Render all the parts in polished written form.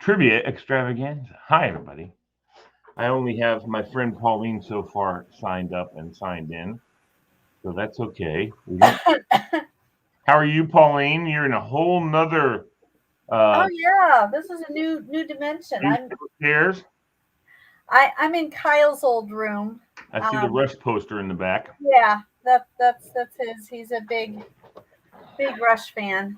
Trivia Extravaganza. Hi, everybody. I only have my friend Pauline so far signed up and signed in, so that's okay. We don't. How are you, Pauline? You're in a whole nother Oh uh, yeah, this is a new dimension. new set of stairs. I'm in Kyle's old room. I see the Um, Rush poster in the back. yeah, that's his. He's a big Rush fan.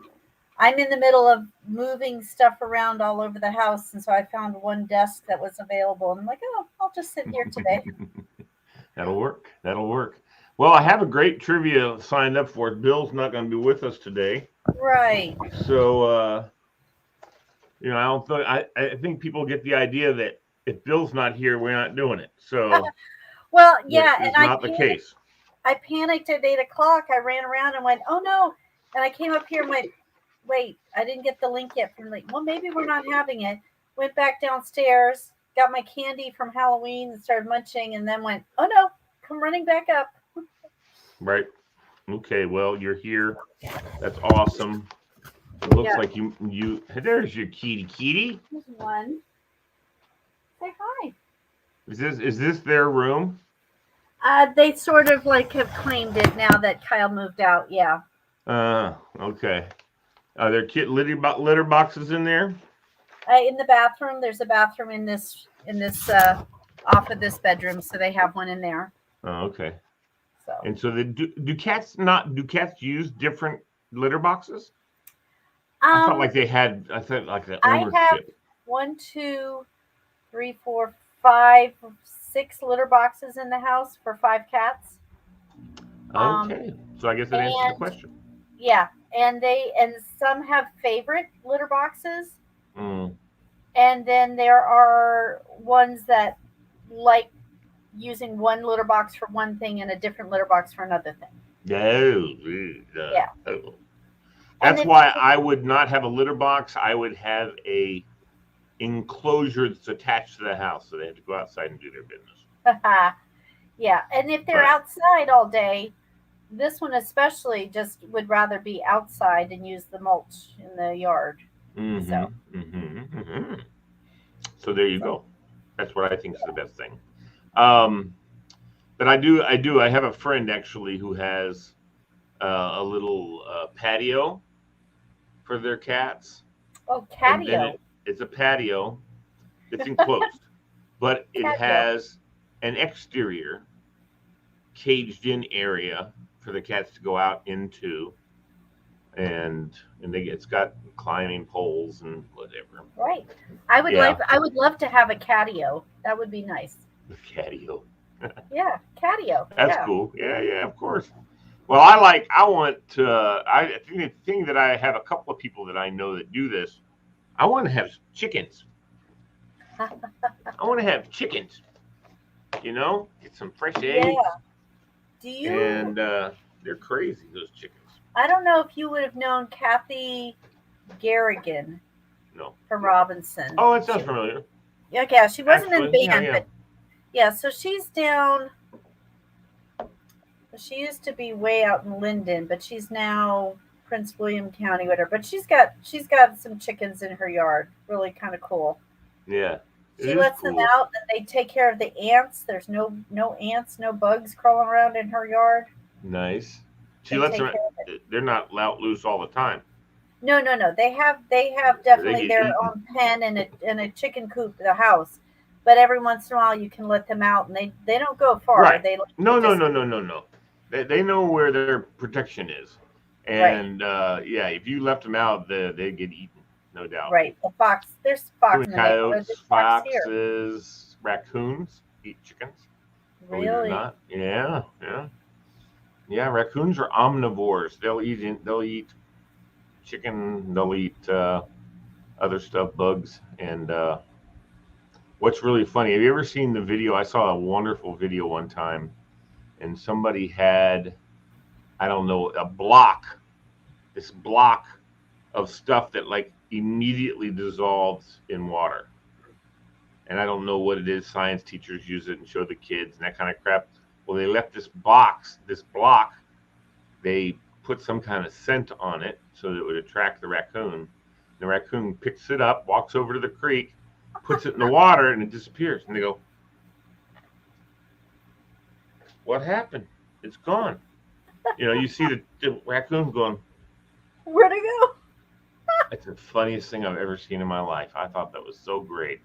I'm in the middle of moving stuff around all over the house, and so I found one desk that was available, and I'm like, oh, I'll just sit here today. That'll work. That'll work. Well, I have a great trivia signed up for it. Bill's not going to be with us today, Right. so I don't think I think people get the idea that if Bill's not here, we're not doing it. So, Well, which yeah, and is not the case. I panicked at 8 o'clock. I ran around and went, oh no, and I came up here and went, wait, I didn't get the link yet from well, maybe we're not having it. Went back downstairs, got my candy from Halloween and started munching, and then went, oh no, come running back up. Right. Okay. Well, you're here. That's awesome. It looks Yeah, like you. There's your kitty. here's one. Say hi. Is this their room? They sort of like have claimed it now that Kyle moved out. Yeah. Okay. Are there litter boxes in there? In the bathroom, there's a bathroom in this off of this bedroom, so they have one in there. Oh, okay. So And so do cats use different litter boxes? I thought um, like they had. I thought like the I have ownership. 1, 2, 3, 4, 5, 6 litter boxes in the house for 5 cats. Um, Okay. So I guess that answers the and question. yeah, and some have favorite litter boxes, Mm. and then there are ones that like using one litter box for one thing and a different litter box for another thing. Yeah, Oh. and That's then why I would not have a litter box. I would have a enclosure that's attached to the house, so they have to go outside and do their business. yeah, and if they're But outside all day, this one especially just would rather be outside and use the mulch in the yard. So, mm-hmm. So there you so go. That's what I think is the best thing. Um, but I have a friend actually who has a little patio for their cats, oh, and then catio, it's a patio that's enclosed, but it catio. has an exterior caged in area for the cats to go out into, and it's got climbing poles and whatever. Right. Yeah, I would love to have a catio. That would be nice. the catio. Yeah, catio. That's Yeah. cool. Yeah, yeah, of course. Well, I think the thing that I have a couple of people that I know that do this. I want to have chickens. I want to have chickens. Get some fresh eggs, Yeah. Do you? and they're crazy. Those chickens. I don't know if you would have known Kathy. Garrigan No. from Robinson. Oh, it sounds familiar. Yeah, she wasn't Actually, in band, yeah. but yeah, so she's down. She used to be way out in Linden, but she's now Prince William County, whatever. But she's got some chickens in her yard. Really kind of cool. Yeah. It She is lets them cool. out, and they take care of the ants. There's no ants, no bugs crawling around in her yard. Nice. She They lets take them. care of it. They're not let loose all the time. No. They have They definitely get their eaten. own pen and a chicken coop, the house. But every once in a while, you can let them out, and they don't go far. Right. They No, no, just no, no, no, no. They know where their protection is, right. and yeah, if you left them out, they get eaten, no doubt. Right. The fox. There's fox in the neighborhood. Coyotes, There's fox here. foxes, raccoons eat chickens. Believe it or Really? not. Yeah, yeah, yeah. Raccoons are omnivores. They'll eat chicken. They'll eat other stuff, bugs, and what's really funny. Have you ever seen the video? I saw a wonderful video one time, and somebody had, I don't know, this block of stuff that like immediately dissolves in water. And I don't know what it is. Science teachers use it and show the kids and that kind of crap. Well, they left this block, they put some kind of scent on it so that it would attract the raccoon. The raccoon picks it up, walks over to the creek, puts it in the water, and it disappears. And they go, "What happened? It's gone." You see the raccoon going. Where'd it go? It's the funniest thing I've ever seen in my life. I thought that was so great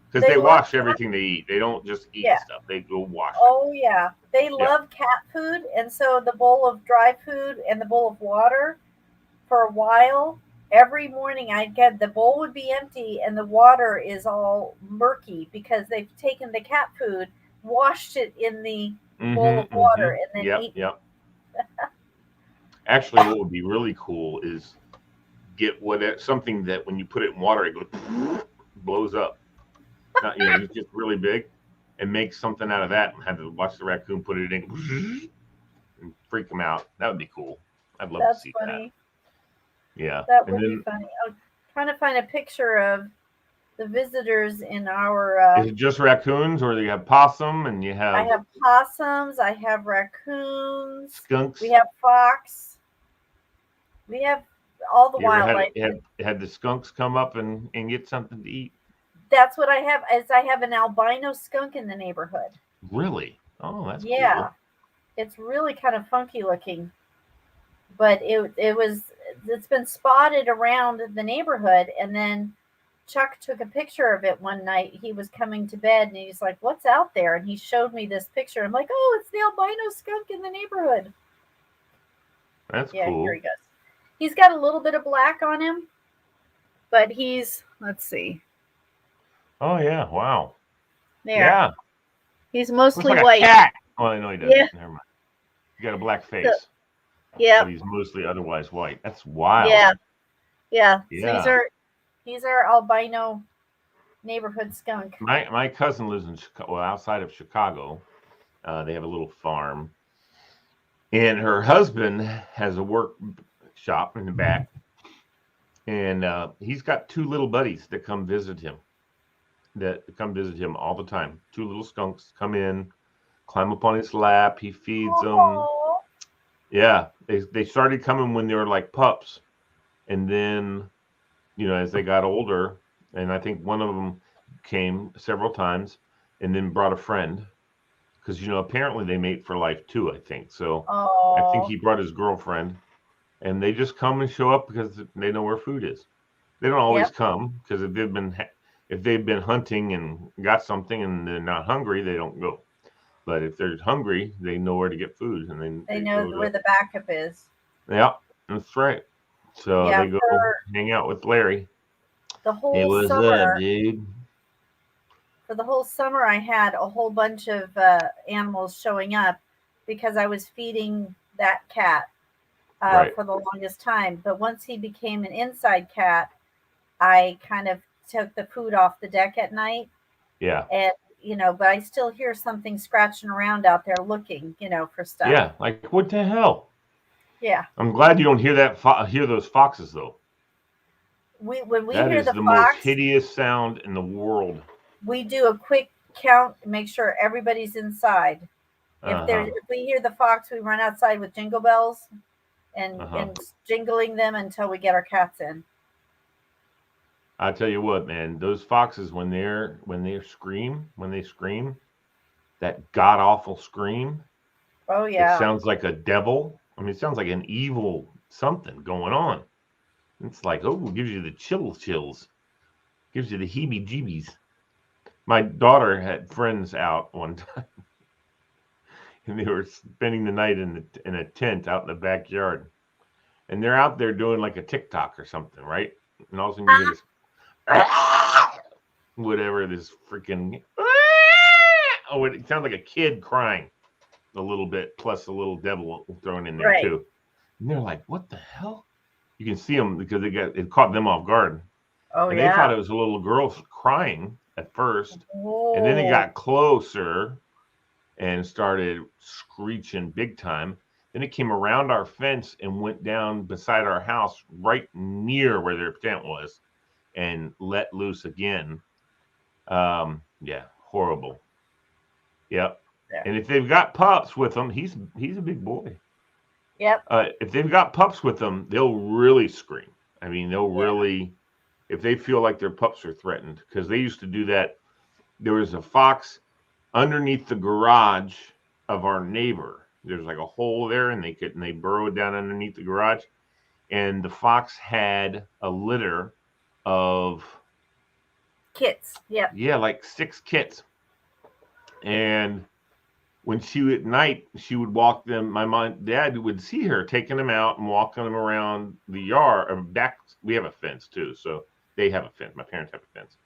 because They they love wash everything they eat. They don't just eat yeah. stuff; they go wash it. Oh yeah. They Yeah. love cat food, and so the bowl of dry food and the bowl of water for a while. Every morning I'd get the bowl would be empty and the water is all murky because they've taken the cat food, washed it in the bowl of Mm-hmm. Mm-hmm. water, and then Yep. eaten. Yep. Actually, what would be really cool is get something that when you put it in water, it goes blows up. Not, it's just really big, and make something out of that, and have to watch the raccoon put it in and freak them out. That would be cool. I'd love to That's see funny. that. Yeah. That And would be then funny. I'm trying to find a picture of the visitors in our. is it just raccoons, or you have possum and you I have have possums. I have raccoons. skunks? We have fox. We have all the You ever wildlife. had the skunks come up and get something to eat? That's what I have. As I have an albino skunk in the neighborhood. Really? Oh, that's Yeah, cool. it's really kind of funky looking, but it's been spotted around the neighborhood, and then Chuck took a picture of it one night. He was coming to bed, and he's like, "What's out there?" And he showed me this picture. I'm like, "Oh, it's the albino skunk in the neighborhood." That's Yeah, cool. here he goes. He's got a little bit of black on him, but let's see. Oh yeah! Wow. There. Yeah. He's Looks mostly like white. a cat. Oh, I know he doesn't. Yeah. Never mind. He got a black So, face, yeah. but he's mostly otherwise white. That's wild. Yeah. Yeah. Yeah. So he's our albino neighborhood skunk. My cousin lives in Chicago, outside of Chicago. They have a little farm, and her husband has a work shop in the back, and he's got two little buddies that come visit him. All the time. Two little skunks come in, climb up on his lap. He feeds them. Aww. Yeah, they started coming when they were like pups, and then as they got older, and I think one of them came several times, and then brought a friend, because apparently they mate for life too. I think so. I think he brought his girlfriend, and they just come and show up because they know where food is. They don't always come, because if they've been hunting and got something and they're not hungry, they don't go. But if they're hungry, they know where to get food, and then they know where the backup is. Yeah, that's right. So Yeah, they go hang out with Larry. The whole Hey, what's summer, up, dude? For the whole summer, I had a whole bunch of animals showing up because I was feeding that cat Right. for the longest time. But once he became an inside cat, I kind of took the food off the deck at night. Yeah. And, but I still hear something scratching around out there looking, for stuff. Yeah, like what the hell? Yeah. I'm glad you don't hear those foxes though. when we That hear is the the most fox, hideous sound in the world. we do a quick count and make sure everybody's inside. Uh-huh. If we hear the fox, we run outside with jingle bells Uh-huh. and jingling them until we get our cats in. I tell you what, man, those foxes when they scream, that god awful scream, Oh it yeah, sounds like a devil. I mean, it sounds like an evil something going on. It's like, oh, gives you the chills, gives you the heebie-jeebies. My daughter had friends out one time, and they were spending the night in a tent out in the backyard, and they're out there doing like a TikTok or something, right? And all of a sudden you hear this, whatever, this freaking, oh, it sounds like a kid crying a little bit, plus a little devil thrown in there right. too. And they're like, "What the hell?" You can see them because it caught them off guard, Oh and they thought yeah. it was a little girl crying at first, and then it Oh got closer and started screeching big time. Then it came around our fence and went down beside our house, right near where their tent was, and let loose again. Yeah, horrible. Yep. there. And if they've got pups with them, he's a big boy. Yep. If they've got pups with them, they'll really scream. I mean, they'll Yeah. really, if they feel like their pups are threatened, because they used to do that. There was a fox underneath the garage of our neighbor. There's like a hole there, and they burrowed down underneath the garage, and the fox had a litter of, Kits. Yep. yeah, like 6 kits, and when she at night she would walk them. My mom, dad would see her taking them out and walking them around the yard or back. We have a fence too, so they have a fence. My parents have a fence.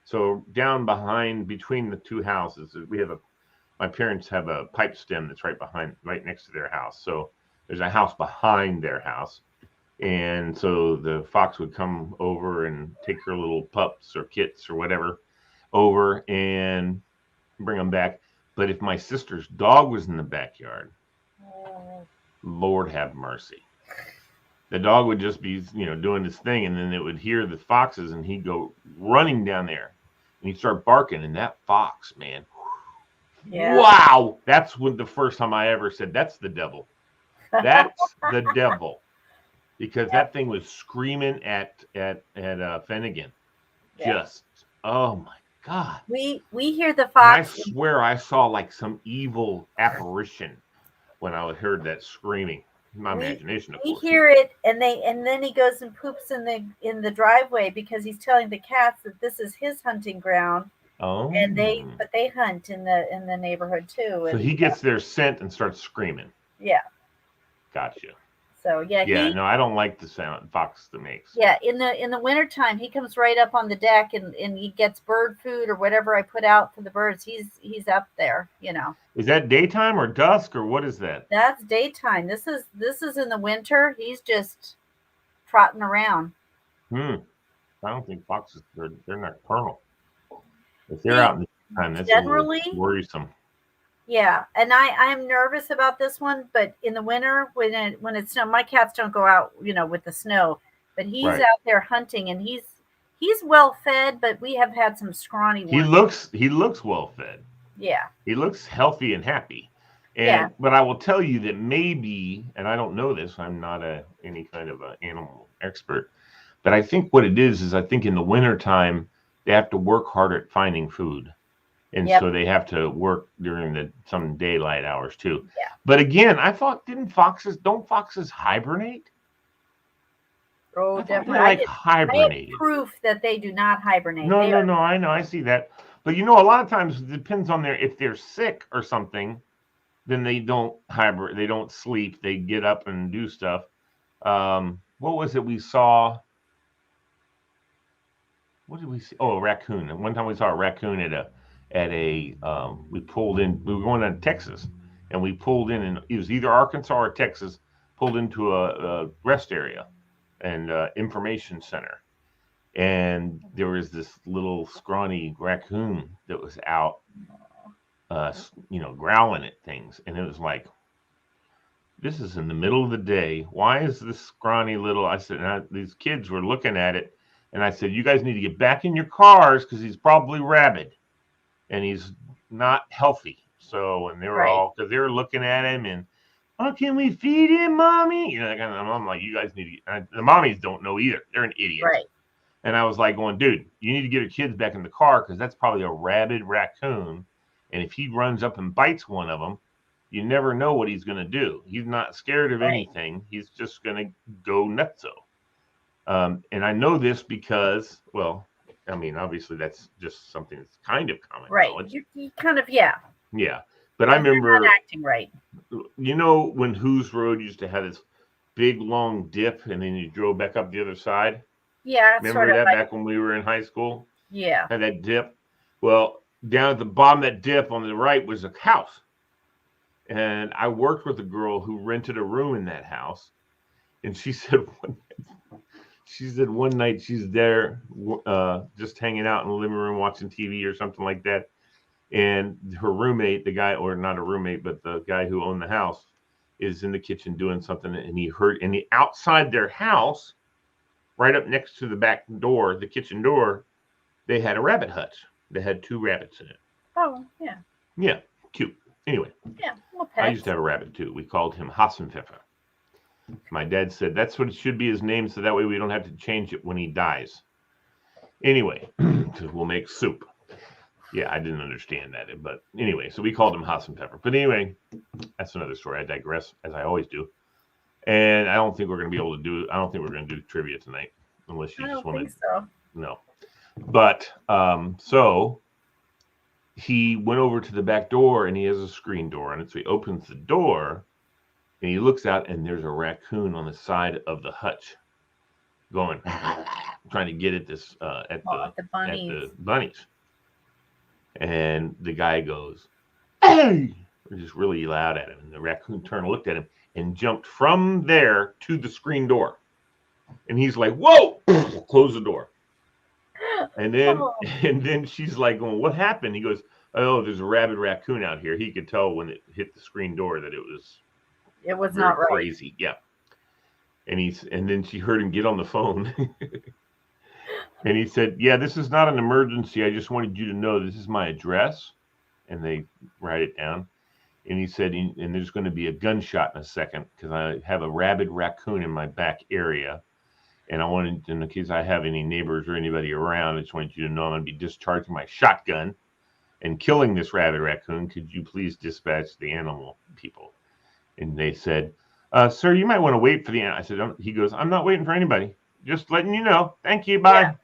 So down behind between the two houses, we have a. My parents have a pipe stem that's right next to their house. So there's a house behind their house, and so the fox would come over and take her little pups or kits or whatever over and bring them back. But if my sister's dog was in the backyard, Lord have mercy. The dog would just be, doing his thing, and then it would hear the foxes, and he'd go running down there, and he'd start barking. And that fox, man, Yeah. wow! That's when the first time I ever said, "That's the devil." That's the devil, because Yep. that thing was screaming at Finnegan. Yeah. Just, oh my God. We hear the And I fox. swear I saw like some evil apparition when I heard that screaming. My we imagination, of we course. hear it, and then he goes and poops in the driveway because he's telling the cats that this is his hunting ground, and Oh. they hunt in the neighborhood too, So and he gets their scent and starts screaming. yeah. Gotcha. So yeah, Yeah, no, I don't like the sound fox makes. yeah, in the wintertime he comes right up on the deck and he gets bird food or whatever I put out for the birds. He's up there. Is that daytime or dusk or what is that? That's daytime. This is in the winter. He's just trotting around. I don't think foxes they're nocturnal. If they're See, out in the daytime, that's a little generally, worrisome. yeah, and I'm nervous about this one, but in the winter when it's snow, my cats don't go out, with the snow, but he's Right. out there hunting and he's well fed, but we have had some scrawny He ones. looks well fed. Yeah. He looks healthy and happy. Yeah. But I will tell you that maybe, and I don't know this, I'm not any kind of an animal expert, but I think what it is I think in the wintertime they have to work harder at finding food. And Yep. so they have to work during some daylight hours too. Yeah. But again, I thought don't foxes hibernate? Oh, I thought they definitely. like I hibernated. have proof that they do not hibernate. No, They no, are, no, I know, I see that. But a lot of times it depends on if they're sick or something, then they don't hibernate, they don't sleep, they get up and do stuff. What was it we saw? What did we see? Oh, a raccoon. And one time we saw a raccoon we pulled in, we were going to Texas, and we pulled in, and it was either Arkansas or Texas, pulled into a rest area and information center. And there was this little scrawny raccoon that was out, growling at things. And it was like, this is in the middle of the day. Why is this scrawny little, I said, these kids were looking at it. And I said, you guys need to get back in your cars because he's probably rabid and he's not healthy. So, and they were all, because they were looking at him and, oh, can we feed him, mommy? You know, I'm like, you guys need to, the mommies don't know either. They're an idiot. Right. And I was like going, dude, you need to get your kids back in the car because that's probably a rabid raccoon. And if he runs up and bites one of them, you never know what he's going to do. He's not scared of anything. He's just going to go nutso. And I know this because, well, I mean, obviously that's just something that's kind of common knowledge. You kind of, yeah. Yeah. But I remember not acting right. You know, when Who's Road used to have this big, long dip and then you drove back up the other side? Yeah. Remember that back when we were in high school? Yeah. Had that dip? Well, down at the bottom of that dip on the right was a house. And I worked with a girl who rented a room in that house. And she said one night she's there just hanging out in the living room watching TV or something like that. And her roommate, the guy, or not a roommate, but the guy who owned the house, is in the kitchen doing something. And he heard, and the outside their house, right up next to the back door, the kitchen door, they had a rabbit hutch. They had 2 rabbits in it. Oh, yeah. Yeah, cute. Anyway, yeah, I used to have a rabbit too. We called him Hassenpfeffer. My dad said that's what it should be his name, so that way we don't have to change it when he dies. Anyway, because we'll make soup. Yeah, I didn't understand that, but anyway, so we called him Hassenpfeffer. But anyway, that's another story. I digress, as I always do. And I don't think we're going to be able to do. I don't think we're going to do trivia tonight, unless you just want to. So. No, but so. He went over to the back door and he has a screen door on it. So he opens the door and he looks out and there's a raccoon on the side of the hutch going, trying to get at this, at the bunnies. And the guy goes, hey, just really loud at him. And the raccoon turned and looked at him and jumped from there to the screen door. And he's like, whoa, close the door. And then she's like going, what happened? He goes, oh, there's a rabid raccoon out here. He could tell when it hit the screen door that it was not right. Crazy. Yeah. And then she heard him get on the phone. And he said, yeah, this is not an emergency. I just wanted you to know this is my address. And they write it down. And he said, and there's going to be a gunshot in a second because I have a rabid raccoon in my back area. And I wanted, in case I have any neighbors or anybody around, I just wanted you to know I'm going to be discharging my shotgun and killing this rabid raccoon. Could you please dispatch the animal people? And they said, sir, you might want to wait for the animal. I said, he goes, I'm not waiting for anybody. Just letting you know. Thank you. Bye. Yeah.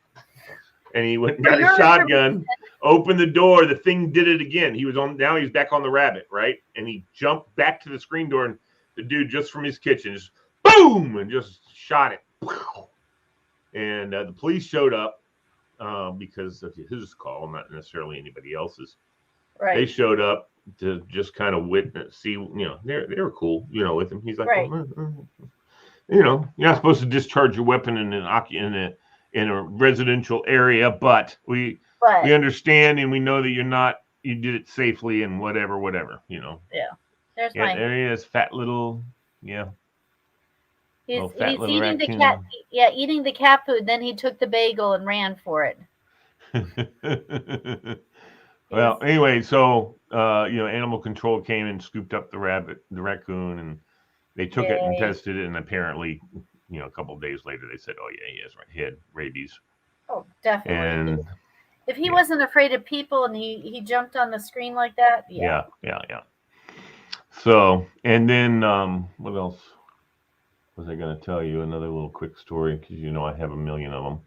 And he went and got his shotgun, opened the door. The thing did it again. Now he's back on the rabbit, right? And he jumped back to the screen door. And the dude just from his kitchen just boom and just shot it. And the police showed up because of his call, not necessarily anybody else's. Right. They showed up to just kind of witness, see, they were cool, with him. He's like, right. You're not supposed to discharge your weapon in a residential area, but we understand and we know that you did it safely and whatever. Yeah. There he is, fat little, yeah. He's eating the cat. Yeah, eating the cat food. Then he took the bagel and ran for it. Well, anyway, so animal control came and scooped up the raccoon, and they took it and tested it, and apparently, a couple of days later, they said, "Oh yeah, he had rabies." Oh, definitely. And if he wasn't afraid of people and he jumped on the screen like that, yeah. So, and then what else? Was I going to tell you another little quick story because I have a million of them.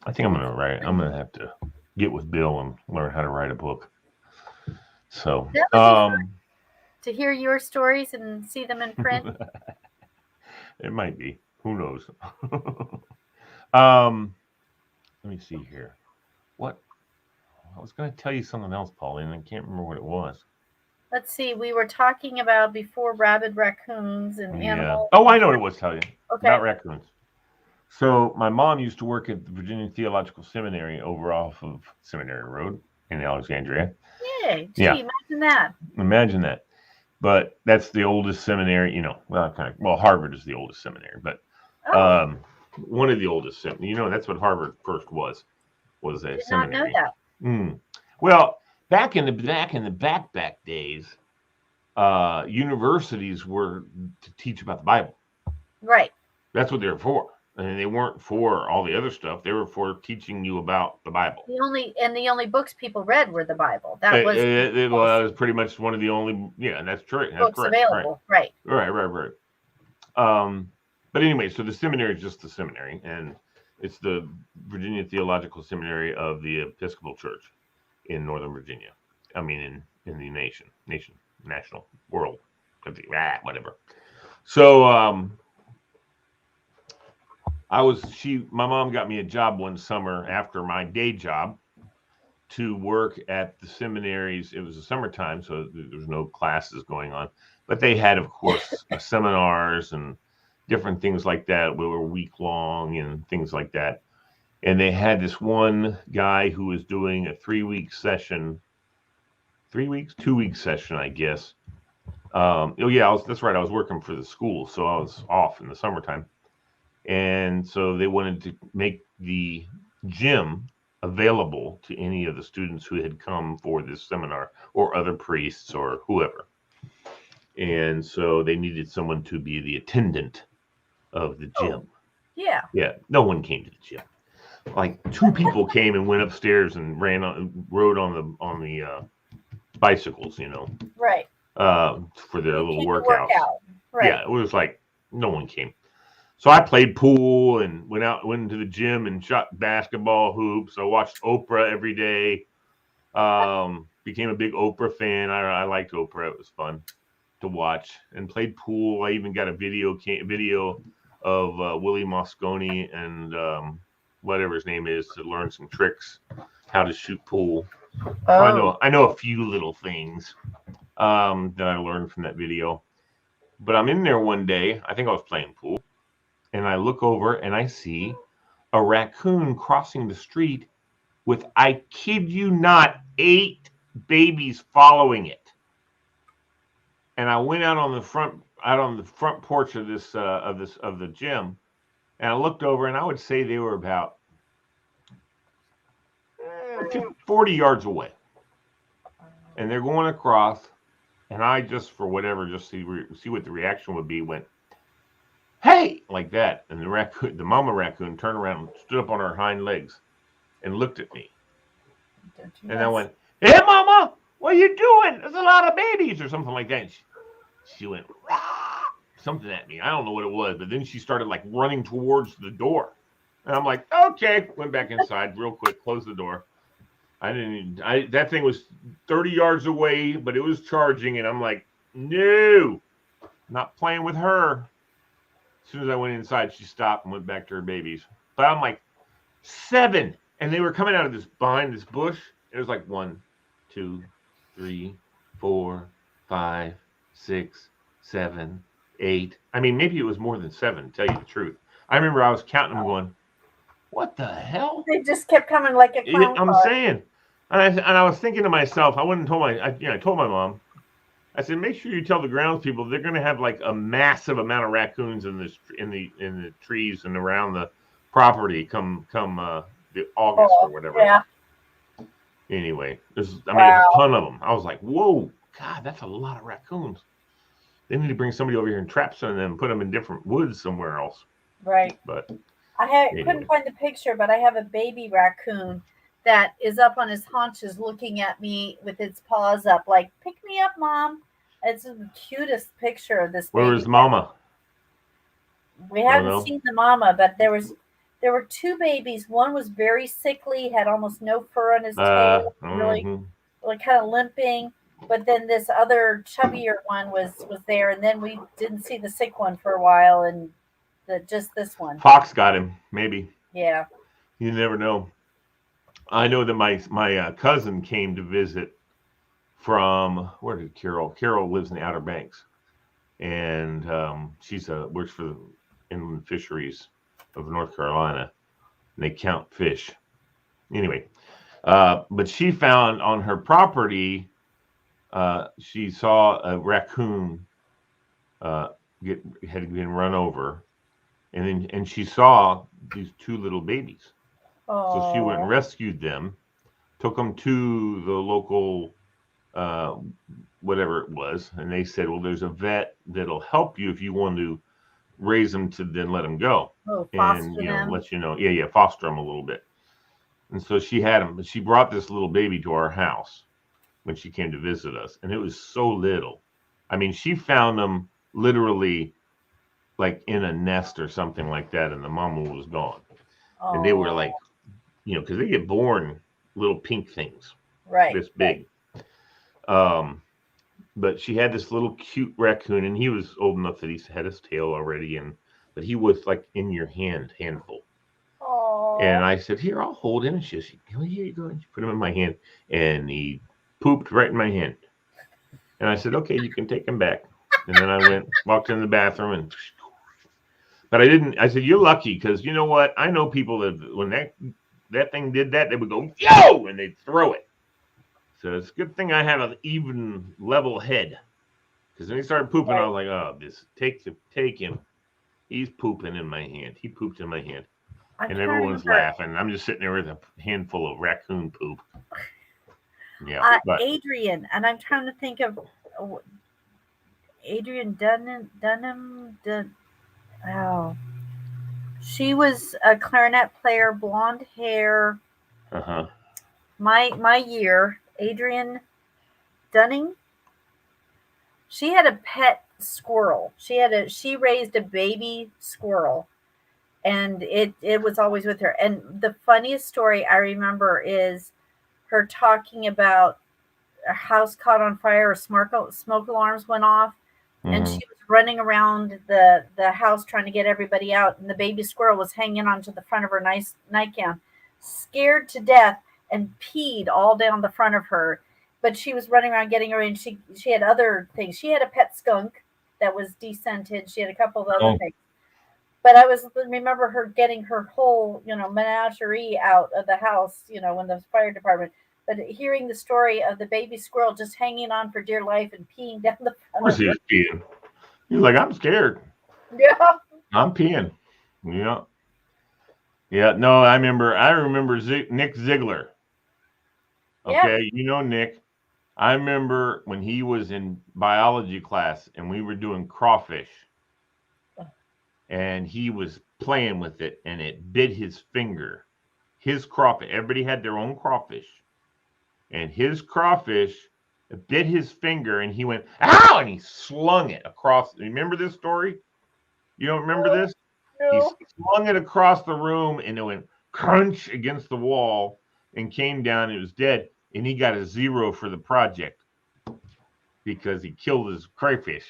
I think I'm going to have to get with Bill and learn how to write a book. So to hear your stories and see them in print. It might be. Who knows? Let me see here. What? I was going to tell you something else, Pauline, and I can't remember what it was. Let's see. We were talking about before rabid raccoons and animals. Oh, I know what it was. Tell you about raccoons. So my mom used to work at the Virginia Theological Seminary over off of Seminary Road in Alexandria. Yay! Imagine that. Imagine that. But that's the oldest seminary. Harvard is the oldest seminary, but one of the oldest seminaries. You know, that's what Harvard first was a Did not know seminary. that. Well, back in the back days, universities were to teach about the Bible. Right. That's what they were for. And they weren't for all the other stuff. They were for teaching you about the Bible. The only books people read were the Bible. That was that was pretty much one of the only. Yeah, that's true. That's books correct. available. Right. Right. But anyway, so the seminary is just the seminary, and it's the Virginia Theological Seminary of the Episcopal Church in Northern Virginia. I mean, in the national world, whatever. So my mom got me a job one summer after my day job to work at the seminaries. It was the summertime, so there was no classes going on, but they had, of course, seminars and different things like that. We were week long and things like that. And they had this one guy who was doing a 3-week session, 2-week session, I guess. That's right. I was working for the school, so I was off in the summertime. And so they wanted to make the gym available to any of the students who had come for this seminar or other priests or whoever. And so they needed someone to be the attendant of the gym. Yeah. Yeah. No one came to the gym. Like 2 people came and went upstairs and rode on the bicycles, Right. For their little workouts. Right. Yeah, it was like no one came. So I played pool and went into the gym and shot basketball hoops. I watched Oprah every day. Became a big Oprah fan. I liked Oprah. It was fun to watch, and played pool. I even got a video of Willie Moscone and whatever his name is to learn some tricks, how to shoot pool. Oh. I know a few little things that I learned from that video. But I'm in there one day. I think I was playing pool. And I look over and I see a raccoon crossing the street with, I kid you not, 8 babies following it. And I went out on the front porch of the gym, and I looked over, and I would say they were about 40 yards away. And they're going across, and I just see what the reaction would be, went, "Hey," like that. And the mama raccoon turned around and stood up on her hind legs and looked at me. And I went, "Hey, mama, what are you doing? There's a lot of babies," or something like that. And she went, "Rah!" Something at me. I don't know what it was, but then she started like running towards the door. And I'm like, okay, went back inside real quick, closed the door. That thing was 30 yards away, but it was charging. And I'm like, no, not playing with her. As soon as I went inside, she stopped and went back to her babies. But I'm like, 7. And they were coming out of behind this bush. It was like 1, 2, 3, 4, 5, 6, 7, 8. I mean, maybe it was more than 7, to tell you the truth. I remember I was counting them going, what the hell? They just kept coming like a clown I'm car. saying. And I was thinking to myself, I went and told I told my mom, I said, make sure you tell the grounds people they're going to have like a massive amount of raccoons in the trees and around the property come the August or whatever. Yeah. Anyway, there's a ton of them. I was like, whoa, God, that's a lot of raccoons. They need to bring somebody over here and trap some of them and put them in different woods somewhere else. Right. But anyway. Couldn't find the picture, but I have a baby raccoon that is up on his haunches looking at me with its paws up like, pick me up, Mom. It's the cutest picture of this baby. Where was Mama? We haven't seen the mama, but there were 2 babies. One was very sickly, had almost no fur on his tail, really like kind of limping. But then this other chubbier one was there, and then we didn't see the sick one for a while, and just this one. Fox got him, maybe. Yeah. You never know. I know that my cousin came to visit from, where did Carol lives in the Outer Banks, and she's works for the inland fisheries of North Carolina, and they count fish. Anyway, but she found on her property, she saw a raccoon had been run over, and she saw these two little babies. So she went and Oh, rescued them, took them to the local uh, whatever it was, and they said, well, there's a vet that'll help you if you want to raise them to then let them go, oh, and foster them. let you know, yeah, foster them a little bit. And so she had them, but she brought this little baby to our house when she came to visit us, and it was so little. I mean, she found them literally like in a nest or something like that, and the mama was gone, and they were like, Oh, because they get born little pink things right, this right. big. Um, but she had this little cute raccoon, and he was old enough that he had his tail already, and but he was like in your handful. And Oh, I said, "Here, I'll hold him." And she said, "Oh, here you go." And she put him in my hand, and he pooped right in my hand. And I said, "Okay, you can take him back." And then I walked in the bathroom, but I didn't. I said, "You're lucky, because you know what? I know people that when that thing did that, they would go yo, and they'd throw it. So it's a good thing I have an even level head. Because when he started pooping, I right. was like, "Oh, this take him. He's pooping in my hand. He pooped in my hand." I'm And trying to everyone's remember. laughing. I'm just sitting there with a handful of raccoon poop. Yeah, but Adrian, and I'm trying to think of oh, Adrian Dunham. Oh, she was a clarinet player, blonde hair. uh-huh. My year, Adrian Dunning. She had a pet squirrel. She raised a baby squirrel, and it was always with her. And the funniest story I remember is her talking about a house caught on fire, or smoke alarms went off, and Mm-hmm. she was running around the house trying to get everybody out, and the baby squirrel was hanging onto the front of her nice nightgown, scared to death, and peed all down the front of her. But she was running around getting her, and she had other things. She had a pet skunk that was descented. She had a couple of other Oh, things. But I was remember her getting her whole, menagerie out of the house, when the fire department. But hearing the story of the baby squirrel just hanging on for dear life and peeing down the of front course of he her. was peeing. He was like, "I'm scared. Yeah. I'm peeing." Yeah, yeah. No, I remember. Nick Ziegler. Yeah. Okay, Nick. I remember when he was in biology class and we were doing crawfish, and he was playing with it, and it bit his finger. His crawfish. Everybody had their own crawfish, and his crawfish bit his finger, and he went ow, and he slung it across. Remember this story? You don't remember this? He No. slung it across the room, and it went crunch against the wall and came down. It was dead, and he got a 0 for the project because he killed his crayfish.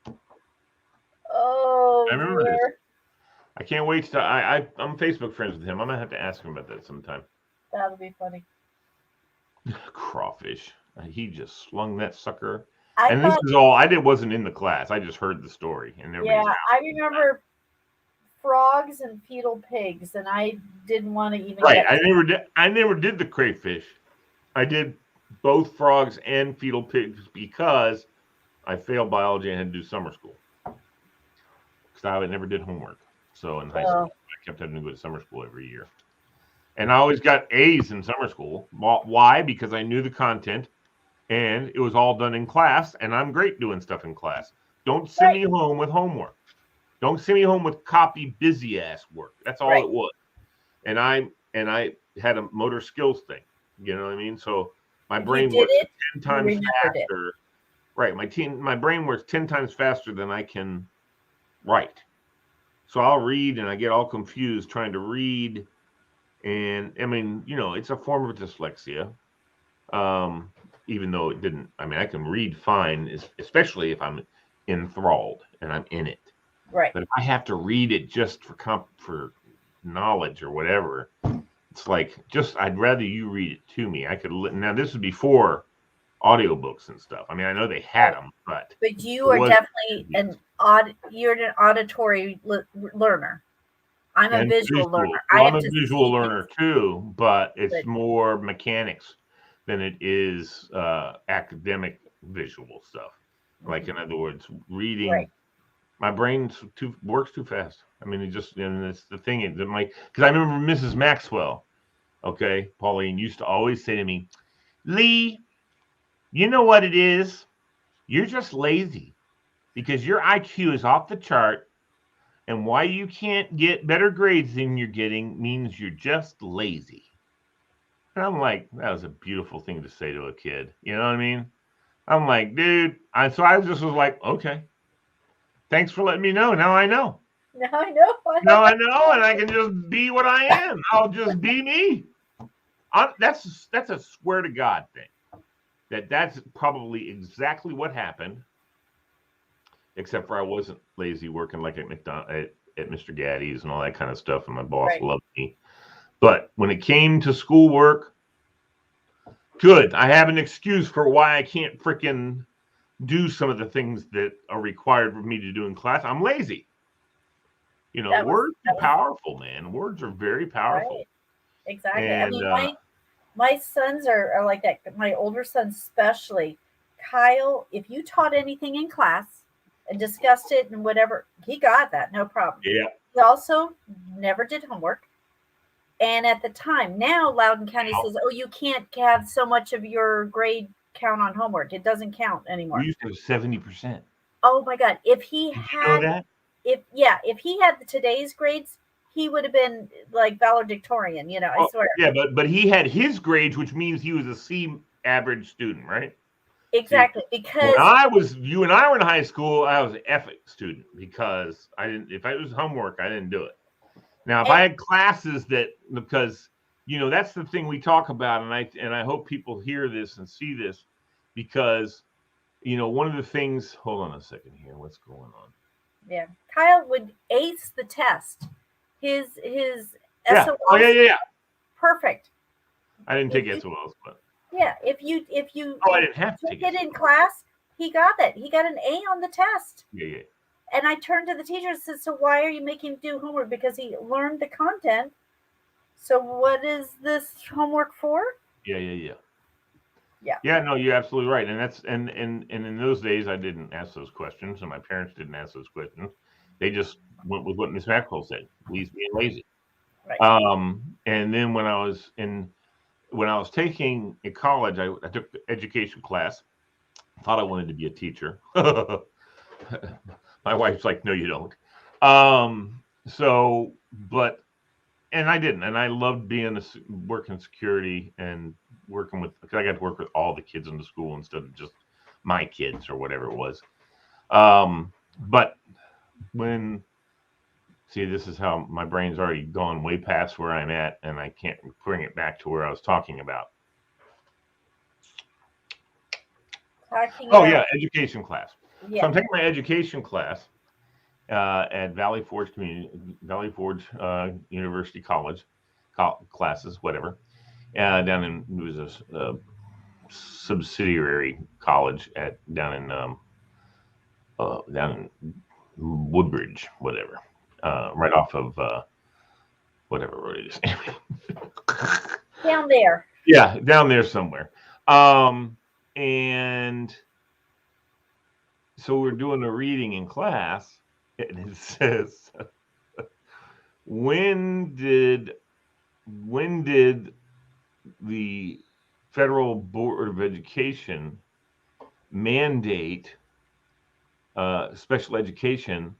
I Oh remember this. dear. I can't wait to. I'm Facebook friends with him. I'm gonna have to ask him about that sometime. That'll be funny. Crawfish. He just slung that sucker. I And this thought, is all I did. Wasn't in the class. I just heard the story, and yeah, everybody's I out. remember frogs and fetal pigs, and I didn't want to even Right. get I to never did. I never did the crayfish. I did both frogs and fetal pigs because I failed biology and had to do summer school because I never did homework. So in high school, Oh, I kept having to go to summer school every year, and I always got A's in summer school. Why? Because I knew the content, and it was all done in class, and I'm great doing stuff in class. Don't send right, me home with homework. Don't send me home with copy busy ass work. That's all right. it was. And I had a motor skills thing. You know what I mean? So my If you brain did works it, 10 you times remembered it. faster. Right. My brain works 10 times faster than I can write. So I'll read and I get all confused trying to read. And I mean, it's a form of dyslexia. Um, Even though it didn't, I mean, I can read fine, especially if I'm enthralled and I'm in it. Right. But if I have to read it just for knowledge or whatever, it's like just I'd rather you read it to me. I could now this was before audiobooks and stuff. I mean, I know they had Right. them, but But you it are was definitely you're an auditory learner. I'm a and visual visual. learner. I Well, I'm have a to visual see things. learner too, but it's But more mechanics than it is academic visual stuff. Like mhm, in other words, right. reading. My brain works too fast. I mean, and it's the thing is, because I remember Mrs. Maxwell, okay, Pauline used to always say to me, Lee, you know what it is? You're just lazy because your IQ is off the chart, and why you can't get better grades than you're getting means you're just lazy. And I'm like, that was a beautiful thing to say to a kid. You know what I mean? I'm like, dude. So I just was like, okay, thanks for letting me know. Now I know. Now I know. Now I know, and I can just be what I am. I'll just be me. That's a swear to God thing. That's probably exactly what happened. Except for I wasn't lazy working like at at Mr. Gaddy's and all that kind of stuff, and my boss Right. loved me. But when it came to schoolwork, good. I have an excuse for why I can't freaking do some of the things that are required for me to do in class. I'm lazy. Words are powerful, man. Words are very powerful. Right. Exactly. I And mean, my sons are like that. My older son, especially, Kyle. If you taught anything in class and discussed it and whatever, he got that, no problem. yeah, He also never did homework. And at the time, now Loudoun County says, "Oh, you can't have so much of your grade count on homework. It doesn't count anymore." we used to have 70%. Oh my God! If he Did you know had, that? if he had today's grades, he would have been like valedictorian. I swear. Yeah, but he had his grades, which means he was a C average student, right? Exactly, See, because you and I were in high school, I was an F student because I didn't. If it was homework, I didn't do it. Now, if I had classes because that's the thing we talk about, and I hope people hear this and see this, because one of the things. Hold on a second here. What's going on? yeah, Kyle would ace the test. His Yeah. SOL. Oh yeah. Perfect. I didn't take SOLs, but yeah, if you I didn't have to took it in class, he got that. He got an A on the test. Yeah. And I turned to the teacher and said, "So why are you making him do homework? Because he learned the content. So what is this homework for?" Yeah. Yeah. Yeah, no, you're absolutely right. And that's and in those days I didn't ask those questions, and my parents didn't ask those questions. They just went with what Miss Maxwell said. Lee's being lazy. Right. And then when I was taking in college, I took the education class. Thought I wanted to be a teacher. My wife's like, no, you don't. And I didn't. And I loved working security and working because I got to work with all the kids in the school instead of just my kids or whatever it was. But this is how my brain's already gone way past where I'm at, and I can't bring it back to where I was talking about. Yeah, education class. Yeah. So I'm taking my education class at Valley Forge University College classes, whatever. Down in it was a subsidiary college down in Woodbridge, whatever, right off of whatever road it is. Down there. Yeah, down there somewhere. And so we're doing a reading in class, and it says, when did the Federal Board of Education mandate special education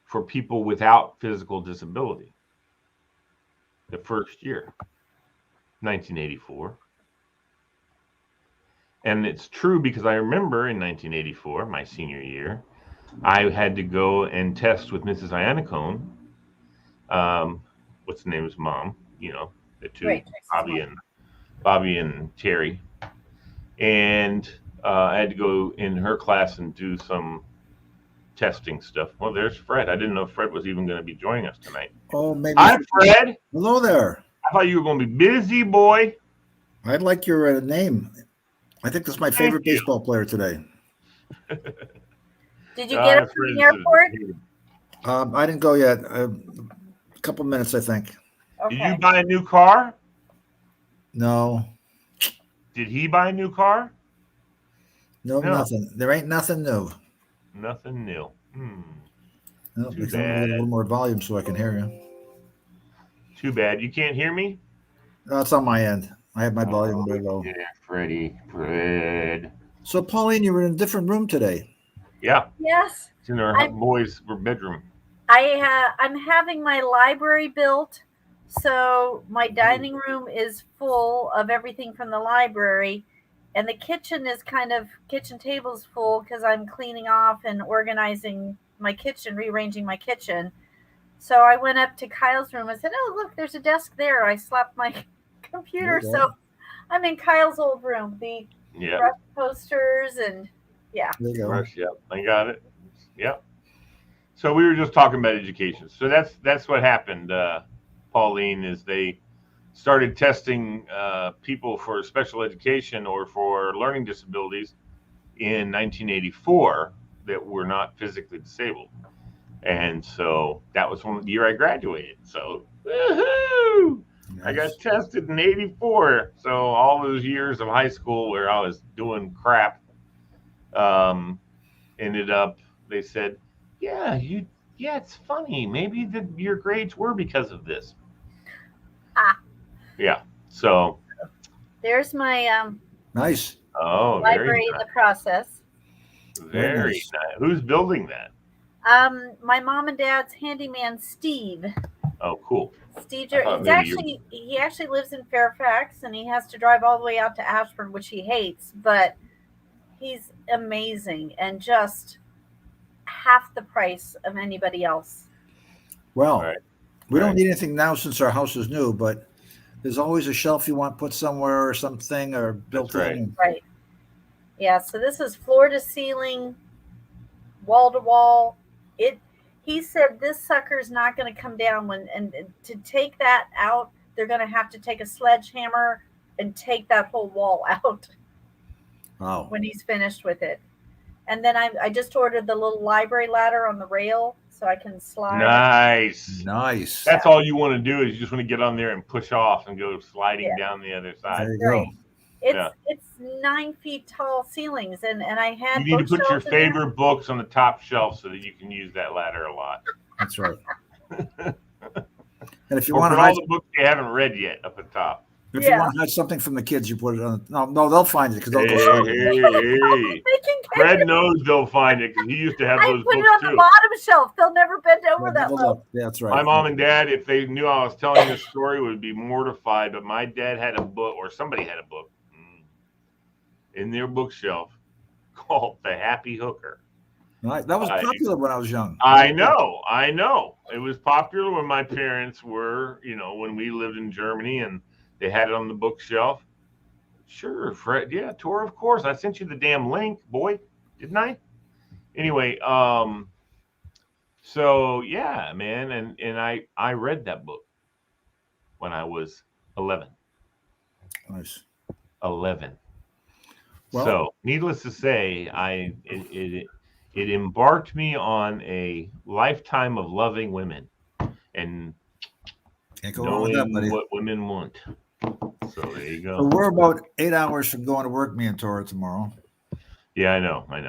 for people without physical disability? The first year, 1984. And it's true because I remember in 1984, my senior year, I had to go and test with Mrs. Iannacone. What's the name's mom? The two, right, Bobby and Terry. And I had to go in her class and do some testing stuff. Well, there's Fred. I didn't know Fred was even going to be joining us tonight. Oh, maybe. Hi, Fred. Hello there. I thought you were going to be busy, boy. I like your name. I think that's my favorite baseball player today. Did you get up from the airport? I didn't go yet. A couple minutes, I think. Okay. Did you buy a new car? No. Did he buy a new car? No, nothing. There ain't nothing new. Nothing new. No, Too if I'm gonna get a bad. little more volume so I can hear you. Too bad. You can't hear me? No, it's on my end. I have my volume Oh, very low. yeah, Freddie. Fred. So, Pauline, you were in a different room today. Yeah, Yes. it's in our boys' bedroom. I'm having my library built, so my dining room is full of everything from the library, and the kitchen table's full because I'm cleaning off and organizing my kitchen, rearranging my kitchen. So I went up to Kyle's room. I said, "Oh, look, there's a desk there." I slapped my computer, so I'm in Kyle's old room. The brush posters and yeah. There you go. Brush, yep, I got it. Yep. So we were just talking about education. So that's what happened, Pauline, is they started testing people for special education or for learning disabilities in 1984 that were not physically disabled. And so that was the year I graduated. So woohoo! Nice. I got tested in 84. So all those years of high school where I was doing crap, ended up, they said, yeah, it's funny. Maybe your grades were because of this. Yeah. So there's my nice. Oh, library in the process. Very nice. Who's building that? My mom and dad's handyman, Steve. Oh, cool. Steve, he actually lives in Fairfax, and he has to drive all the way out to Ashford, which he hates, but he's amazing and just half the price of anybody else. Well, we don't need anything now since our house is new, but there's always a shelf you want put somewhere or something or built in. Right. Yeah, so this is floor to ceiling, wall to wall. He said this sucker's not going to come down and to take that out, they're going to have to take a sledgehammer and take that whole wall out. Wow. When he's finished with it. And then I just ordered the little library ladder on the rail so I can slide. Nice. That's all you want to do is you just want to get on there and push off and go sliding down the other side. There you go. It's 9 feet tall ceilings, and I had. You need to put your favorite books on the top shelf so that you can use that ladder a lot. That's right. And if you want to all the books you haven't read yet up at top. If you want to hide something from the kids, you put it on. No, they'll find it because they'll go. Hey. Fred knows they'll find it because he used to have those books too. I put it on the bottom shelf. They'll never bend over that low. Yeah, that's right. My mom and dad, if they knew I was telling this story, would be mortified. But my dad had a book, or somebody had a book, in their bookshelf called The Happy Hooker. Right. That was popular when I was young. I know. It was popular when my parents were, when we lived in Germany and they had it on the bookshelf. Sure, Fred. Yeah, Tor, of course. I sent you the damn link, boy. Didn't I? Anyway, so yeah, man. And I read that book when I was 11. Nice. 11. Well, so needless to say, it embarked me on a lifetime of loving women and knowing what women want. So there you go. So we're about 8 hours from going to work, me and Tora, tomorrow. Yeah, I know. Tora's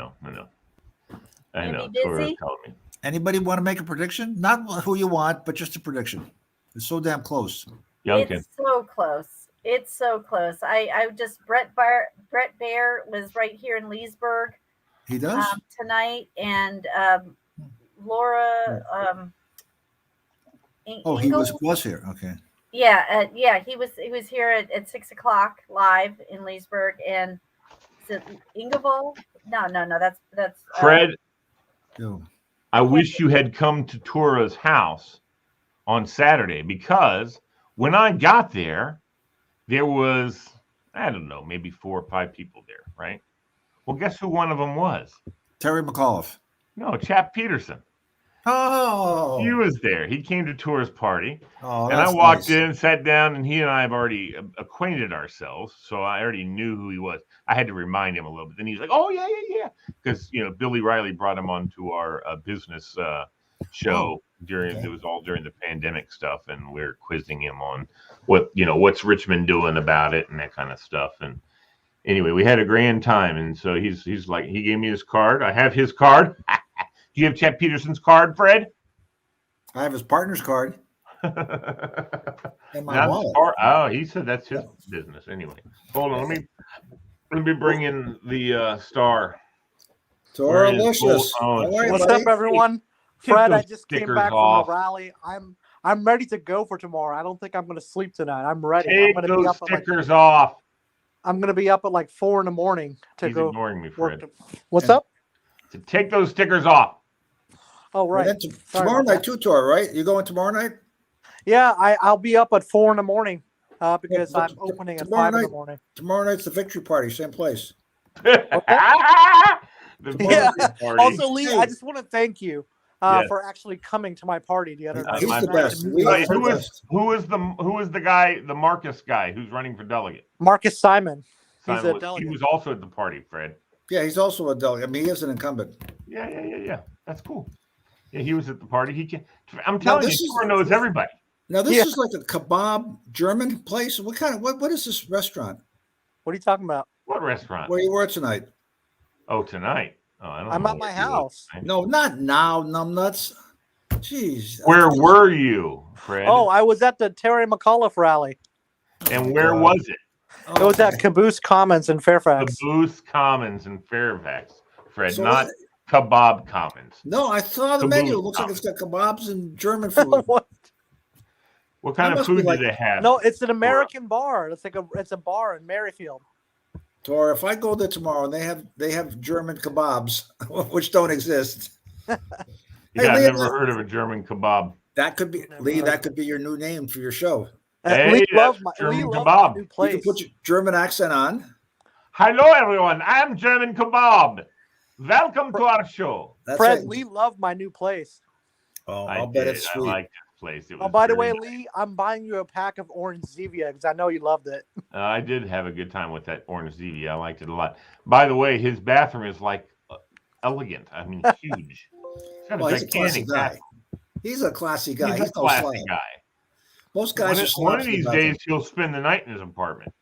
telling me. Anybody want to make a prediction? Not who you want, but just a prediction. It's so damn close. It's so close. I just Brett Baer was right here in Leesburg. He does tonight, and Laura. He was here. Okay. Yeah, he was here at 6:00 live in Leesburg, and is it Ingevall? No, that's Fred. I wish you had come to Tora's house on Saturday because when I got there was, I don't know, maybe 4 or 5 people there, right? Well, guess who one of them was? Terry McAuliffe. No, Chap Peterson. Oh. He was there. He came to Tora's party. Oh, and I walked in, sat down, and he and I have already acquainted ourselves. So I already knew who he was. I had to remind him a little bit. Then he's like, oh, yeah. Because, Billy Riley brought him on to our business show it was all during the pandemic stuff. And we're quizzing him on what's Richmond doing about it and that kind of stuff. And anyway, we had a grand time. And so he's like, he gave me his card. I have his card. Do you have Chet Peterson's card, Fred? I have his partner's card in my wallet. Oh, he said that's his business. Anyway, hold on. Let me bring in the star. Delicious. What's up, everyone? Fred, I just came back from a rally. I'm ready to go for tomorrow. I don't think I'm going to sleep tonight. I'm ready. Take I'm those stickers off. I'm going to be up at like 4 in the morning to He's go. Ignoring me, Fred. What's up? To take those stickers off. Oh, right. Tomorrow night too, Tor, right? You going tomorrow night? Yeah, I'll be up at 4 in the morning because I'm opening at 5 in the morning. Tomorrow night's the victory party, same place. Yeah. Also, Lee, I just want to thank you for actually coming to my party the other night. He's the best. Who is the guy, the Marcus guy who's running for delegate? Marcus Simon. He's a delegate. He was also at the party, Fred. Yeah, he's also a delegate. I mean, he is an incumbent. Yeah. That's cool. Yeah, he was at the party. I'm telling you, Tor knows everybody. Now this is like a kebab German place. What is this restaurant? What are you talking about? What restaurant? Where you were tonight? Oh, tonight. Oh, I don't know. I'm at my house. No, not now, numbnuts. Jeez. Where were you, Fred? Oh, I was at the Terry McAuliffe rally. And where was it? It was at Caboose Commons in Fairfax. Caboose Commons in Fairfax, Fred, not Kebab Commons. No, I saw the menu. It looks like it's got kebabs and German food. What kind of food do they have? No, it's an American bar. It's a bar in Merrifield. Or if I go there tomorrow and they have German kebabs, which don't exist. I've never heard of a German kebab. That could be Lee. That could be your new name for your show. Hey, German kebab. You can put your German accent on. Hello, everyone. I'm German kebab. Welcome to our show. Fred, Lee loved my new place. Oh, I'll bet it's sweet. I like this place. Oh, by the way, Lee, I'm buying you a pack of orange Zevia because I know you loved it. I did have a good time with that orange Zevia. I liked it a lot. By the way, his bathroom is like elegant. I mean, huge. He's a classy guy. He's a classy guy. He's a classy guy. Most guys are one of these days he'll spend the night in his apartment.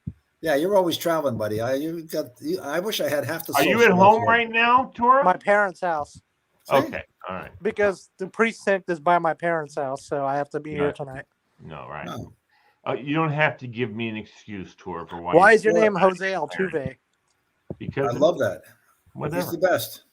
Yeah, you're always traveling, buddy. I wish I had half the. Are you at home right now, Tora? My parents' house. See? Okay, all right. Because the precinct is by my parents' house, so I have to be here tonight. No, right. No. You don't have to give me an excuse, Tor, for why. Why is your name Jose Altuve? Because I love that. Whatever. He's the best.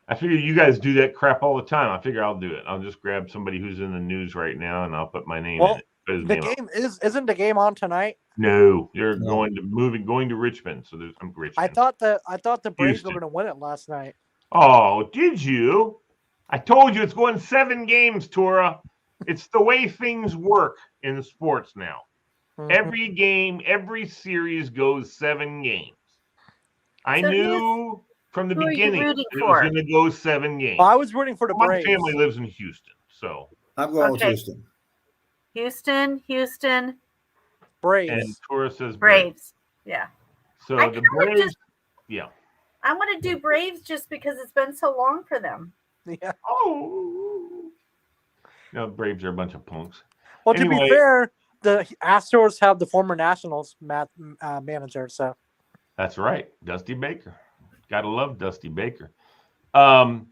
I figure you guys do that crap all the time. I figure I'll do it. I'll just grab somebody who's in the news right now, and I'll put my name in it. The game isn't the game on tonight? No, you're going to Richmond. So there's Richmond. I thought the Braves were going to win it last night. Oh, did you? I told you it's going 7 games, Tora. It's the way things work in sports now. Mm-hmm. Every game, every series goes 7 games. I knew from the beginning it was going to go 7 games. Well, I was rooting for the Braves. My family lives in Houston, so I'm going with Houston. Houston. Braves. And Tora says Braves. Yeah. So the Braves. I want to do Braves just because it's been so long for them. Yeah. Oh. No, Braves are a bunch of punks. Well, to be fair, the Astros have the former Nationals manager, so. That's right, Dusty Baker. Gotta love Dusty Baker. No,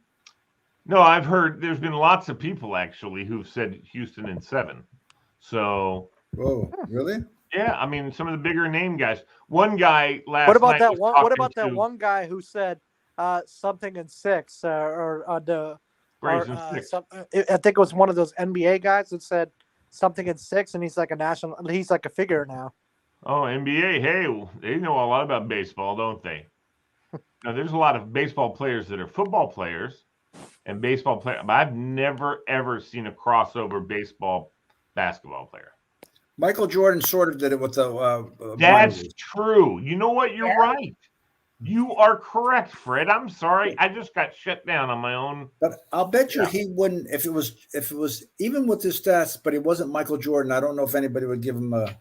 I've heard there's been lots of people actually who've said Houston in 7. So. Whoa, really? Yeah, I mean some of the bigger name guys. One guy last night. What about that one guy who said something in 6 or the? Braves in 6. I think it was one of those NBA guys that said something in 6, and he's like a figure now. Oh, NBA! Hey, they know a lot about baseball, don't they? Now, there's a lot of baseball players that are football players, and baseball players. But I've never ever seen a crossover basketball player. Michael Jordan sort of did it with the. That's true. You know what? You're right. You are correct, Fred. I'm sorry. I just got shut down on my own. But I'll bet you he wouldn't if it was even with his stats, but he wasn't Michael Jordan. I don't know if anybody would give him the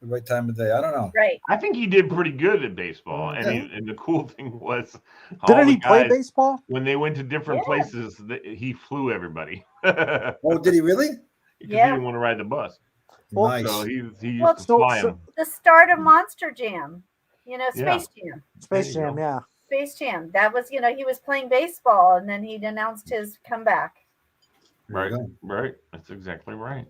right time of day. I don't know. Right. I think he did pretty good at baseball. And the cool thing was didn't he play baseball? When they went to different places, he flew everybody. Oh, did he really? Because he didn't want to ride the bus. Nice. So he used to fly him. The start of Monster Jam. Space Jam. Space Jam, yeah. Space Jam. That was, he was playing baseball, and then he announced his comeback. Right. That's exactly right.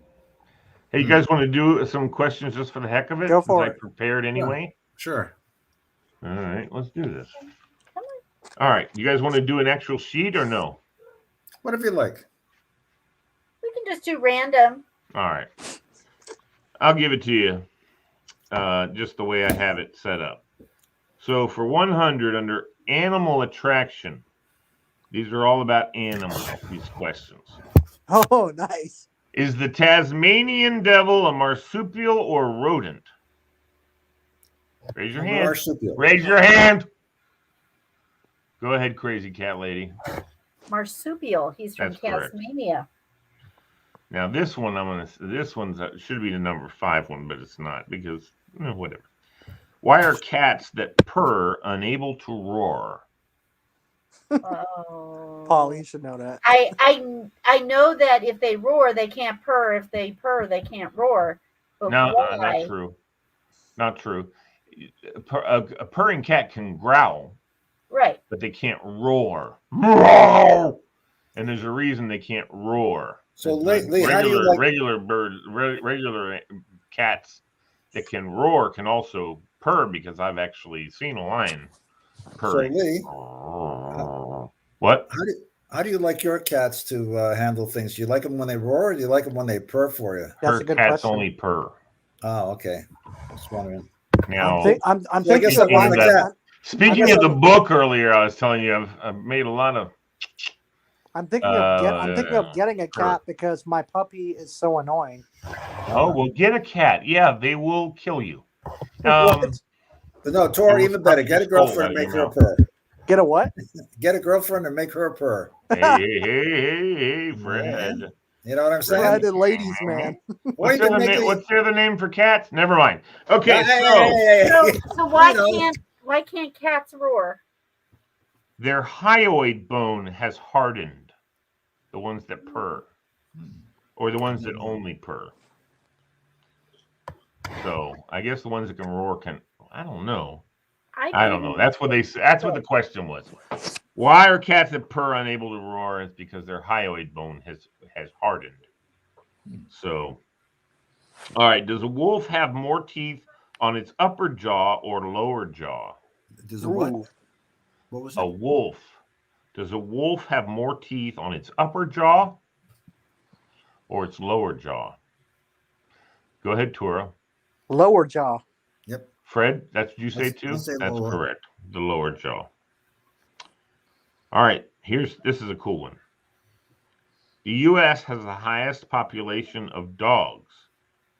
Hey, you guys want to do some questions just for the heck of it? Go for it. I prepared anyway. Sure. All right, let's do this. All right, you guys want to do an actual sheet or no? Whatever you like. We can just do random. All right. I'll give it to you just the way I have it set up. So for 100 under animal attraction, these are all about animals, these questions. Oh, nice. Is the Tasmanian devil a marsupial or rodent? Raise your hand. Marsupial. Raise your hand. Go ahead, crazy cat lady. Marsupial. He's from Tasmania. Now this one, should be the number 5 one, but it's not because whatever. Why are cats that purr unable to roar? Oh. Paul, you should know that. I know that if they roar, they can't purr. If they purr, they can't roar. But no, not true. Not true. A purring cat can growl. Right. But they can't roar. Roar! And there's a reason they can't roar. So, Lee, how do you like regular cats that can roar can also purr because I've actually seen a lion purring. So, Lee, what? How do you like your cats to handle things? Do you like them when they roar, or do you like them when they purr for you? That's a good cats question. only purr. Oh, okay. Just wondering. Now, I'm thinking of like that. Speaking of the book earlier, I was telling you I've made a lot of. I'm thinking of getting a cat because my puppy is so annoying. Oh, well, get a cat. Yeah, they will kill you. No, Tor, even better. Get a girlfriend and make her purr. Get a what? Get a girlfriend and make her purr. Hey, Fred. You know what I'm saying? Fred and ladies, man. What's the other name for cats? Never mind. Okay, so why can't cats roar? Their hyoid bone has hardened. The ones that purr, or the ones that only purr. So I guess the ones that can roar can. I don't know. I don't know. That's what they. That's what the question was. Why are cats that purr unable to roar? It's because their hyoid bone has hardened. So, all right. Does a wolf have more teeth on its upper jaw or lower jaw? Does a what? What was it? A wolf. Does a wolf have more teeth on its upper jaw or its lower jaw? Go ahead, Tura. Lower jaw. Yep. Fred, that's what you say too? That's correct. The lower jaw. All right. This is a cool one. The U.S. has the highest population of dogs.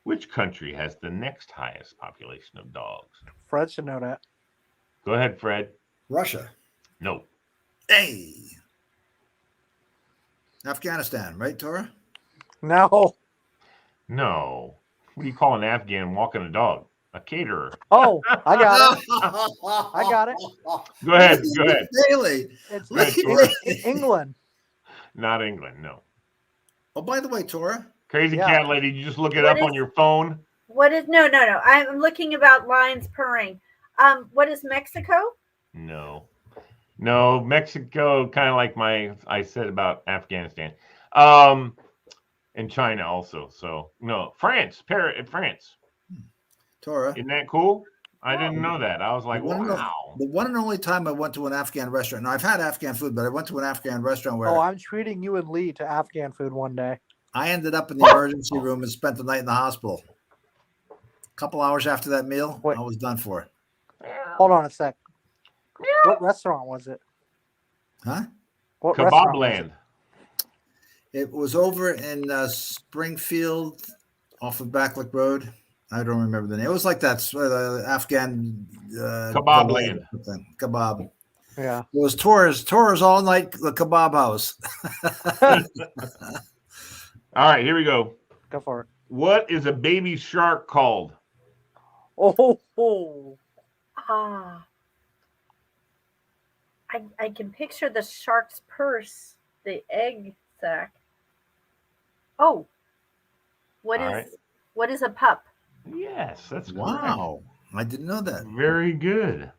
Which country has the next highest population of dogs? Fred should know that. Go ahead, Fred. Russia. No. Hey. Afghanistan, right, Tora? No. No. What do you call an Afghan walking a dog? A caterer. Oh, I got it. I got it. Go ahead. Really? It's England. Not England, no. Oh, by the way, Tora. Crazy cat lady, you just look it up on your phone? What is no. I'm looking about lions purring. What is Mexico? No, Mexico, kind of like I said about Afghanistan. And China also. So no, France. Tora. Isn't that cool? I didn't know that. I was like, wow. The one and only time I went to an Afghan restaurant. Now, I've had Afghan food, but I went to an Afghan restaurant where... Oh, I'm treating you and Lee to Afghan food one day. I ended up in the emergency room and spent the night in the hospital. A couple hours after that meal, I was done for. Hold on a sec. What restaurant was it? Huh? What Kebab Land. It was over in Springfield off of Backlick Road. I don't remember the name. It was like that Afghan Kebab Land. Kebab. Yeah. It was tours all night, the kebab house. All right, here we go. Go for it. What is a baby shark called? I can picture the shark's purse, the egg sac. Oh, what is a pup? Yes, that's wow. Correct. I didn't know that. Very good.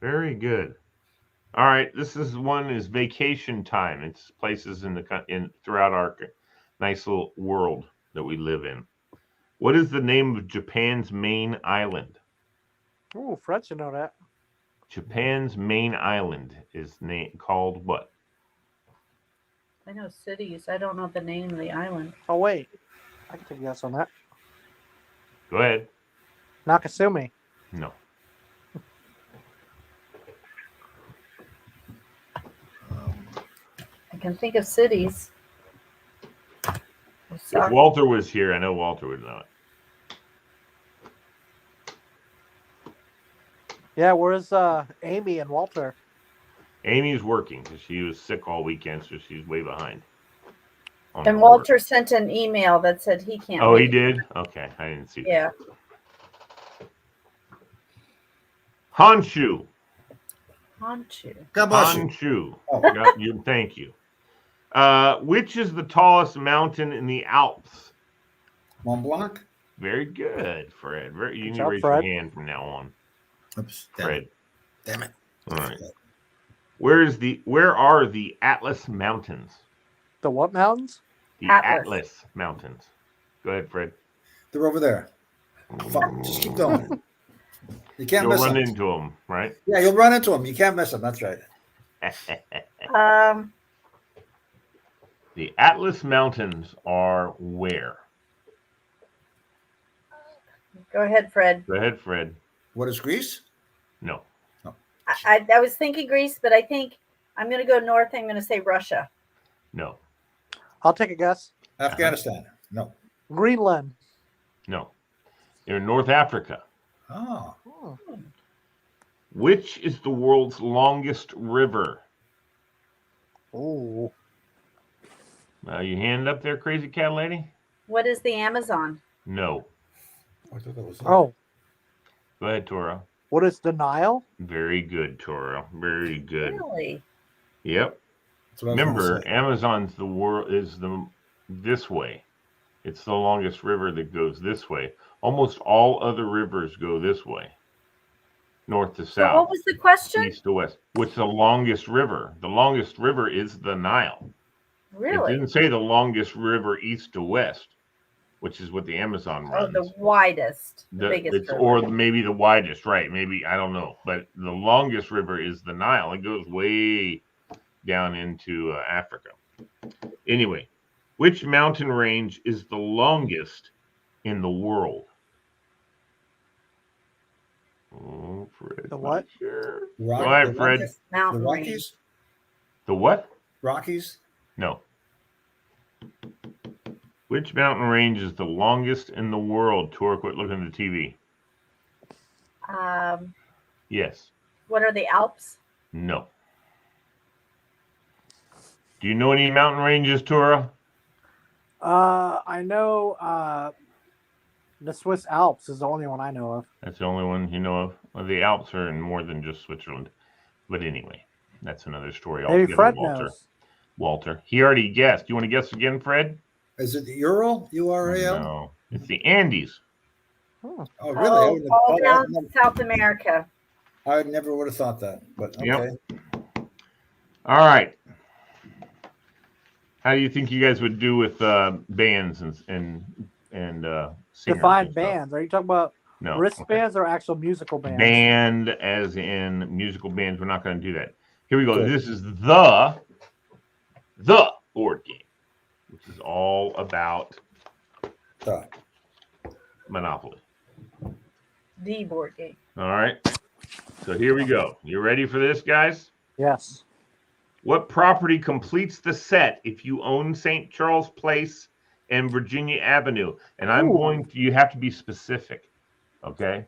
All right, this is one is vacation time. It's places throughout our nice little world that we live in. What is the name of Japan's main island? Ooh, Fred should know that. Japan's main island is called what? I know cities. I don't know the name of the island. Oh wait, I can take a guess on that. Go ahead. Nakasumi. No. I can think of cities. If Walter was here, I know Walter would know it. Yeah, where's Amy and Walter? Amy's working because she was sick all weekend, so she's way behind. And Walter sent an email that said he can't. Oh, he did? Okay, I didn't see that. Yeah. Honshu. Honshu. God bless you. Honshu. Oh. Thank you. Which is the tallest mountain in the Alps? Mont Blanc. Very good, Fred. You need to job, raise Fred. your hand from now on. Oops. Fred. Damn it. All right. Where are the Atlas Mountains? The what mountains? The Atlas Mountains. Go ahead, Fred. They're over there. Fuck. Just keep going. You can't You'll miss run them. into them, right? Yeah, you'll run into them. You can't miss them. That's right. The Atlas Mountains are where? Go ahead, Fred. Go ahead, Fred. What is Greece? No. I was thinking Greece, but I think I'm going to go north. I'm going to say Russia. No. I'll take a guess. Afghanistan. No. Greenland. No. They're in North Africa. Oh. Which is the world's longest river? Oh. You hand up there, crazy cat lady? What is the Amazon? No. I thought that was Oh. Go ahead, Toro. What is the Nile? Very good, Toro. Very good. Really? Yep. That's what I was gonna Remember, say. Amazon's this way. It's the longest river that goes this way. Almost all other rivers go this way. North to So south. what was the question? East to west. What's the longest river? The longest river is the Nile. It Really? didn't say the longest river east to west, which is what the Amazon Oh, runs. the widest, the biggest river. Or maybe the widest, right? Maybe, I don't know. But the longest river is the Nile. It goes way down into Africa. Anyway, which mountain range is the longest in the world? Oh, Fred. The what? Sure. Rock- Go ahead, the Fred. Rockies? The Mountain range. Rockies? The what? Rockies? No. Which mountain range is the longest in the world? Tor, quit looking at the TV. Yes. What are the Alps? No. Do you know any mountain ranges, Tora? I know the Swiss Alps is the only one I know of. That's the only one you know of. Well, the Alps are in more than just Switzerland. But anyway, that's another story. Maybe altogether, Fred Walter. knows. Walter. He already guessed. You want to guess again, Fred? Is it the Ural? URAL? No. It's the Andes. Oh, really? All down South America. I never would have thought that. But okay. Yep. All right. How do you think you guys would do with bands and singers? Define and stuff? bands. Are you talking about No. wristbands or actual musical bands? Band, as in musical bands. We're not going to do that. Here we go. Good. This is the board game, which is all about Monopoly. The board game. All right. So here we go. You ready for this, guys? Yes. What property completes the set if you own St. Charles Place and Virginia Avenue? And you have to be specific. Okay.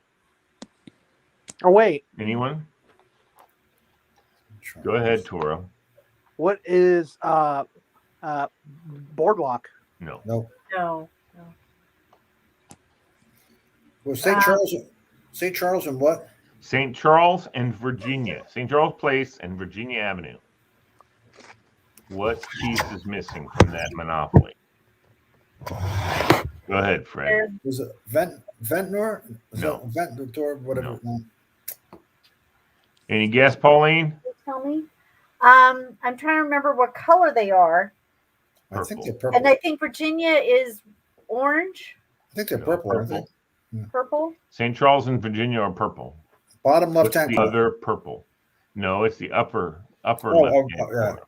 Oh, wait. Anyone? Go ahead, Toro. What is Boardwalk? No. No. No. Well, St. Charles and what? St. Charles and Virginia. St. Charles Place and Virginia Avenue. What piece is missing from that Monopoly? Go ahead, Fred. Was it Ventnor? No. Ventnor, whatever. No. Any guess, Pauline? tell me. I'm trying to remember what color they are. I think they're Purple. purple. And I think Virginia is orange, I think they're No, purple, aren't purple. they? purple. St. Charles and Virginia are purple. Bottom What's left-hand the corner. other purple? No, it's the upper Oh, left-hand yeah. corner.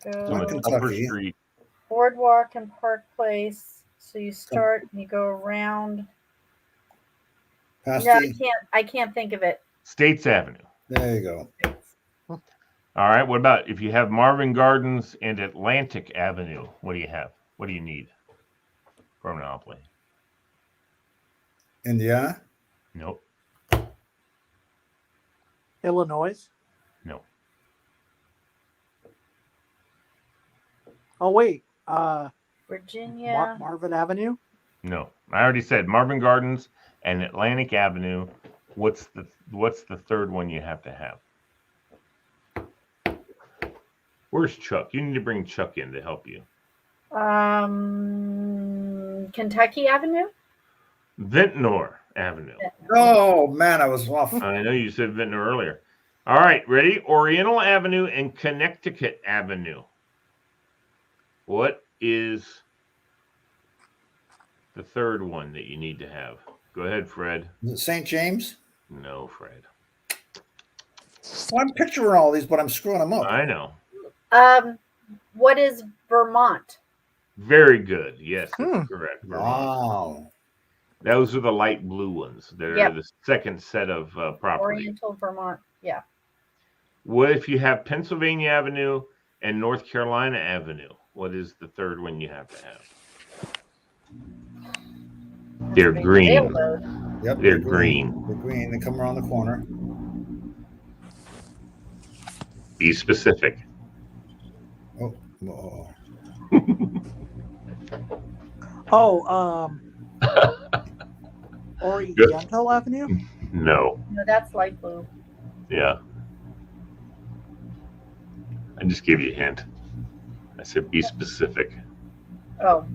It's on Go the upper Kentucky. street. Boardwalk and Park Place. So you start and you go around. Past No, the, I can't think of it. States Avenue. there you go. All right. What about if you have Marvin Gardens and Atlantic Avenue? What do you have? What do you need for Monopoly? Indiana. Nope. Illinois. No. Oh wait, Virginia. Marvin Avenue. No. I already said Marvin Gardens and Atlantic Avenue. What's the third one you have to have? Where's Chuck? You need to bring Chuck in to help you. Kentucky Avenue. Ventnor Avenue. Oh man, I was off. I know you said Ventnor earlier. All right, ready? Oriental Avenue and Connecticut Avenue. What is the third one that you need to have? Go ahead, Fred. Is it St. James? No, Fred. Well, I'm picturing all these, but I'm screwing them up. I know. What is Vermont? Very good. Yes, that's correct. Vermont. Wow. Those are the light blue ones. They're Yep. the second set of property. Oriental Vermont. Yeah. What if you have Pennsylvania Avenue and North Carolina Avenue? What is the third one you have to have? They're green. Railroad. Yep. They're green. They're green. They come around the corner. Be specific. Oh. Oh. Oh, Oriental Avenue. No. No, that's light blue. Yeah. I just gave you a hint. I said be specific. Oh.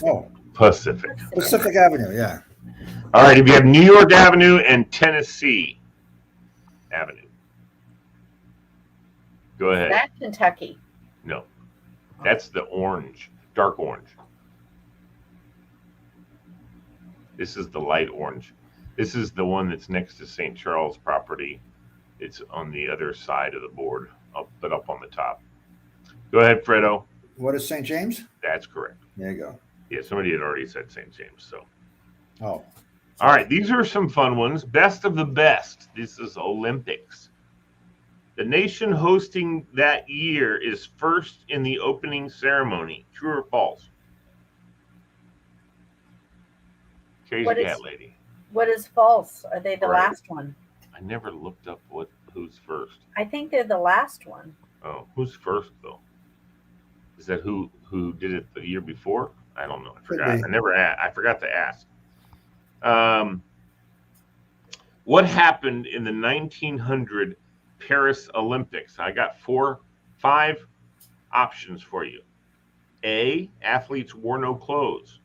Oh. Pacific. Pacific Avenue. Yeah. All right. If you have New York Avenue and Tennessee Avenue, go ahead. That's Kentucky. No. That's the orange, dark orange. This is the light orange. This is the one that's next to St. Charles property. It's on the other side of the board. I'll put up on the top. Go ahead, Fredo. What is St. James? That's correct. There you go. Yeah, somebody had already said St. James. So, Oh. all right, these are some fun ones. Best of the best. This is Olympics. The nation hosting that year is first in the opening ceremony. True or false? Crazy What is- cat lady. What is false? Are they the Right. last one? I never looked up who's first. I think they're the last one. Oh, who's first though? Is that who did it the year before? I don't know. I forgot. be. I forgot to ask. What happened in the 1900 Paris Olympics? I got 5 options for you. A, athletes wore no clothes.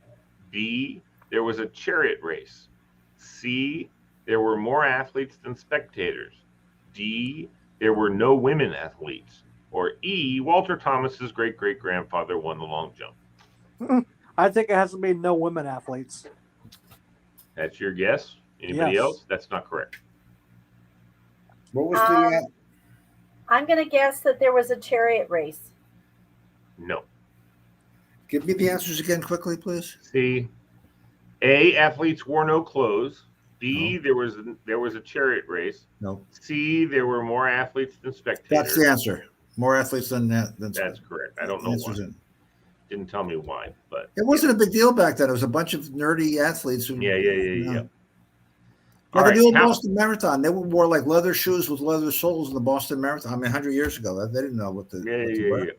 B, there was a chariot race. C, there were more athletes than spectators. D, there were no women athletes. Or E, Walter Thomas's great-great-grandfather won the long jump. I think it has to be no women athletes. That's your guess? Anybody Yes. else? That's not correct. What was the? I'm going to guess that there was a chariot race. No. Give me the answers again quickly, please. C, A, athletes wore no clothes. B, there was a chariot race. No. C, there were more athletes than spectators. That's the answer. More athletes than that. That's correct. I don't know why. Didn't tell me why, but It wasn't a big deal back then. It was a bunch of nerdy athletes. Who, yeah. Like All the old right, Boston Marathon, they wore like leather shoes with leather soles in the Boston Marathon. I mean, 100 years ago, they didn't know what to wear.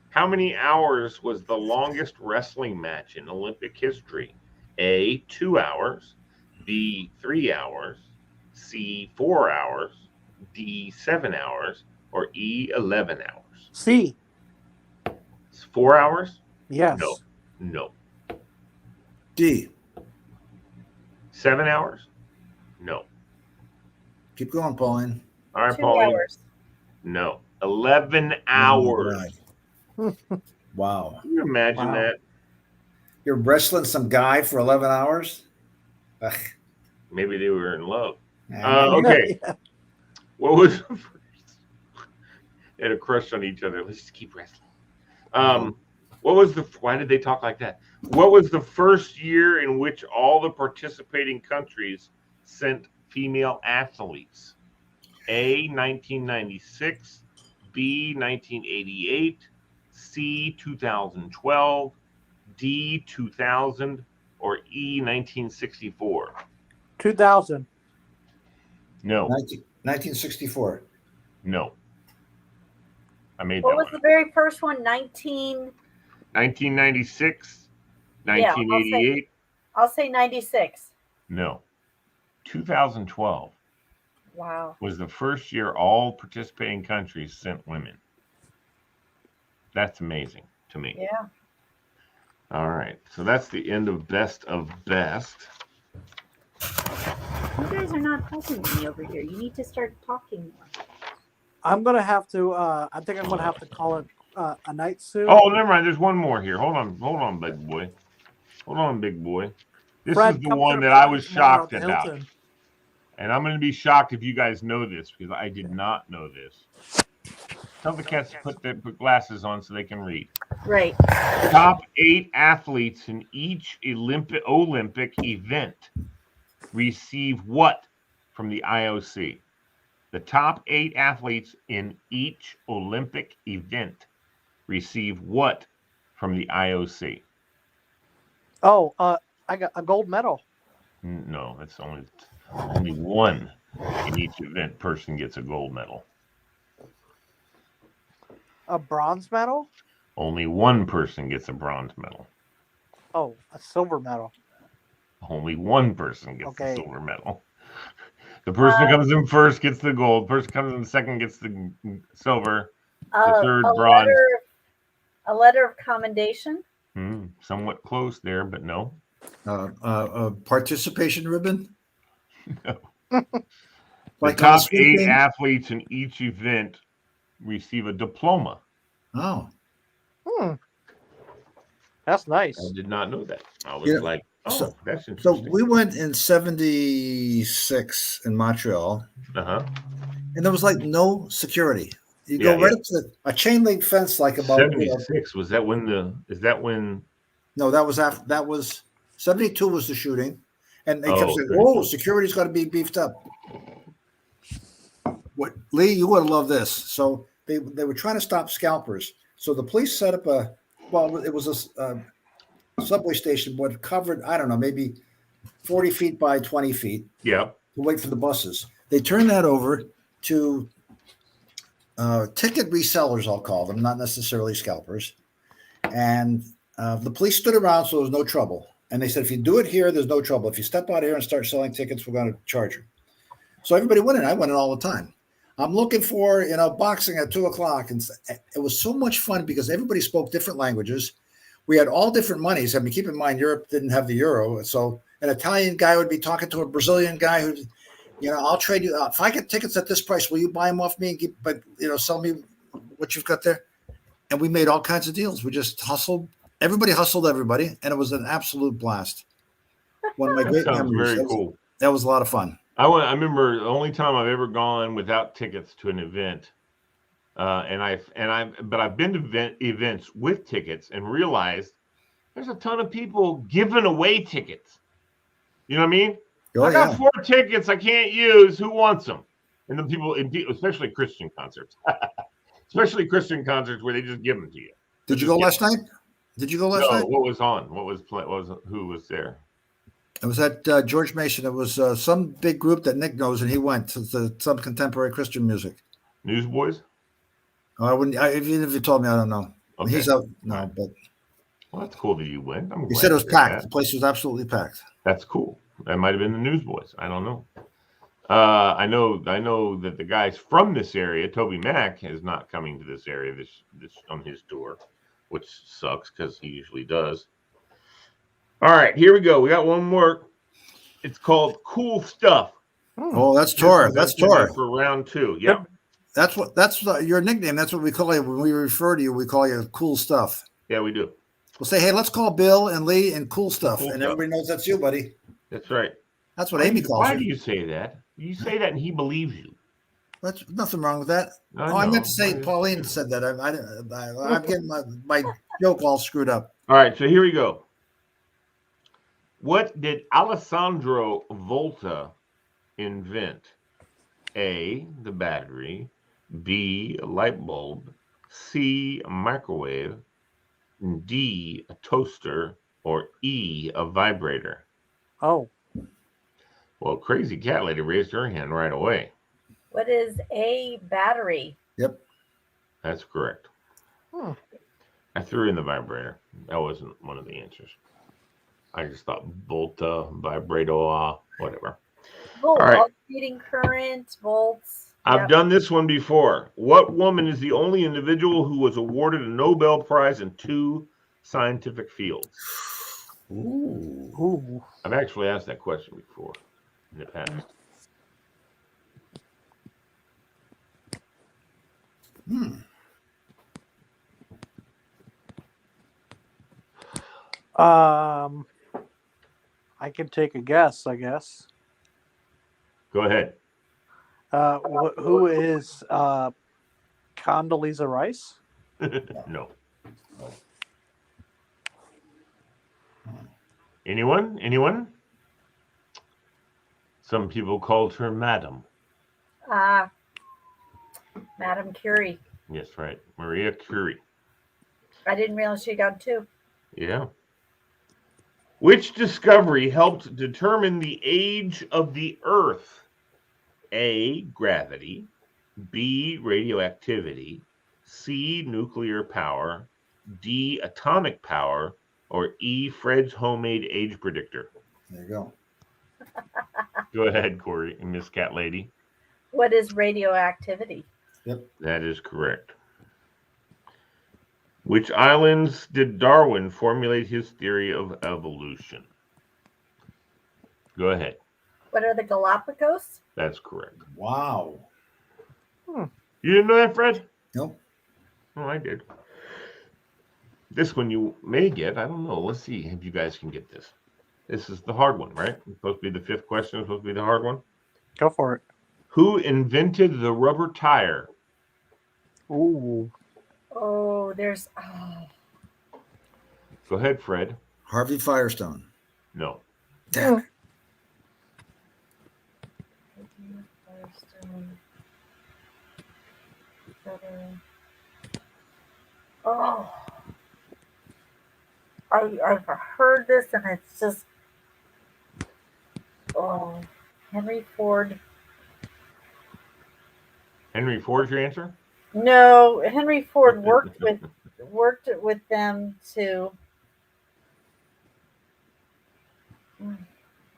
How many hours was the longest wrestling match in Olympic history? A, 2 hours. B, 3 hours. C, 4 hours. D, 7 hours. Or E, 11 hours. C. It's 4 hours? Yes. No. D. 7 hours? No. Keep going, Pauline. All right, 2 Pauline. hours. No, 11 Oh hours. my God. Wow. Can you imagine that? You're wrestling some guy for 11 hours? Ugh. Maybe they were in love. Yeah, Okay. What was the first? They had a crush on each other. Let's just keep wrestling. What was the? Why did they talk like that? What was the first year in which all the participating countries sent female athletes? A, 1996, B, 1988, C, 2012, D, 2000, or E, 1964? 2000. No. 1964. No. I made What that was one. the very first one? 1996, Yeah, 1988. I'll say 96. No. 2012 Wow. was the first year all participating countries sent women. That's amazing to me. Yeah. All right. So that's the end of Best of Best. You guys are not helping me over here. You need to start talking more. I'm gonna have to. I think I'm gonna have to call it a night soon. Oh, never mind. There's one more here. Hold on, big boy. Hold on, big boy. This Fred, is the come to one the that I party was tomorrow shocked at the about. Hilton. And I'm going to be shocked if you guys know this because I did not know this. Tell the cats to put glasses on so they can read. Right. Top 8 athletes in each Olympic event receive what from the IOC? The top 8 athletes in each Olympic event receive what from the IOC? Oh, I got a gold medal. No, that's only one in each event person gets a gold medal. A bronze medal? Only one person gets a bronze medal. Oh, a silver medal. Only one person gets the Okay. silver medal. The person who comes in first gets the gold. The person who comes in second gets the silver. The third, bronze. A letter of commendation? Somewhat close there, but no. A participation ribbon? No. Like the top on 8 athletes in each event receive a diploma. Oh. That's nice. I did not know that. I was like, so, that's interesting. So we went in 76 in Montreal. Uh-huh. And there was like no security. You go right up to a chain link fence, like about 76. Was that when is that when? No, that was after. That was 72 was the shooting, and they kept saying, 32. "Oh, security's got to be beefed up." What, Lee? You would have loved this. So they were trying to stop scalpers. So the police set up it was a subway station, but covered, I don't know, maybe 40 feet by 20 feet. Yeah. To wait for the buses. They turned that over to ticket resellers, I'll call them, not necessarily scalpers. And the police stood around, so there was no trouble. And they said, if you do it here, there's no trouble. If you step out here and start selling tickets, we're going to charge you. So everybody went in. I went in all the time. I'm looking for, boxing at 2:00. And it was so much fun because everybody spoke different languages. We had all different monies. I mean, keep in mind, Europe didn't have the euro. So an Italian guy would be talking to a Brazilian guy who, I'll trade you. If I get tickets at this price, will you buy them off me and sell me what you've got there? And we made all kinds of deals. We just hustled. Everybody hustled everybody. And it was an absolute blast. One of my great memories. Very cool. That was a lot of fun. I remember the only time I've ever gone without tickets to an event. But I've been to events with tickets and realized there's a ton of people giving away tickets. You know what I mean? Oh, I got 4 tickets I can't use. Who wants them? And the people, especially Christian concerts, where they just give them to you. Did you go last night? No. What was on? Who was there? It was at George Mason. It was some big group that Nick knows, and he went to some contemporary Christian music. Newsboys? I wouldn't. Even if you told me, I don't know. Okay. He's out. No, but well, that's cool that you went. He said it was packed. The place was absolutely packed. That's cool. That might have been the Newsboys. I don't know. I know that the guys from this area, Toby Mac, is not coming to this area this on his tour, which sucks because he usually does. All right, here we go. We got one more. It's called Cool Stuff. Oh, that's Tor. That's Tor. For round 2. Yeah. That's your nickname. That's what we call you when we refer to you. We call you Cool Stuff. Yeah, we do. We'll say, hey, let's call Bill and Lee and Cool Stuff, Cool and Stuff. everybody knows that's you, buddy. That's right. That's what Amy calls you. Why do you say that? You say that, and he believes you. That's nothing wrong with that. I meant to say Pauline said that. I'm getting my joke all screwed up. All right, so here we go. What did Alessandro Volta invent? A, the battery. B, a light bulb. C, a microwave. D, a toaster. Or E, a vibrator. Oh. Well, Crazy Cat Lady raised her hand right away. What is a battery? Yep. That's correct. I threw in the vibrator. That wasn't one of the answers. I just thought Volta, vibrato, whatever. Volt, all right. alternating current, volts. I've done this one before. What woman is the only individual who was awarded a Nobel Prize in 2 scientific fields? Ooh. I've actually asked that question before in the past. I can take a guess, I guess. Go ahead. Who is Condoleezza Rice? No. Anyone? Some people called her Madam. Madame Curie. Yes, right. Maria Curie. I didn't realize she got 2. Yeah. Which discovery helped determine the age of the Earth? A, gravity. B, radioactivity. C, nuclear power. D, atomic power. Or E, Fred's homemade age predictor. There you go. Go ahead, Corey and Miss Cat Lady. What is radioactivity? Yep. That is correct. Which islands did Darwin formulate his theory of evolution? Go ahead. What are the Galapagos? That's correct. Wow. You didn't know that, Fred? Nope. Oh, I did. This one you may get. I don't know. Let's see if you guys can get this. This is the hard one, right? It's supposed to be the 5th question. It's supposed to be the hard one. Go for it. Who invented the rubber tire? Ooh. Oh, there's. Go ahead, Fred. Harvey Firestone. No. Damn. Oh, I've heard this and it's just. Oh, Henry Ford. Henry Ford's your answer? No, Henry Ford worked with them to.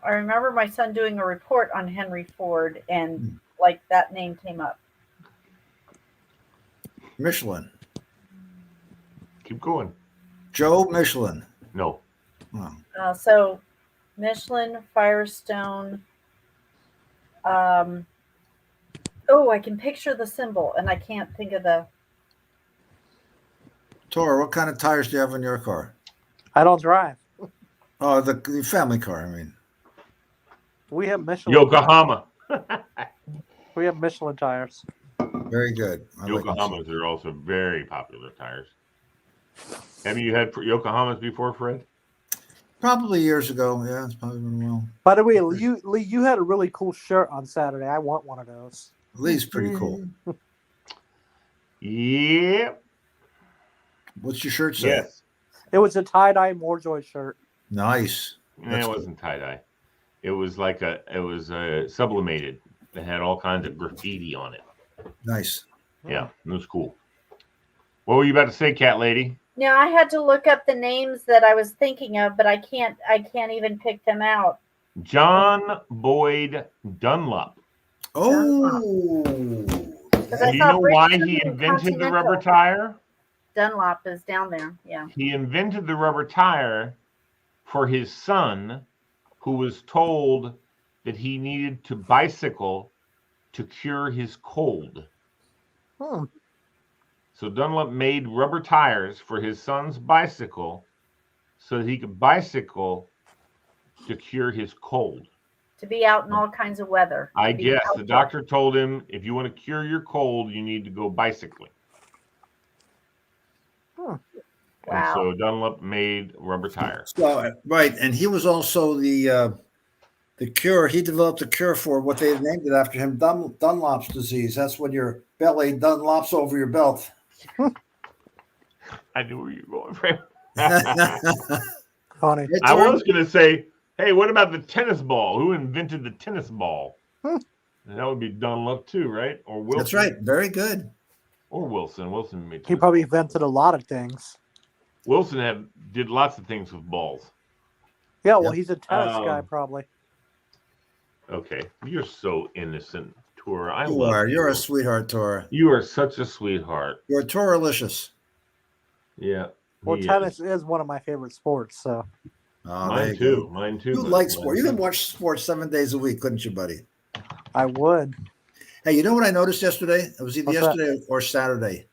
I remember my son doing a report on Henry Ford, and like that name came up. Michelin. Keep going. Joe Michelin. No. Oh. So, Michelin, Firestone. I can picture the symbol, and I can't think of the. Tor, what kind of tires do you have in your car? I don't drive. Oh, the family car, I mean. We have Michelin. Yokohama. We have Michelin tires. Very good. Yokohamas are also very popular tires. Have you had Yokohamas before, Fred? Probably years ago. Yeah, it's probably been a while. By the way, Lee, you had a really cool shirt on Saturday. I want one of those. Lee's pretty cool. Yeah. What's your shirt say? Yes. It was a tie-dye Morejoy shirt. Nice. It wasn't tie-dye. It was sublimated. It had all kinds of graffiti on it. Nice. Yeah, it was cool. What were you about to say, Cat Lady? Now I had to look up the names that I was thinking of, but I can't even pick them out. John Boyd Dunlop. Oh. Do you know why he invented the rubber tire? Dunlop is down there. Yeah. He invented the rubber tire for his son, who was told that he needed to bicycle to cure his cold. So Dunlop made rubber tires for his son's bicycle so that he could bicycle to cure his cold. To be out in all kinds of weather. I guess the doctor told him, if you want to cure your cold, you need to go bicycling. Wow. And so Dunlop made rubber tires. So, right, and he was also the cure. He developed a cure for what they named it after him, Dunlop's disease. That's when your belly Dunlops over your belt. I knew where you were going from. Funny. I was going to say, hey, what about the tennis ball? Who invented the tennis ball? And that would be Dunlop too, right? Or Wilson. That's right. Very good. Or Wilson. Wilson made. He probably invented a lot of things. Wilson did lots of things with balls. Yeah, well, he's a tennis guy, probably. Okay, you're so innocent, Tora. You're a sweetheart, Tora. You are such a sweetheart. You're Tora-licious. Yeah. Well, tennis is one of my favorite sports, so. Mine too. You like sport. You can watch sports 7 days a week, couldn't you, buddy? I would. Hey, you know what I noticed yesterday? It was either yesterday or Saturday.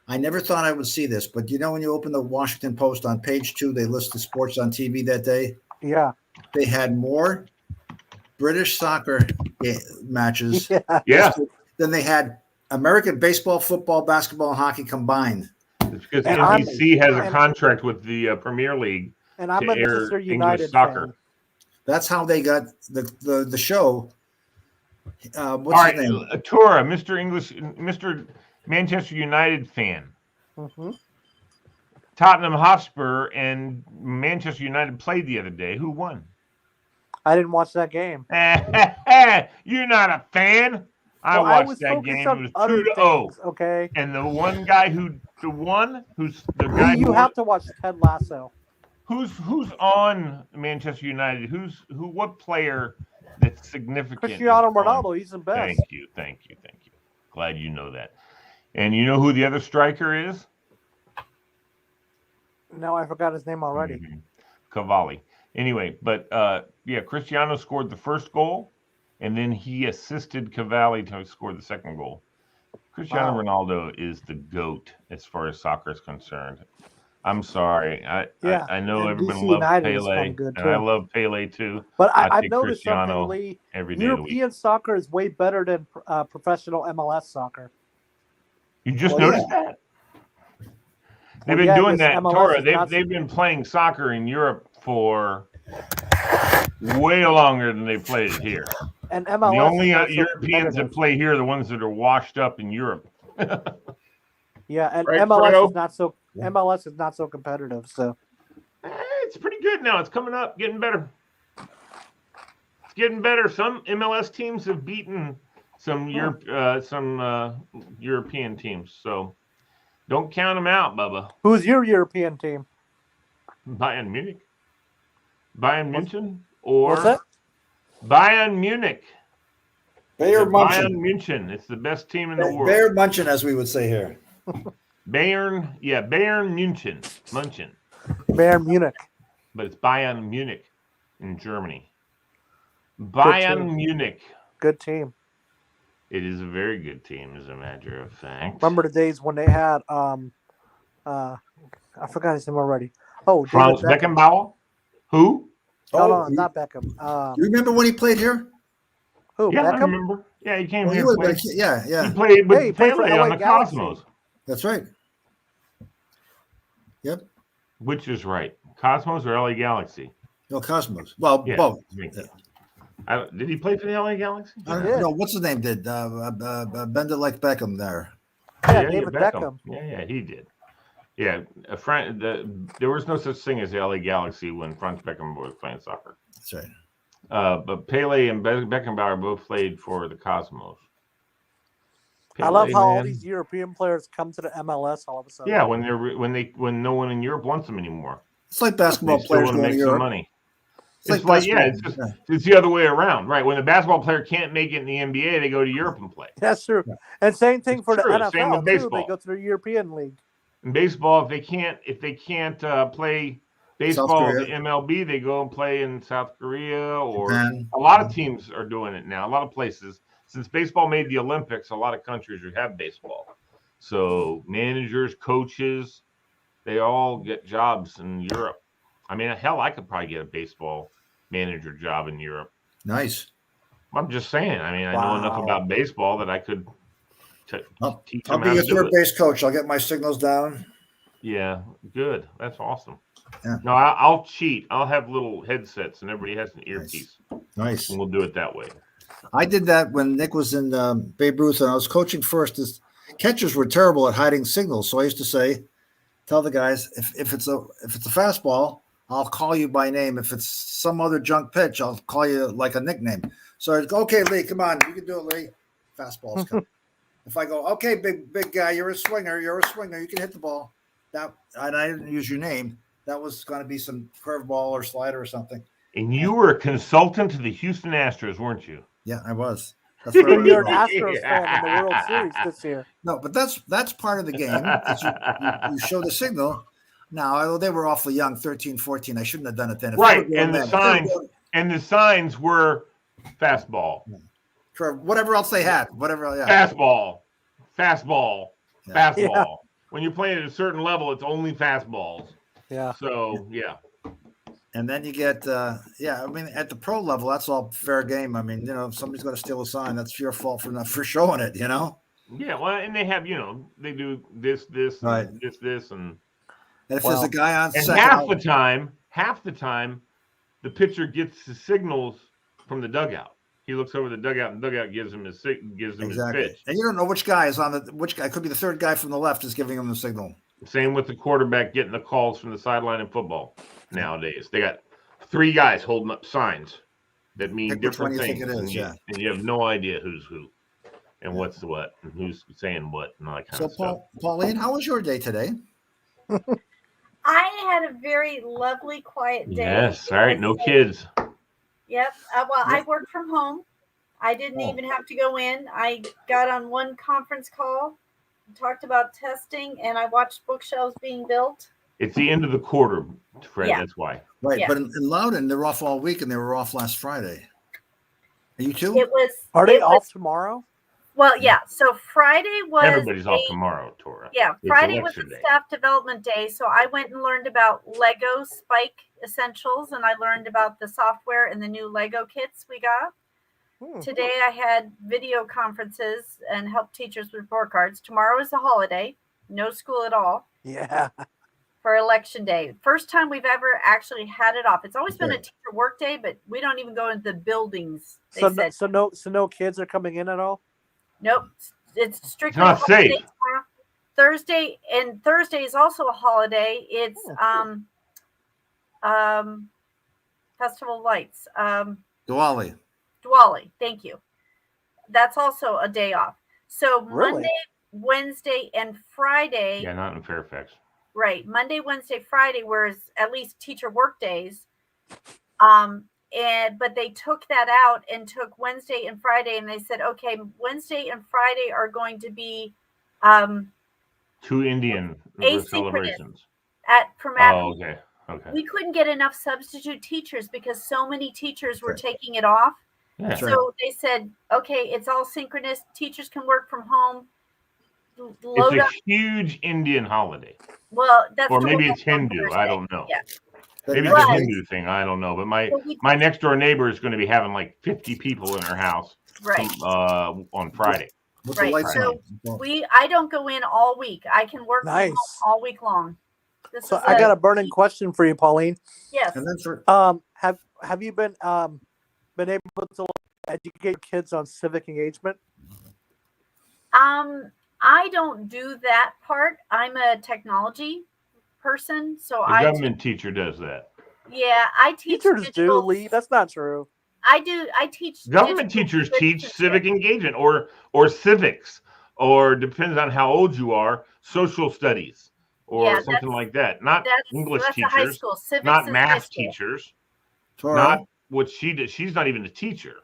I never thought I would see this, but you know when you open the Washington Post on page 2, they list the sports on TV that day? Yeah. They had more British soccer matches than they had American baseball, football, basketball, and hockey combined. It's because NBC has a contract with the Premier League and I'm to a air Manchester English United soccer. fan. That's how they got the show. What's All his name? Tora, Mr. Manchester United fan. Mm-hmm. Tottenham Hotspur and Manchester United played the other day. Who won? I didn't watch that game. You're not a fan. I watched that game. It was 2-0. Okay. And the one guy who's the guy you have to watch Ted Lasso. Who's on Manchester United? What player that's significant? Cristiano Ronaldo. He's the best. Thank you. Glad you know that. And you know who the other striker is? No, I forgot his name already. Mm-hmm. Cavalli. Anyway, but Cristiano scored the first goal, and then he assisted Cavalli to score the second goal. Cristiano Ronaldo is the GOAT as far as soccer is concerned. I'm sorry. I know everyone loves Pele, and I love Pele too. But I've Cristiano noticed something, Lee. Every day European soccer is way better than professional MLS soccer. You just noticed that? They've been doing that, Tora. They've been playing soccer in Europe for way longer than they played it here. And MLS the only Europeans that play here are the ones that are washed up in Europe. Yeah, and right, MLS Fredo? is not so MLS is not so competitive. So it's pretty good now. It's coming up, getting better. It's getting better. Some MLS teams have beaten some European teams. So don't count them out, Bubba. Who's your European team? Bayern Munich. Bayern München or what's that? Bayern Munich. Bayern München. It's the best team in the world. Bayern München, as we would say here. Bayern München. Bayern Munich. But it's Bayern Munich in Germany. Bayern Munich. Good team. It is a very good team, as a matter of fact. Remember the days when they had I forgot his name already. Oh, Franz Beckenbauer? Who? No, not Beckham. You remember when he played here? Who? Yeah, Beckham? I remember. Yeah, he came here. He played with played for Pele on LA the Galaxy. Cosmos. That's right. Yep. Which is right? Cosmos or LA Galaxy? No, Cosmos. Well, Yeah. both. Did he play for the LA Galaxy? I don't know. What's his name did? Bender like Beckham there. Yeah, David Beckham. Yeah, he did. Yeah, there was no such thing as the LA Galaxy when Franz Beckenbauer was playing soccer. That's right. But Pele and Beckenbauer both played for the Cosmos. I love how all these European players come to the MLS all of a sudden. Yeah, when no one in Europe wants them anymore. It's like basketball They still players want to going make to some Europe. money. It's the other way around, right? When the basketball player can't make it in the NBA, they go to Europe and play. That's true. And same thing for the NFL Same with too. baseball. They go to the European league. In baseball, if they can't play Baseball, the MLB, they go and play in South Korea, or Japan. a lot of teams are doing it now. A lot of places, since baseball made the Olympics, a lot of countries have baseball. So managers, coaches, they all get jobs in Europe. I mean, hell, I could probably get a baseball manager job in Europe. Nice. I'm just saying. I mean, I know enough about baseball that I could teach them how to do it. I'll be your third base coach. I'll get my signals down. Yeah, good. That's awesome. Yeah. No, I'll cheat. I'll have little headsets, and everybody has an earpiece. Nice. And we'll do it that way. I did that when Nick was in Babe Ruth, and I was coaching first. Catchers were terrible at hiding signals, so I used to tell the guys, if it's a fastball, I'll call you by name. If it's some other junk pitch, I'll call you like a nickname. So I'd go, okay, Lee, come on, you can do it, Lee. Fastball's coming. If I go, okay, big guy, you're a swinger, you can hit the ball. And I didn't use your name. That was going to be some curveball or slider or something. And you were a consultant to the Houston Astros, weren't you? Yeah, I was. That's you're an Astros fan in the World Series this year. No, but that's part of the game. You show the signal. Now, they were awfully young, 13, 14. I shouldn't have done it then. Right, and the signs were fastball. For whatever else they had. Fastball. Yeah. When you're playing at a certain level, it's only fastballs. Yeah. So, yeah. And then you get, I mean, at the pro level, that's all fair game. I mean, if somebody's going to steal a sign, that's your fault for showing it, Yeah, well, and they have, they do this, right. and this, and if there's a guy on and second, half the time, the pitcher gets the signals from the dugout. He looks over the dugout, and the dugout gives him his pitch. And you don't know which guy is which guy. Could be the third guy from the left is giving him the signal. Same with the quarterback getting the calls from the sideline in football nowadays. They got 3 guys holding up signs that mean different things. And you have no idea who's who and what's what and who's saying what and all that kind of stuff. Pauline, how was your day today? I had a very lovely, quiet day. Yes. All right. No kids. Yep. I worked from home. I didn't even have to go in. I got on one conference call, talked about testing, and I watched bookshelves being built. It's the end of the quarter, Fred. Yeah. That's why. Right. Yeah. But in Loudon, they're off all week, and they were off last Friday. Are you too? Are they off tomorrow? Well, yeah. So Friday was everybody's off tomorrow, Tora. Yeah, Friday was a staff development day. So I went and learned about Lego Spike Essentials, and I learned about the software and the new Lego kits we got. Today I had video conferences and helped teachers with report cards. Tomorrow is a holiday, no school at all. Yeah. For election day. First time we've ever actually had it off. It's always been a teacher work day, but we don't even go into the buildings. So no kids are coming in at all? Nope. It's strictly not safe. Thursday, and Thursday is also a holiday. It's Festival of Lights. Diwali. Thank you. That's also a day off. So really? Monday, Wednesday, and Friday. Yeah, not in Fairfax. Right. Monday, Wednesday, Friday, whereas at least teacher work days. But they took that out and took Wednesday and Friday, and they said, okay, Wednesday and Friday are going to be 2 Indian celebrations. Okay. We couldn't get enough substitute teachers because so many teachers were taking it off. Yeah. So they said, okay, it's all synchronous. Teachers can work from home. It's a huge Indian holiday. Well, that's or maybe it's Hindu. I don't know. Yeah. Maybe it's a Hindu thing. I don't know. But my next door neighbor is going to be having like 50 people in her house on Friday. Right. So I don't go in all week. I can work from home all week long. So I got a burning question for you, Pauline. Yes. And then have you been able to educate kids on civic engagement? I don't do that part. I'm a technology person, so the government teacher does that. Yeah, I teach. Teachers do, Lee. That's not true. I do. I teach. Government teachers teach civic engagement or civics, or depends on how old you are, social studies or something like that. Not English teachers, high school. Civics not math teachers. Not what she does. She's not even a teacher.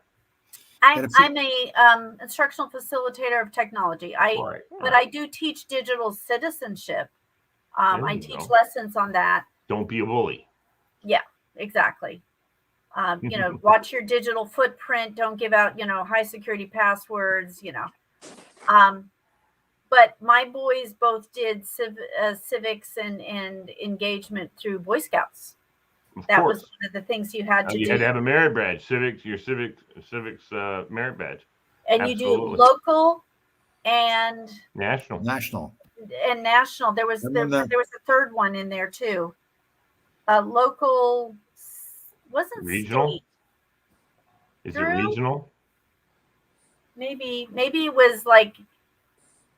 I'm a instructional facilitator of technology. But I do teach digital citizenship. I teach lessons on that. Don't be a bully. Yeah, exactly. Watch your digital footprint. Don't give out, high security passwords, But my boys both did civics and engagement through Boy Scouts. That was one of the things you had to You do. had to have a merit badge, your civics merit badge. And Absolutely. you do local and national. And national. There was a third one in there too. Local wasn't regional. State. Is it regional? Maybe it was like,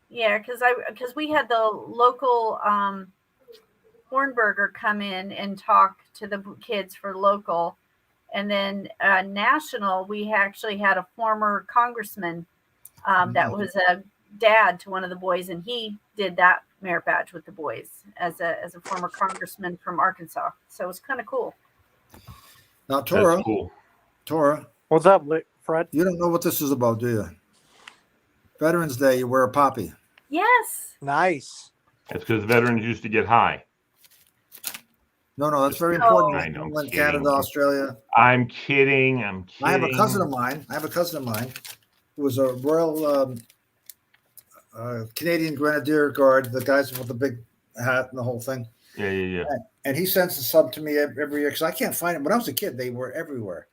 yeah, because we had the local Hornberger come in and talk to the kids for local, and then national. We actually had a former congressman that was a dad to one of the boys, and he did that merit badge with the boys as a former congressman from Arkansas. So it was kind of cool. Now, Tora, that's cool. Tora, what's up, Fred? You don't know what this is about, do you? Veterans Day, you wear a poppy. Yes. Nice. That's because veterans used to get high. No, that's very important. I know. England, Canada, Australia. I'm kidding. I have a cousin of mine who was a Royal Canadian Grenadier Guard, the guys with the big hat and the whole thing. Yeah. And he sends a sub to me every year because I can't find them. When I was a kid, they were everywhere.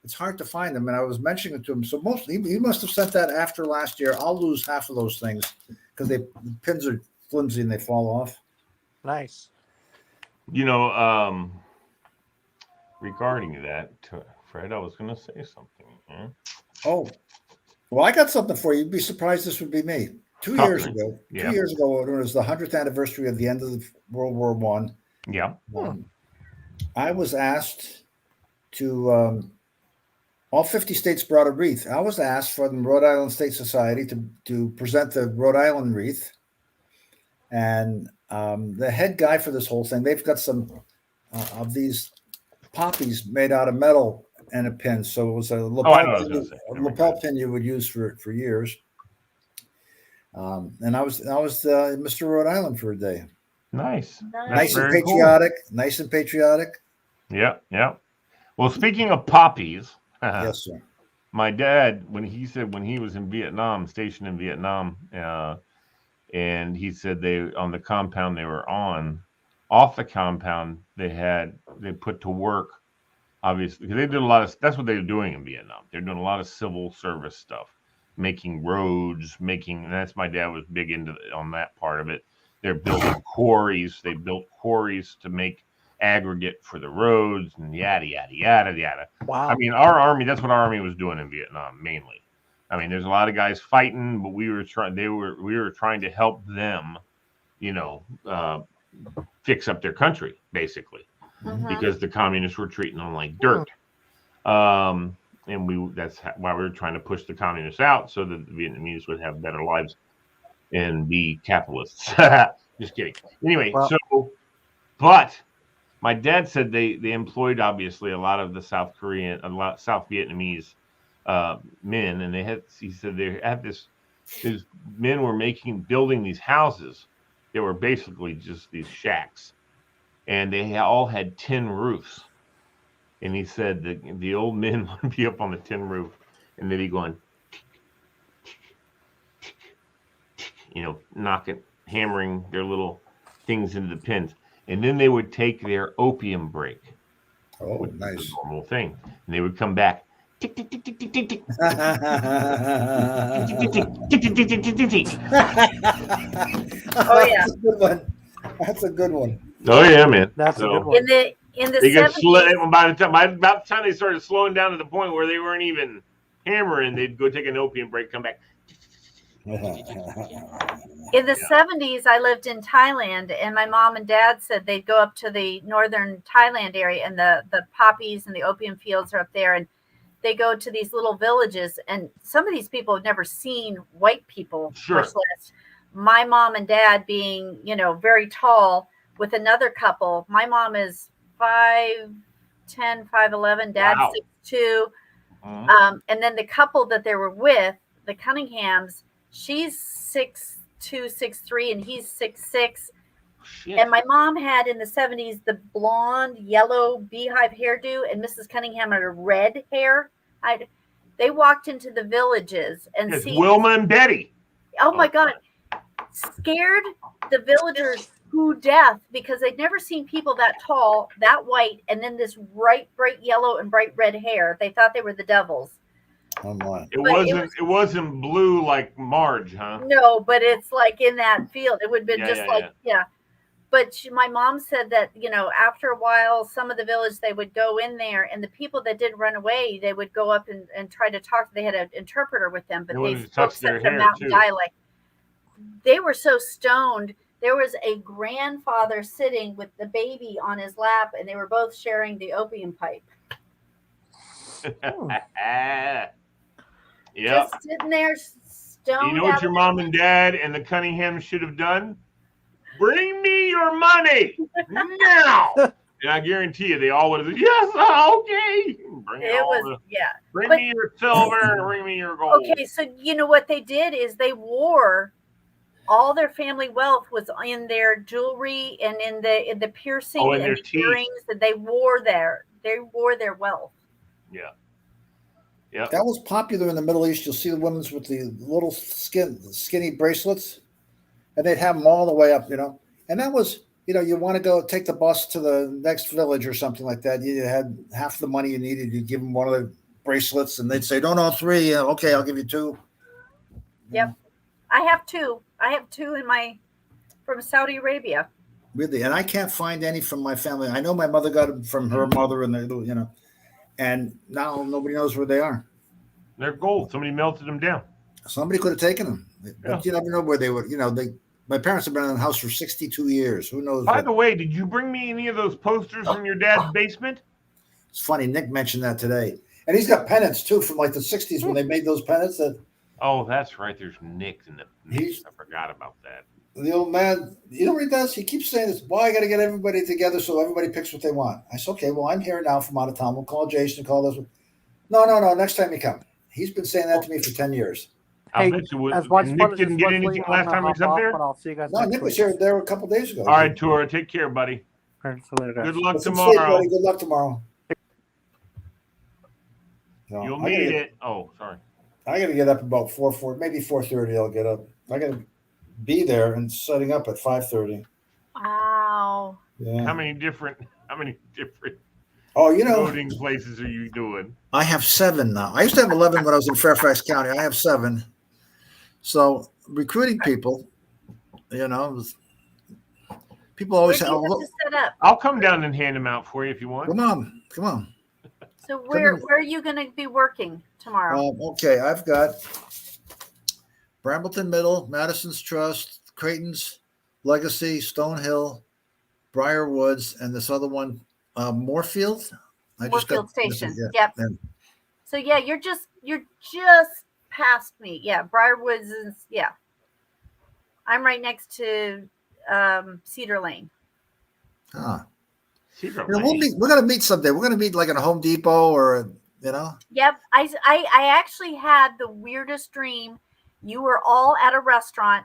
It's hard to find them, and I was mentioning it to him. So he must have sent that after last year. I'll lose half of those things because the pins are flimsy and they fall off. Nice. Regarding that, Fred, I was going to say something. Yeah? Oh, well, I got something for you. You'd be surprised this would be me. 2 years ago, when it was the 100th anniversary of the end of World War I. Yeah. I was asked to. All 50 states brought a wreath. I was asked from the Rhode Island State Society to present the Rhode Island wreath. And the head guy for this whole thing, they've got some of these poppies made out of metal and a pin. So it was a lapel pin you would use for years. And I was Mr. Rhode Island for a day. Nice. Nice and patriotic. Cool. Nice and patriotic. Yeah. Well, speaking of poppies. Yes, sir. My dad, when he was in Vietnam, stationed in Vietnam, and he said on the compound they were on, off the compound they put to work, obviously, because they did a lot of, that's what they were doing in Vietnam. They're doing a lot of civil service stuff, making roads, and that's my dad was big into on that part of it. They're building quarries. They built quarries to make aggregate for the roads and yada yada yada yada. Wow. I mean, our army, that's what our army was doing in Vietnam mainly. I mean, there's a lot of guys fighting, but we were trying to help them, fix up their country basically, because the communists were treating them like dirt. And that's why we were trying to push the communists out so that the Vietnamese would have better lives and be capitalists. Just kidding. Anyway, but my dad said they employed obviously a lot of the South Vietnamese men, and he said they had these men were building these houses. They were basically just these shacks, and they all had tin roofs. And he said that the old men would be up on the tin roof, and they'd be going, hammering their little things into the pins. And then they would take their opium break. Oh, nice. A normal thing. And they would come back. Tick, tick, tick, tick, tick, tick, tick. Oh, yeah. That's a good one. That's a good one. Oh, yeah, man. That's a good one. In the 70s. By the time they started slowing down to the point where they weren't even hammering, they'd go take an opium break, come back. In the 70s, I lived in Thailand, and my mom and dad said they'd go up to the northern Thailand area, and the poppies and the opium fields are up there, and they go to these little villages, and some of these people have never seen white people. Sure. My mom and dad being, very tall with another couple. My mom is 5'10", 5'11", dad's 6'2". And then the couple that they were with, the Cunninghams, she's 6'2", 6'3", and he's 6'6". Shit. And my mom had in the 70s the blonde, yellow beehive hairdo, and Mrs. Cunningham had a red hair. They walked into the villages and It's see. Wilma and Betty. Oh my God. Scared the villagers to death because they'd never seen people that tall, that white, and then this bright yellow and bright red hair. They thought they were the devils. Oh my! It wasn't blue like Marge, huh? No, but it's like in that field. It would have been yeah. But my mom said that, after a while, some of the village, they would go in there, and the people that did run away, they would go up and try to talk. They had an interpreter with them, but they spoke such a mountain dialect. They were so stoned. There was a grandfather sitting with the baby on his lap, and they were both sharing the opium pipe. Yeah. Just sitting there stoned. You know what your mom and dad and the Cunninghams should have done? Bring me your money now. And I guarantee you, they all would have said, yes, okay. Bring me your silver and bring me your gold. Okay, so you know what they did is they wore all their family wealth was in their jewelry and in the piercing and the earrings that they wore there. They wore their wealth. Yeah. Yeah. That was popular in the Middle East. You'll see the women with the little skinny bracelets, and they'd have them all the way up, And that was, you want to go take the bus to the next village or something like that. You had half the money you needed. You give them one of the bracelets, and they'd say, "No, 3. Okay, I'll give you 2." Yep, I have 2. I have 2 from Saudi Arabia. Really, and I can't find any from my family. I know my mother got them from her mother, and and now nobody knows where they are. They're gold. Somebody melted them down. Somebody could have taken them, but you never know where they were. My parents have been in the house for 62 years. Who knows? By the way, did you bring me any of those posters from your dad's basement? It's funny. Nick mentioned that today, and he's got pennants too from like the 60s when they made those pennants. Oh, that's right. There's Nick in I forgot about that. The old man, you know what he does? He keeps saying this, "Boy, I got to get everybody together so everybody picks what they want." I said, "Okay, well, I'm here now from out of town. We'll call Jason, call this one." No. Next time you come. He's been saying that to me for 10 years. Hey, Nick didn't get anything last time he was up there? No, Nick was here there a couple days ago. All right, Tora, take care, buddy. Good luck tomorrow. Safe, buddy. Good luck tomorrow. You'll need it. Oh, sorry. I got to get up about 4, maybe 4:30. I'll get up. I got to be there and setting up at 5:30. Wow. Yeah. How many different Oh, voting places are you doing? I have 7 now. I used to have 11 when I was in Fairfax County. I have 7. So recruiting people, people always have. I'll come down and hand them out for you if you want. Come on. So where are you going to be working tomorrow? Okay, I've got Brambleton Middle, Madison's Trust, Creighton's Legacy, Stonehill, Briar Woods, and this other one, Moorfield. Moorfield Station. Yeah. Yep. So you're just past me. Yeah, Briar Woods is I'm right next to Cedar Lane. Cedar Lane. We're gonna meet someday. We're gonna meet like in a Home Depot or Yep. I actually had the weirdest dream. You were all at a restaurant,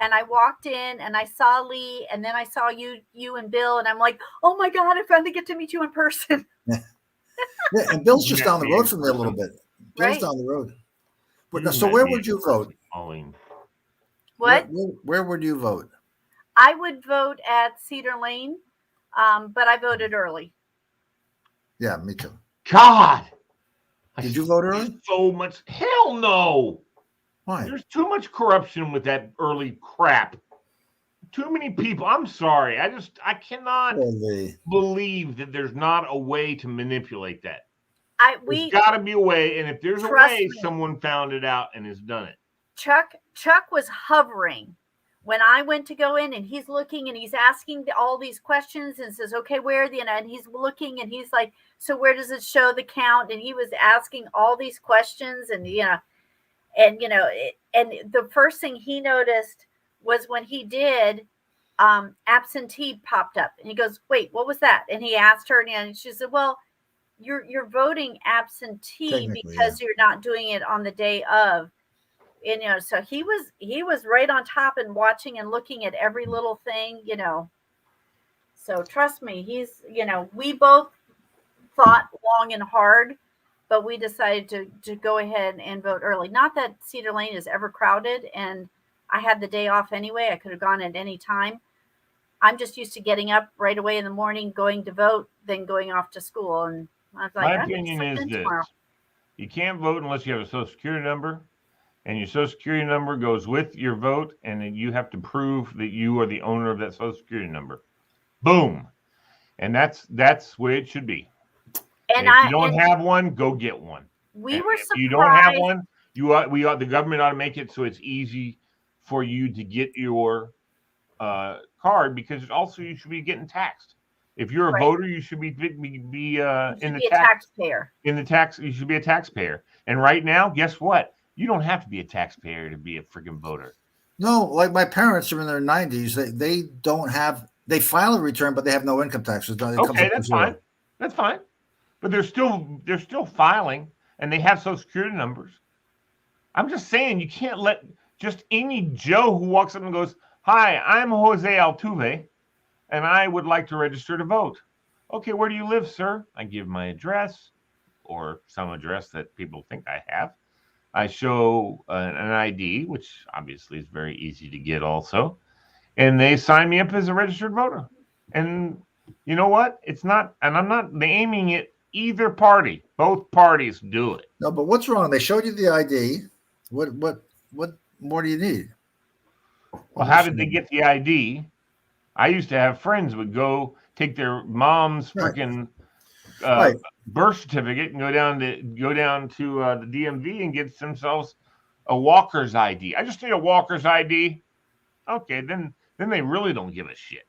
and I walked in and I saw Lee, and then I saw you and Bill, and I'm like, oh my God, I finally get to meet you in person. Yeah, and Bill's just down the road from me a little bit. Bill's down the road. So where would you vote? What? Where would you vote? I would vote at Cedar Lane, but I voted early. Yeah, me too. God. Did you vote early? So much. Hell no. Why? There's too much corruption with that early crap. Too many people. I'm sorry. I cannot believe that there's not a way to manipulate that. There's got to be a way. And if there's a way, someone found it out and has done it. Chuck was hovering when I went to go in, and he's looking and he's asking all these questions and says, okay, where are the, and he's looking and he's like, so where does it show the count? And he was asking all these questions and and the first thing he noticed was when he did, absentee popped up, and he goes, wait, what was that? And he asked her, and she said, well, you're voting absentee because you're not doing it on the day of. so he was right on top and watching and looking at every little thing, So trust me, we both thought long and hard, but we decided to go ahead and vote early. Not that Cedar Lane is ever crowded, and I had the day off anyway. I could have gone at any time. I'm just used to getting up right away in the morning, going to vote, then going off to school. And I was like, my opinion is this: you can't vote unless you have a Social Security number, and your Social Security number goes with your vote, and then you have to prove that you are the owner of that Social Security number. Boom, and that's the way it should be. And if you don't have one, go get one. We were surprised. If you don't have one, the government ought to make it so it's easy for you to get your card, because also you should be getting taxed. If you're a voter, you should be in the taxpayer. You should be a taxpayer. And right now, guess what? You don't have to be a taxpayer to be a freaking voter. No, like my parents are in their 90s. They don't have. They file a return, but they have no income taxes. Okay, that's fine. That's fine. But they're still filing, and they have Social Security numbers. I'm just saying, you can't let just any Joe who walks up and goes, "Hi, I'm Jose Altuve, and I would like to register to vote." Okay, where do you live, sir? I give my address, or some address that people think I have. I show an ID, which obviously is very easy to get also. And they sign me up as a registered voter. And you know what? It's not, and I'm not aiming at either party. Both parties do it. No, but what's wrong? They showed you the ID. What more do you need? Well, how did they get the ID? I used to have friends would go take their mom's freaking birth certificate and go down to the DMV and get themselves a walker's ID. I just need a walker's ID. Okay, then they really don't give a shit.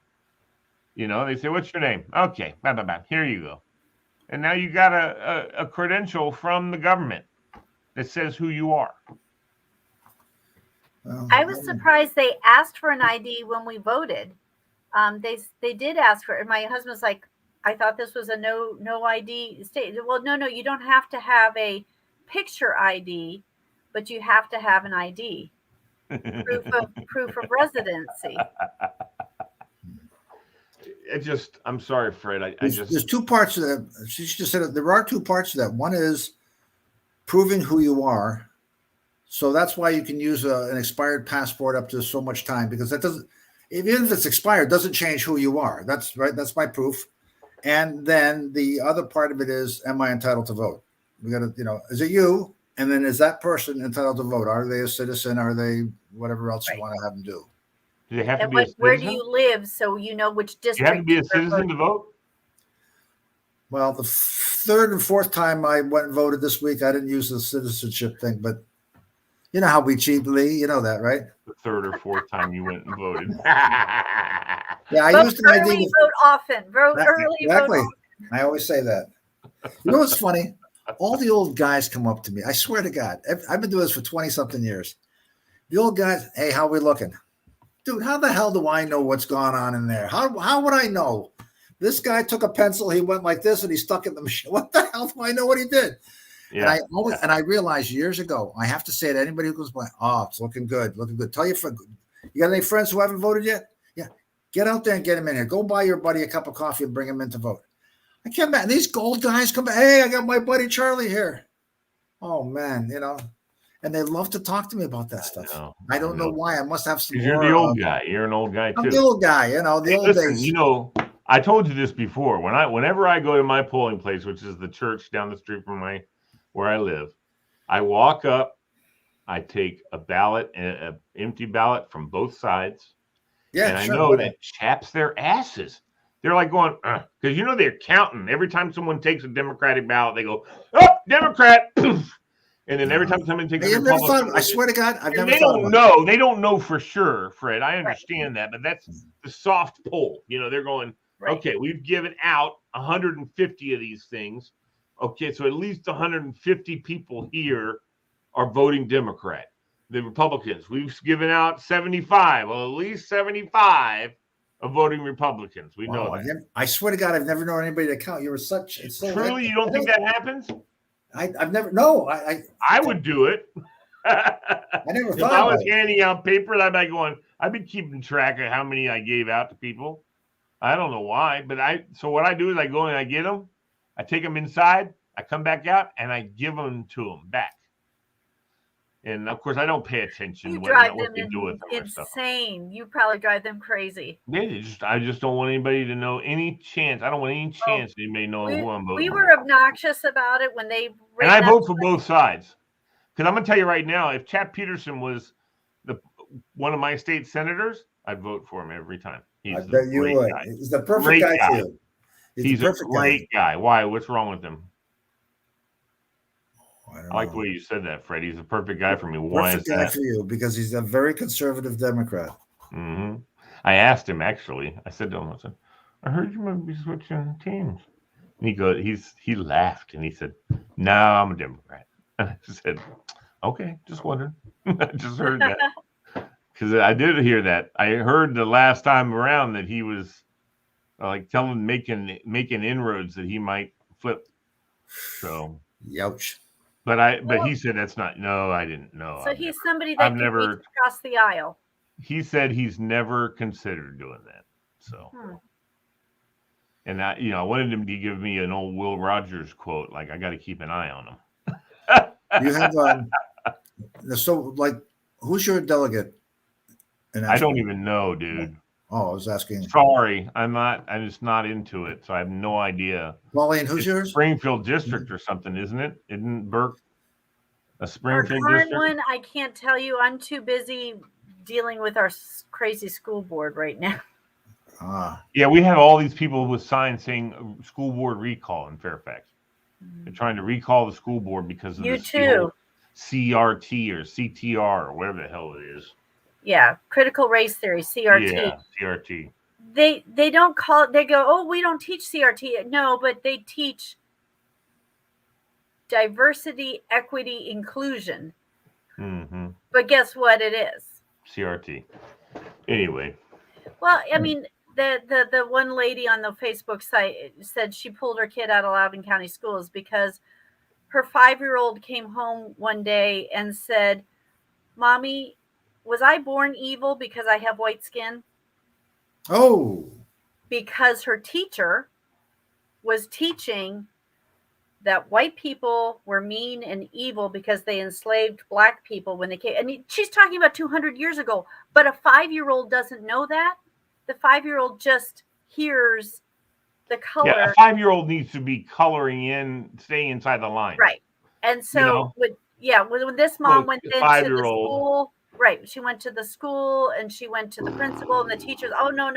They say, "What's your name?" Okay, blah, blah, blah. Here you go. And now you got a credential from the government that says who you are. I was surprised they asked for an ID when we voted. They did ask for it. My husband's like, "I thought this was a no ID state." Well, no, you don't have to have a picture ID, but you have to have an ID, proof of residency. I'm sorry, Fred. There's two parts of that. She just said there are two parts to that. One is proving who you are. So that's why you can use an expired passport up to so much time, because that doesn't, even if it's expired, doesn't change who you are. That's right. That's my proof. And then the other part of it is, am I entitled to vote? We got to, is it you? And then is that person entitled to vote? Are they a citizen? Are they whatever else you want to have them do? Do they have to be a citizen? Where do you live so you know which district? You have to be a citizen to vote? Well, the third and fourth time I went and voted this week, I didn't use the citizenship thing, but you know how we cheat, Lee. You know that, right? The third or fourth time you went and voted. Yeah, I vote used an early, ID. vote often. Vote early, exactly. vote often. I always say that. You know what's funny? All the old guys come up to me. I swear to God, I've been doing this for 20-something years. The old guys, "Hey, how we looking?" Dude, how the hell do I know what's going on in there? How would I know? This guy took a pencil, he went like this, and he stuck it in the machine. What the hell do I know what he did? Yeah. And I realized years ago, I have to say to anybody who goes by, "Oh, it's looking good, looking good." Tell your friend, you got any friends who haven't voted yet? Yeah, get out there and get him in here. Go buy your buddy a cup of coffee and bring him in to vote. I came back, and these gold guys come back. "Hey, I got my buddy Charlie here." Oh man, and they love to talk to me about that stuff. I don't know why. I must have some. You're the old guy. You're an old guy too. I'm the old guy. The old days. I told you this before. Whenever I go to my polling place, which is the church down the street from where I live, I walk up. I take a ballot, an empty ballot from both sides. Yeah, and I know that chaps their asses. They're like going, because they're counting. Every time someone takes a Democratic ballot, they go, "Oh, Democrat." Poof. And then every time somebody takes a Republican, I swear to God, I've never thought. They don't know. They don't know for sure, Fred. I understand that, but that's the soft poll. They're going, okay, we've given out 150 of these things. Okay, so at least 150 people here are voting Democrat. The Republicans, we've given out 75. Well, at least 75 are voting Republicans. We know that. I swear to God, I've never known anybody to count. You were such. Truly, you don't think that happens? I've never. No, I would do it. never If thought I about was it. handing out paper, I'd be keeping track of how many I gave out to people. I don't know why, but so what I do is I go and I get them, I take them inside, I come back out, and I give them to them back. And of course, I don't pay attention You whether or drive not what them they do with them or stuff. insane. You probably drive them crazy. I just don't want anybody to know any chance. I don't want any chance of anybody knowing who I'm voting We for. were obnoxious about it when they And I vote for both sides. Because I'm going to tell you right now, if Chap Peterson was one of my state senators, I'd vote for him every time. I bet you would. Guy. He's the perfect guy for you. He's a great guy. Why? What's wrong with him? I like the way you said that, Fred. He's a perfect guy for me. Why is that? Perfect guy for you because he's a very conservative Democrat. Mm-hmm. I asked him actually. I said to him, I heard you might be switching teams. And he laughed and he said, "No, I'm a Democrat." And I said, "Okay, just wondering." I just heard that because I did hear that. I heard the last time around that he was making inroads that he might flip. So, ouch. But he said that's not. No, I didn't know. So he's somebody that can reach across the aisle. He said he's never considered doing that. So, and I wanted him to give me an old Will Rogers quote, like I got to keep an eye on him. You have so like, who's your delegate? I don't even know, dude. Oh, I was asking. Sorry, I'm just not into it, so I have no idea. Pauline, who's yours? Springfield District or something, isn't it? Isn't Burke a Springfield Our current district? one, I can't tell you. I'm too busy dealing with our crazy school board right now. Yeah, we have all these people with signs saying school board recall in Fairfax. They're trying to recall the school board because of CRT or CTR or whatever the hell it is. Yeah, critical race theory, CRT. Yeah, CRT. They don't call it. They go, oh, we don't teach CRT. No, but they teach diversity, equity, inclusion. Mm-hmm. But guess what it is? CRT. Anyway. Well, I mean, the one lady on the Facebook site said she pulled her kid out of Loudoun County schools because her 5-year-old came home one day and said, "Mommy, was I born evil because I have white skin?" Oh. Because her teacher was teaching that white people were mean and evil because they enslaved black people when they came. And she's talking about 200 years ago, but a 5-year-old doesn't know that. The 5-year-old just hears the color. Yeah, a 5-year-old needs to be coloring in, staying inside the line. Right. And so when this mom went into the school, right, she went to the school and she went to the principal and the teachers, oh, no.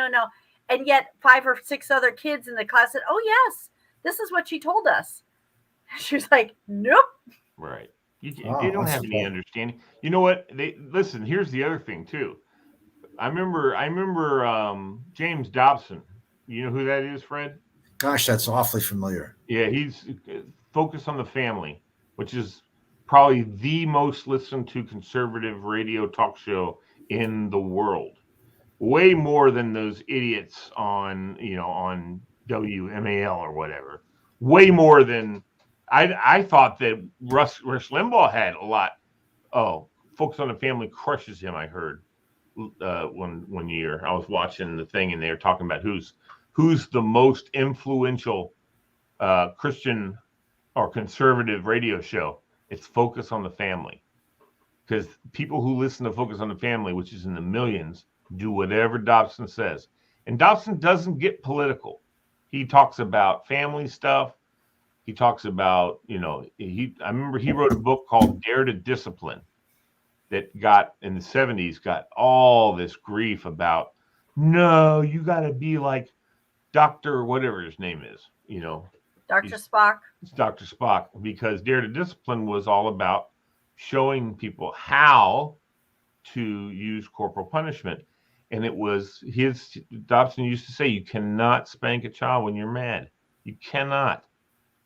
And yet 5 or 6 other kids in the class said, oh, yes, this is what she told us. She was like, nope. Right. You don't have any understanding. You know what? Listen, here's the other thing, too. I remember James Dobson. You know who that is, Fred? Gosh, that's awfully familiar. Yeah, he's focused on the family, which is probably the most listened to conservative radio talk show in the world. Way more than those idiots on WMAL or whatever. Way more than I thought that Rush Limbaugh had a lot. Oh, Focus on the Family crushes him, I heard one year. I was watching the thing and they were talking about who's the most influential Christian or conservative radio show. It's Focus on the Family. Because people who listen to Focus on the Family, which is in the millions, do whatever Dobson says. And Dobson doesn't get political. He talks about family stuff. He talks about, I remember he wrote a book called Dare to Discipline that got in the 70s, got all this grief about, no, you got to be like Dr. whatever his name is, Dr. Spock. It's Dr. Spock, because Dare to Discipline was all about showing people how to use corporal punishment. And it was Dobson used to say, you cannot spank a child when you're mad. You cannot.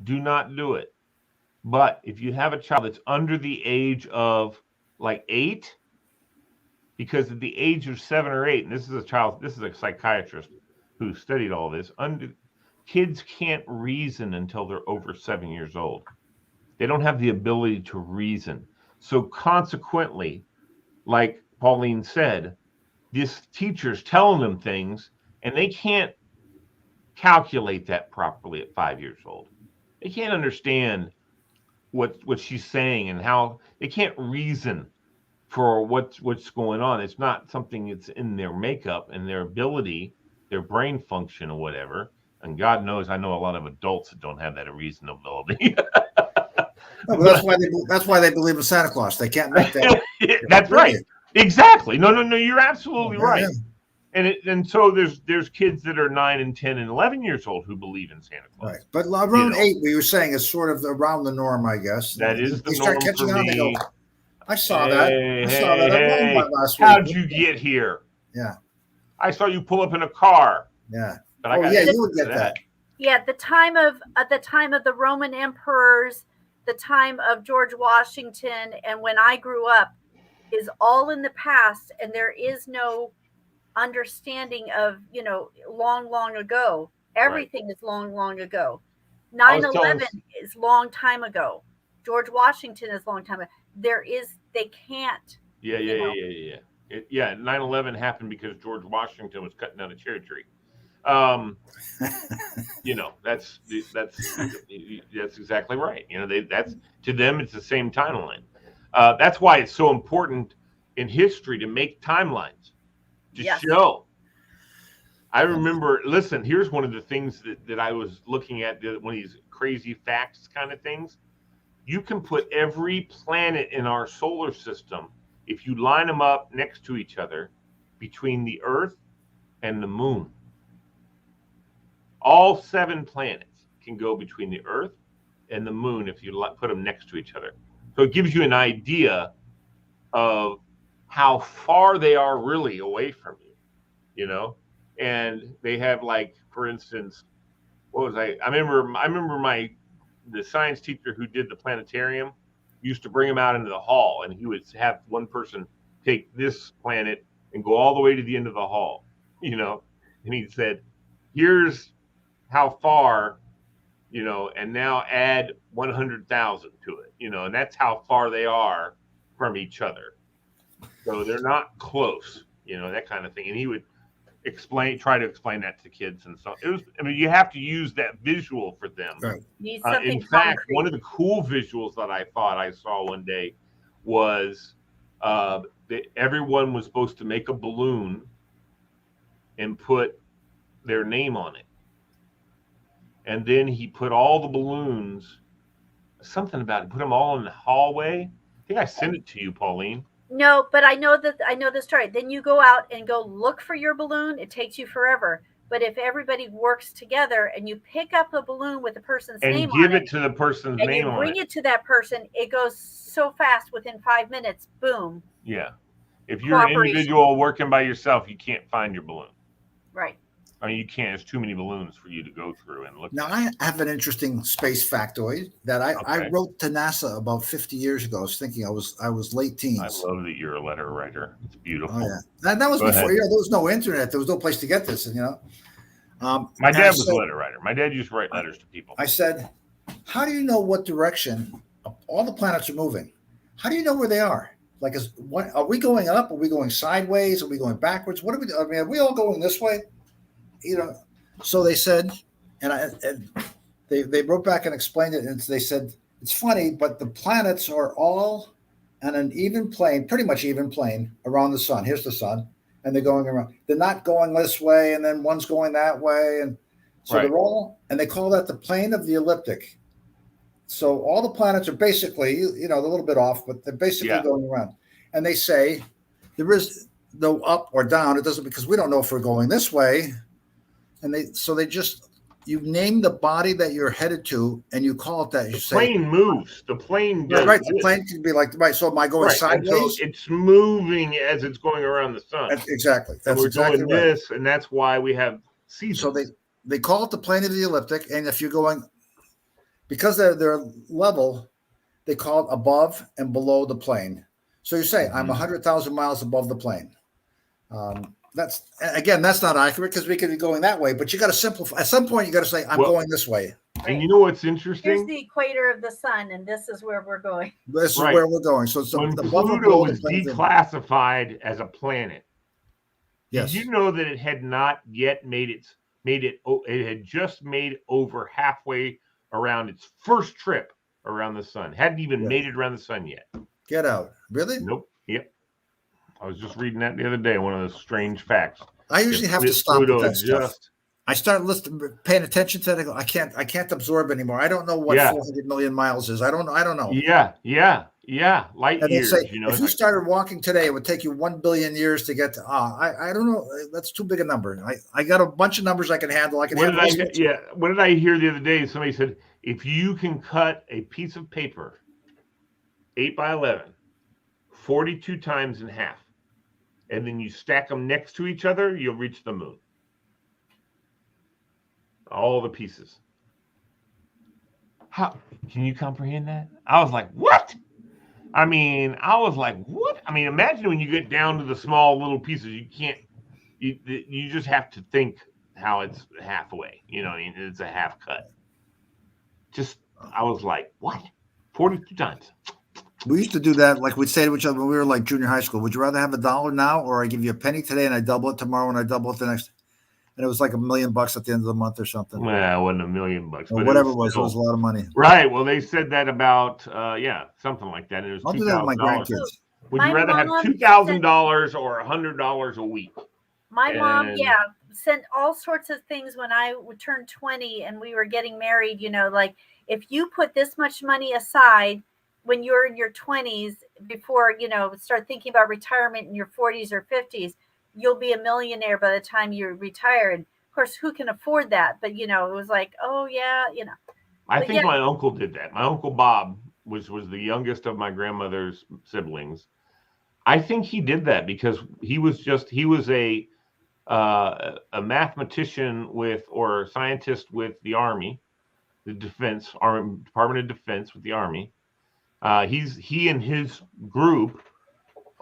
Do not do it. But if you have a child that's under the age of like 8, because at the age of 7 or 8, and this is a psychiatrist who studied all this, kids can't reason until they're over 7 years old. They don't have the ability to reason. So consequently, like Pauline said, this teacher's telling them things and they can't calculate that properly at 5 years old. They can't understand what she's saying and how they can't reason for what's going on. It's not something that's in their makeup and their ability, their brain function or whatever. And God knows, I know a lot of adults that don't have that reasonability. No, that's why they believe in Santa Claus. They can't make that. That's right. Exactly. No. You're absolutely right. Yeah. And so there's kids that are 9 and 10 and 11 years old who believe in Santa Claus. Right. But around 8, we were saying is sort of around the norm, I guess. That is the they start norm catching for on. me. They go, I saw that. I saw that at Walmart last week. How'd you get here? Yeah. I saw you pull up in a car. Yeah. But you would get that. Yeah, the time of the Roman emperors, the time of George Washington, and when I grew up is all in the past, and there is no understanding of, long ago. Everything is long ago. 9/11 is long time ago. George Washington is long time ago. They can't. Yeah. 9/11 happened because George Washington was cutting down a cherry tree. That's exactly right. That's to them, it's the same timeline. That's why it's so important in history to make timelines to show. I remember, listen, here's one of the things that I was looking at, one of these crazy facts kind of things. You can put every planet in our solar system, if you line them up next to each other, between the Earth and the Moon. All 7 planets can go between the Earth and the Moon if you put them next to each other. So it gives you an idea of how far they are really away from you, And they have, like, for instance, I remember the science teacher who did the planetarium used to bring them out into the hall, and he would have one person take this planet and go all the way to the end of the hall, and he said, here's how far, and now add 100,000 to it, and that's how far they are from each other. So they're not close, that kind of thing. And he would try to explain that to kids. And so you have to use that visual for them. Right. In fact, one of the cool visuals that I thought I saw one day was that everyone was supposed to make a balloon and put their name on it. And then he put all the balloons, put them all in the hallway. I think I sent it to you, Pauline. No, but I know the story. Then you go out and go look for your balloon. It takes you forever. But if everybody works together and you pick up a balloon with the person's name on it, and give it to the person's name on it, and you bring it to that person, it goes so fast within 5 minutes. Boom. Yeah. If you're an individual working by yourself, you can't find your balloon. Right. I mean, you can't. There's too many balloons for you to go through and look. Now, I have an interesting space factoid that I wrote to NASA about 50 years ago. I was thinking I was late teens. I love that you're a letter writer. It's beautiful. Oh, yeah. That was before. There was no internet. There was no place to get this. My dad was a letter writer. My dad used to write letters to people. I said, "How do you know what direction all the planets are moving? How do you know where they are? Like, are we going up? Are we going sideways? Are we going backwards? What are we doing? I mean, are we all going this way?" So they said, and they wrote back and explained it, and they said, it's funny, but the planets are all on an even plane, pretty much even plane around the sun. Here's the sun, and they're going around. They're not going this way, and then one's going that way, and so they're all, and they call that the plane of the ecliptic. So all the planets are basically, they're a little bit off, but they're basically going around. And they say there is no up or down. It doesn't, because we don't know if we're going this way. And you name the body that you're headed to, and you call it that. You say, plane moves. The plane does. Right. The plane can be like, right. So am I going sideways? So it's moving as it's going around the sun. Exactly. We're doing this, and that's why we have seasons. So they call it the plane of the ecliptic, and if you're going, because they're level, they call it above and below the plane. So you say, I'm 100,000 miles above the plane. That's not accurate because we could be going that way, but you got to simplify. At some point, you got to say, I'm going this way. And you know what's Here's interesting? the equator of the sun, and this is where we're going. This is Right. where we're going. So it's When the Pluto was declassified as a planet, yes. did you know that it had not yet it had just made over halfway around its first trip around the sun. Hadn't even made it around the sun yet. Get out. Really? Nope. Yep. I was just reading that the other day, one of those strange facts. I usually have to stop with that stuff. I start paying attention to it. I can't absorb anymore. I don't know what 400 million miles is. I don't know. Yeah. Light years. Say, if you started walking today, it would take you 1 billion years to get to. I don't know. That's too big a number. I got a bunch of numbers I can handle. What did I hear the other day? Somebody said if you can cut a piece of paper 8 by 11, 42 times in half, and then you stack them next to each other, you'll reach the moon. All the pieces. How can you comprehend that? I was like, what? I was like, what? Imagine when you get down to the small little pieces, you can't, you just have to think how it's halfway. It's a half cut. I was like, what? 42 times. We used to do that. Like we'd say to each other when we were like junior high school, would you rather have $1 now, or I give you a penny today and I double it tomorrow and I double it the next? And it was like $1 million at the end of the month or something. Well, it wasn't $1 million, but whatever it was a lot of money. Right. Well, they said that about something like that. It was I'll do that with my grandkids. Would you rather have $2,000 or $100 a week? My mom, sent all sorts of things when I turned 20 and we were getting married. Like if you put this much money aside when you're in your 20s before start thinking about retirement in your 40s or 50s. You'll be a millionaire by the time you're retired. Of course, who can afford that? But, it was like, oh, yeah, I think my uncle did that. My Uncle Bob was the youngest of my grandmother's siblings. I think he did that because he was a mathematician or scientist with the Army, the Department of Defense with the Army. He and his group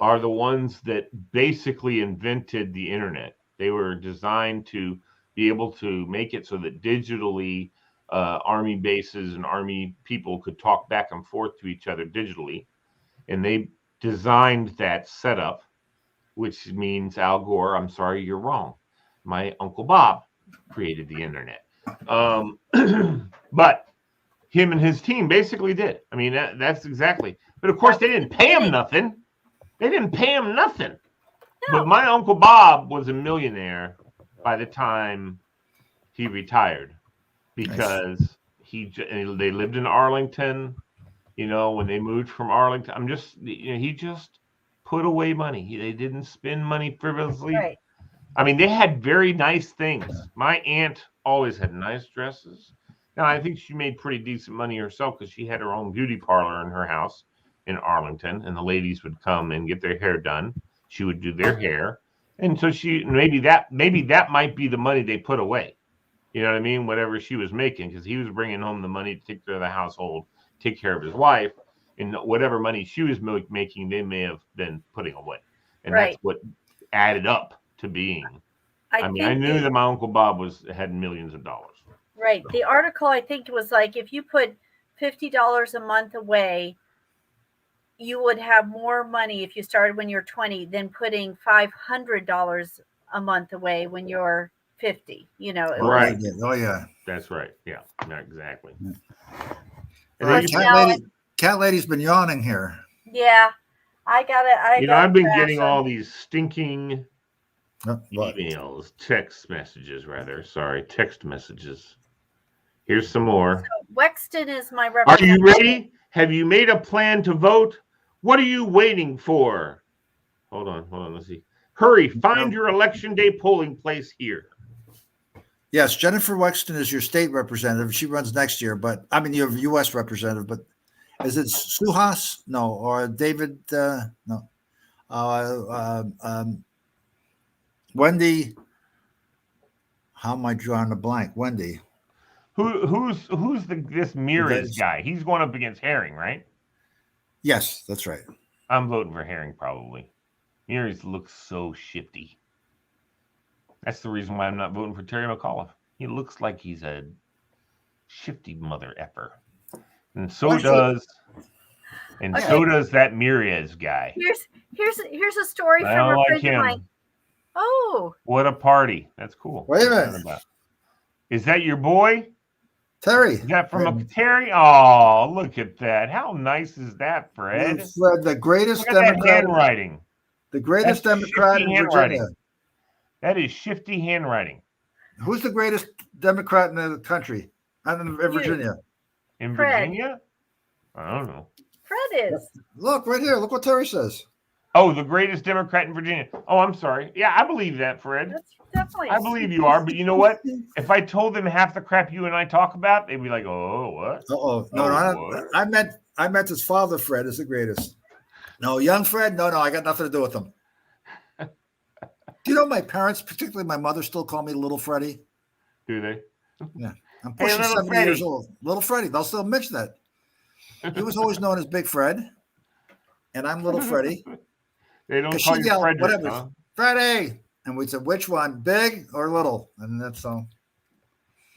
are the ones that basically invented the internet. They were designed to be able to make it so that digitally Army bases and Army people could talk back and forth to each other digitally. And they designed that setup, which means, Al Gore, I'm sorry, you're wrong. My Uncle Bob created the internet. But him and his team basically did. That's exactly. But of course, they didn't pay him nothing. No. But my Uncle Bob was a millionaire by the time he retired because they lived in Arlington. When they moved from Arlington, he just put away money. They didn't spend money frivolously. Right. They had very nice things. My aunt always had nice dresses. Now, I think she made pretty decent money herself because she had her own beauty parlor in her house in Arlington, and the ladies would come and get their hair done. She would do their hair, and so maybe that might be the money they put away. You know what I mean? Whatever she was making, because he was bringing home the money to take care of the household, take care of his wife, and whatever money she was making, they may have been putting away, and that's what added up to being. I knew that my Uncle Bob had millions of dollars. Right. The article I think was like if you put $50 a month away, you would have more money if you started when you're 20 than putting $500 a month away when you're 50. Right. Oh yeah. That's right. Yeah. Not exactly. Cat lady's been yawning here. Yeah. I've been getting all these stinking emails, text messages. Here's some more. So Wexton is my representative. Are you ready? Have you made a plan to vote? What are you waiting for? Hold on. Let's see. Hurry, find your election day polling place here. Yes, Jennifer Wexton is your state representative. She runs next year, your U.S. representative. But is it Suhas? No, or David? No. Wendy. How am I drawing a blank? Wendy. Who's this Meares guy? He's going up against Herring, right? Yes, that's right. I'm voting for Herring probably. Meares looks so shifty. That's the reason why I'm not voting for Terry McAuliffe. He looks like he's a Shifty mother effer. And so does that Muriez guy. Here's a story I from don't a like friend of him. mine. Oh. What a party. That's cool. Wait a minute. Is that your boy? Terry. Is that from Terry? Oh, look at that. How nice is that, Fred? Fred, the greatest Democrat. Handwriting. The greatest Democrat in Virginia. That is shifty handwriting. Who's the greatest Democrat in the country? In Virginia. In Fred. Virginia? I don't know. Fred is. Look right here. Look what Terry says. Oh, the greatest Democrat in Virginia. Oh, I'm sorry. Yeah, I believe that, Fred. That's definitely. I believe you are, but you know what? If I told them half the crap you and I talk about, they'd be like, "Oh, what? No, I meant his father, Fred, is the greatest. No, young Fred. No, I got nothing to do with him. Do you know my parents, particularly my mother, still call me Little Freddie? Do they? Yeah, I'm pushing 70 years old. Little Freddie. They'll still mention that. He was always known as Big Fred, and I'm Little Freddie. They don't call you Frederick, whatever. huh? Freddie. And we said, which one, big or little? And that's all.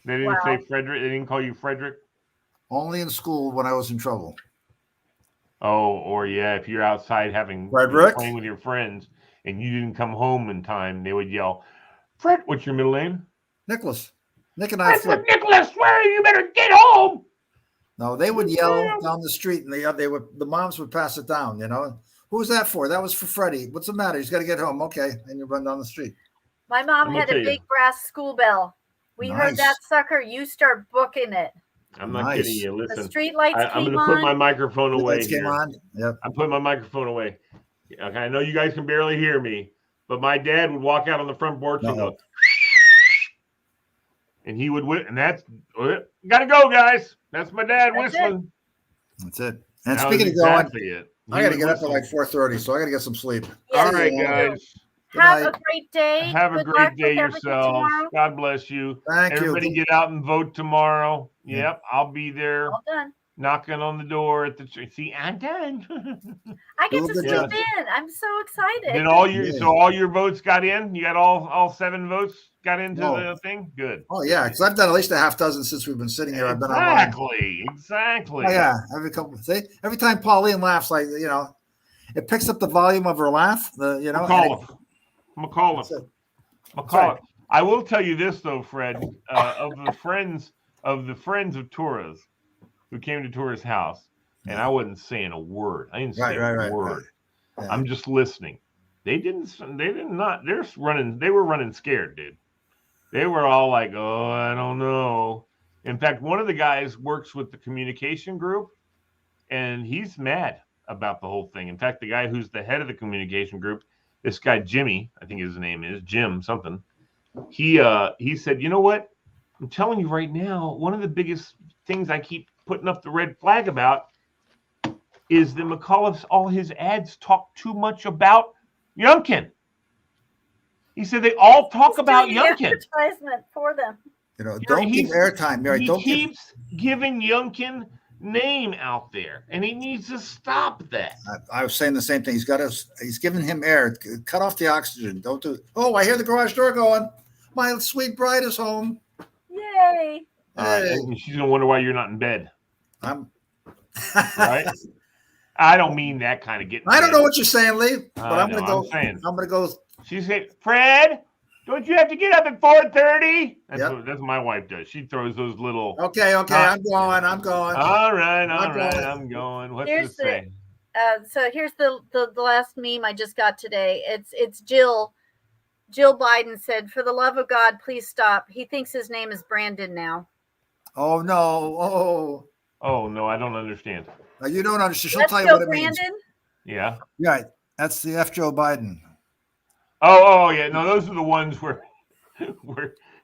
They didn't say Frederick. They didn't call you Frederick? Only in school when I was in trouble. Oh, or yeah, if you're outside playing with your friends and you didn't come home in time, they would yell, Fred, what's your middle name? Nicholas. Nick and I flipped. Nicholas, where you better get home. No, they would yell down the street, and the moms would pass it down, you know. Who was that for? That was for Freddie. What's the matter? He's got to get home. Okay. And you run down the street. My mom had a big brass school bell. We heard that sucker. You start booking it. I'm not kidding you. Listen. The street lights came on. I'm going to put my microphone away. Lights came on. Yep. I'm putting my microphone away. Okay, I know you guys can barely hear me, but my dad would walk out on the front porch and go, and he would and that's gotta go, guys. That's my dad whistling. That's it. And speaking of going, I got to get up at like 4:30, so I got to get some sleep. Yes. All right, guys. Have a great day. Have a great day yourselves. God bless you. Everybody get out and vote tomorrow. Yep, I'll be there. All done. Knocking on the door at the see. I'm done. I get to sleep in. I'm so excited. And all your votes got in. You got all 7 votes got into the thing. Good. Oh yeah, because I've done at least a half dozen since we've been sitting here. I've been exactly. Oh, yeah, every time Pauline laughs, like it picks up the volume of her laugh. McCall. I will tell you this though, Fred. Of the friends of Torres who came to Torres' house, and I wasn't saying a word. I didn't say a word. Yeah. I'm just listening. They were running scared, dude. They were all like, oh, I don't know. In fact, one of the guys works with the communication group, and he's mad about the whole thing. In fact, the guy who's the head of the communication group, this guy, Jimmy, I think his name is Jim something. He said, you know what? I'm telling you right now, one of the biggest things I keep putting up the red flag about is that McAuliffe's all his ads talk too much about Youngkin. He said they all talk about Youngkin. Advertisement for them. Don't give airtime, Mary. He keeps giving Youngkin name out there, and he needs to stop that. I was saying the same thing. He's giving him air. Cut off the oxygen. Don't do it. Oh, I hear the garage door going. My sweet bride is home. Yay. All right, and she's gonna wonder why you're not in bed. Right. I don't mean that kind of getting. I don't know what you're saying, Lee, but I'm gonna go. I'm gonna go. She said, "Fred, don't you have to get up at 4:30?" That's what my wife does. She throws those little. Okay. I'm going. All right. I'm going. What's this say? So here's the last meme I just got today. It's Jill. Jill Biden said, "For the love of God, please stop. He thinks his name is Brandon now." Oh no! Oh no! I don't understand. You don't understand. She'll tell you what it means. Yeah. Right. That's the F. Joe Biden. Oh yeah. No, those are the ones where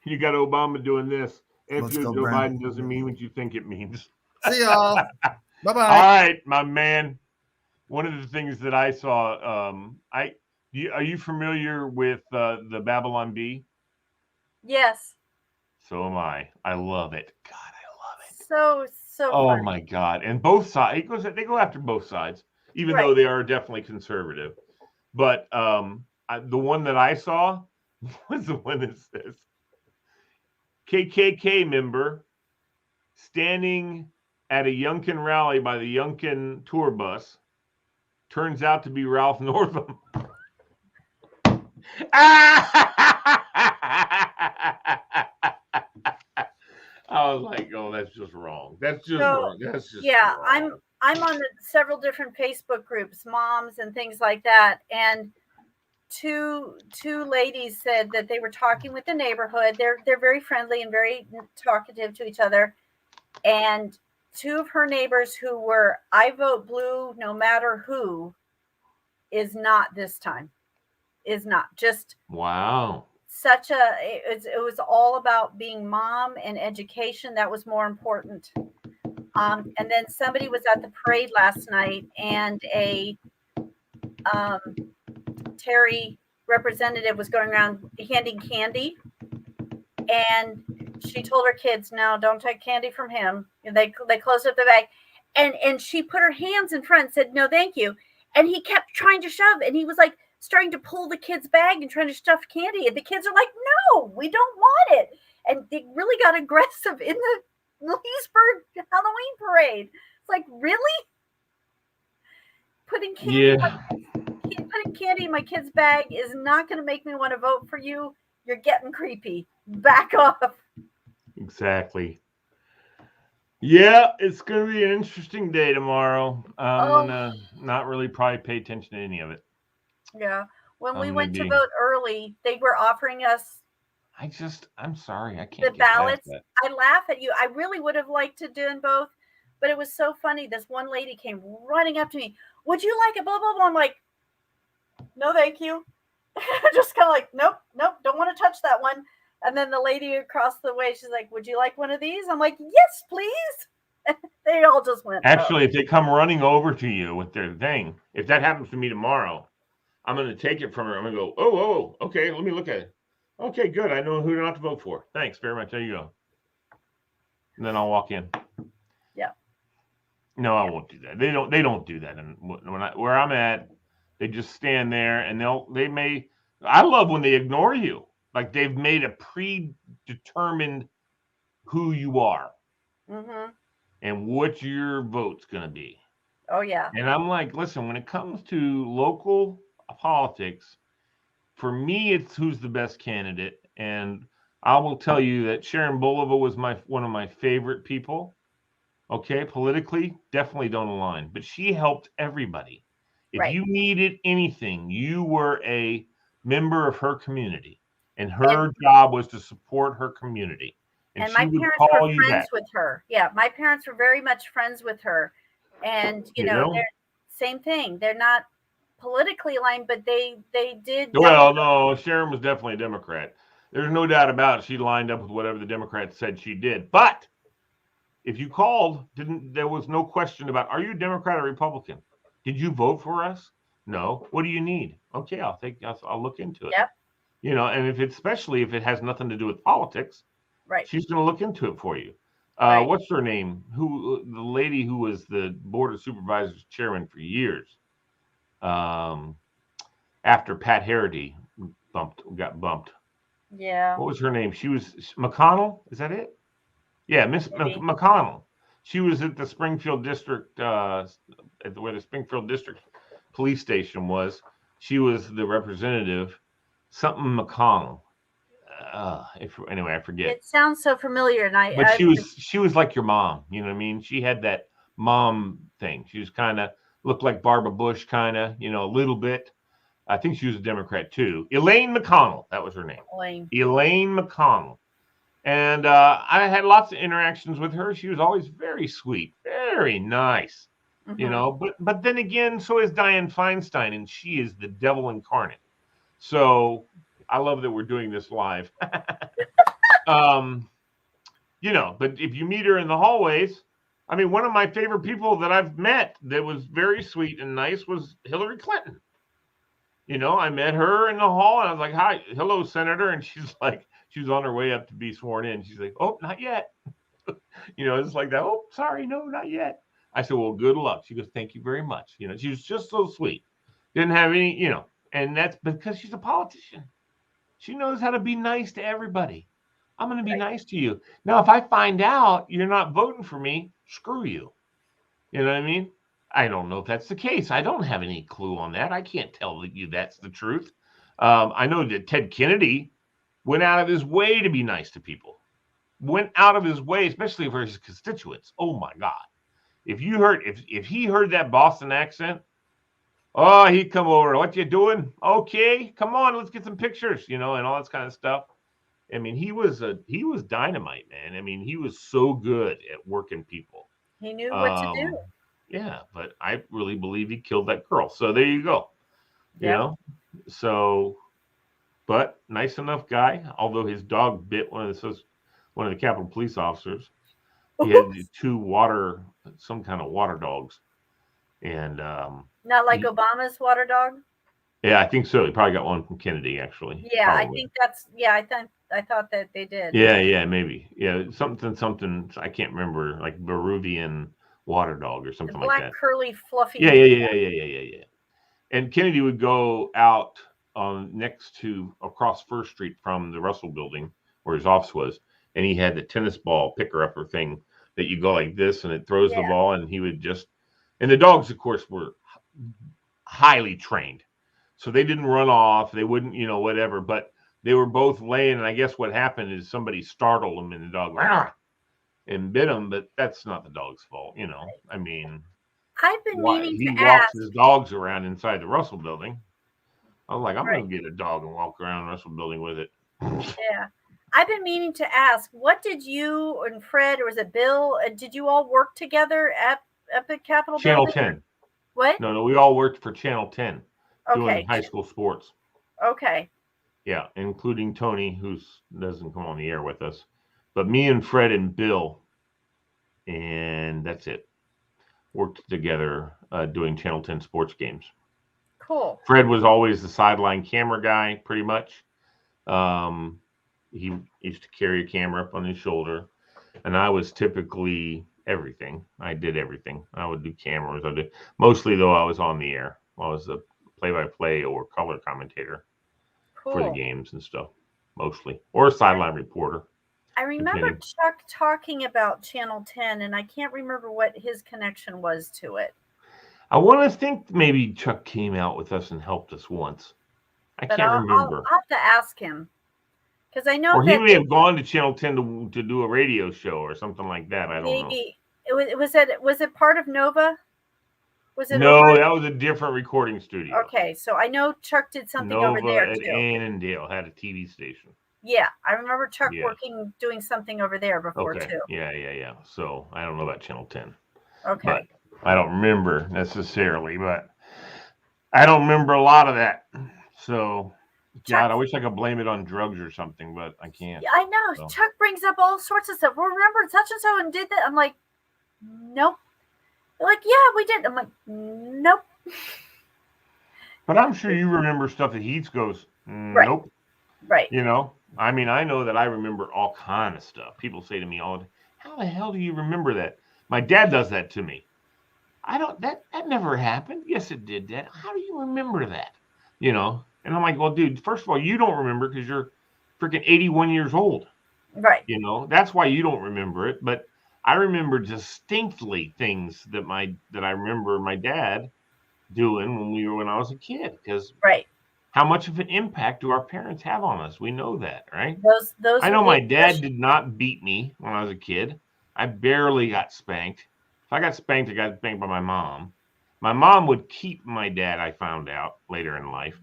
you got Obama doing this. F. Joe Biden doesn't mean what you think it means. See y'all. Bye-bye. All right, my man. One of the things that I saw, are you familiar with the Babylon Bee? Yes. So am I. I love it. God, I love it. So oh funny. My God. And both sides, they go after both sides, even though they are definitely conservative. But the one that I saw was the one that says KKK member standing at a Youngkin rally by the Youngkin tour bus turns out to be Ralph Northam. I was like, oh, that's just wrong. That's just wrong. That's just wrong. I'm on several different Facebook groups, moms and things like that, and two ladies said that they were talking with the neighborhood. They're very friendly and very talkative to each other, and two of her neighbors who were I vote blue no matter who is not this time. Is not just wow. Such a it was all about being mom and education. That was more important. And then somebody was at the parade last night, and a Terry representative was going around handing candy, and she told her kids, "No, don't take candy from him." And they closed up the bag, and she put her hands in front and said, "No, thank you." And he kept trying to shove, and he was like starting to pull the kid's bag and trying to stuff candy, and the kids are like, "No, we don't want it." And they really got aggressive in the Leesburg Halloween parade. It's like, really? Putting candy in my kid's bag is not going to make me want to vote for you. You're getting creepy. Back off. Exactly. Yeah, it's going to be an interesting day tomorrow. I'm going to not really probably pay attention to any of it. Yeah. When we went to vote early, they were offering us I'm sorry. I can't the ballots. I laugh at you. I really would have liked to do them both, but it was so funny. This one lady came running up to me. Would you like it? Blah, blah, blah. I'm like, no, thank you. Just kind of like, nope, don't want to touch that one. And then the lady across the way, she's like, would you like one of these? I'm like, yes, please. They all just went. Actually, if they come running over to you with their thing, if that happens to me tomorrow, I'm going to take it from her. I'm going to go, oh, okay, let me look at it. Okay, good. I know who not to vote for. Thanks very much. There you go. And then I'll walk in. Yeah. No, I won't do that. They don't do that. And where I'm at, they just stand there, and they may. I love when they ignore you. Like they've made a predetermined who you are, and what your vote's going to be. Oh yeah. And I'm like, listen, when it comes to local politics, for me, it's who's the best candidate. And I will tell you that Sharon Bulova was one of my favorite people. Okay, politically, definitely don't align, but she helped everybody. If you needed anything, you were a member of her community, and her job was to support her community. And my parents were friends with her. Yeah, my parents were very much friends with her. And, you know, they're same thing. They're not politically aligned, but they did. Well, no, Sharon was definitely a Democrat. There's no doubt about it. She lined up with whatever the Democrats said she did. But if you called, there was no question about, are you a Democrat or Republican? Did you vote for us? No. What do you need? Okay, I'll look into it. Yep. You know, and especially if it has nothing to do with politics, she's going to look into it for you. What's her name? The lady who was the Board of Supervisors chairman for years, after Pat Harity got bumped. Yeah. What was her name? She was McConnell. Is that it? Yeah, Miss McConnell. She was at the Springfield District, where the Springfield District Police Station was. She was the representative. Something McConnell. Anyway, I forget. It sounds so familiar, but she was like your mom. You know what I mean? She had that mom thing. She was kind of looked like Barbara Bush, kind of, you know, a little bit. I think she was a Democrat too. Elaine McConnell, that was her name. Elaine McConnell. And I had lots of interactions with her. She was always very sweet, very nice, you know. But then again, so is Dianne Feinstein, and she is the devil incarnate. So I love that we're doing this live. You know, but if you meet her in the hallways, I mean, one of my favorite people that I've met that was very sweet and nice was Hillary Clinton. You know, I met her in the hall and I was like, hi, hello, Senator. And she's like, she was on her way up to be sworn in. She's like, oh, not yet. You know, it's like that. Oh, sorry, no, not yet. I said, well, good luck. She goes, thank you very much. You know, she was just so sweet. Didn't have any, you know, and that's because she's a politician. She knows how to be nice to everybody. I'm going to be nice to you. Now, if I find out you're not voting for me, screw you. You know what I mean? I don't know if that's the case. I don't have any clue on that. I can't tell you that's the truth. I know that Ted Kennedy went out of his way to be nice to people. Went out of his way, especially for his constituents. Oh my God! If he heard that Boston accent, oh, he'd come over. What you doing? Okay, come on, let's get some pictures. And all this kind of stuff. I mean, he was dynamite, man. I mean, he was so good at working people. He knew what to do. Yeah, but I really believe he killed that girl. So there you go. So, but nice enough guy. Although his dog bit one of the Capitol Police officers. He had some kind of water dogs, and not like Obama's water dog. Yeah, I think so. He probably got one from Kennedy, actually. Yeah, probably. I think that's. Yeah, I thought that they did. Yeah, maybe. Yeah, something. I can't remember, like Peruvian water dog or something like that. Black curly fluffy. Yeah. And Kennedy would go out across First Street from the Russell Building where his office was, and he had the tennis ball picker upper thing that you go like this and it throws the ball, and he would and the dogs, of course, were highly trained. So they didn't run off. They wouldn't, whatever. But they were both laying, and I guess what happened is somebody startled them, and the dog and bit him. But that's not the dog's fault, I mean, I've been meaning he to walks ask. his dogs around inside the Russell Building. I was like, I'm Right. going to get a dog and walk around the Russell Building with it. Yeah. I've been meaning to ask, what did you and Fred, or was it Bill, did you all work together at the Capitol Channel Building? 10. What? No, we all worked for Channel 10 doing high school sports. Okay. Yeah, including Tony, who doesn't come on the air with us. But me and Fred and Bill, and that's it, worked together doing Channel 10 sports games. Cool. Fred was always the sideline camera guy, pretty much. He used to carry a camera up on his shoulder, and I was typically everything. I did everything. I would do cameras. Mostly, though, I was on the air. I was the play-by-play or color commentator for the games and stuff, mostly, or a sideline reporter. I remember Chuck talking about Channel 10, and I can't remember what his connection was to it. I want to think maybe Chuck came out with us and helped us once. I can't remember. I'll have to ask him, because I know or he may have gone to Channel 10 to do a radio show or something like that. I don't know. Maybe was it part of Nova? Was it? No, that was a different recording studio. Okay, so I know Chuck did something over there Nova too. at Annandale had a TV station. Yeah, I remember Chuck doing something over there before too. Yeah. So I don't know about Channel 10. Okay. But I don't remember necessarily, but I don't remember a lot of that. So, God, I wish I could blame it on drugs or something, but I can't. Yeah, I know. So. Chuck brings up all sorts of stuff. Well, remember such and so and did that. I'm like, nope. They're like, yeah, we did. I'm like, nope. But I'm sure you remember stuff that Heath goes, nope. Right. I mean, I know that I remember all kind of stuff. People say to me all the time, how the hell do you remember that? My dad does that to me. That never happened. Yes, it did, Dad. How do you remember that? And I'm like, well, dude, first of all, you don't remember because you're freaking 81 years old. Right. That's why you don't remember it. But I remember distinctly things that I remember my dad doing when I was a kid. Because how much of an impact do our parents have on us? We know that, right? Those I know my dad did not beat me when I was a kid. I barely got spanked. If I got spanked, I got spanked by my mom. My mom would keep my dad, I found out later in life.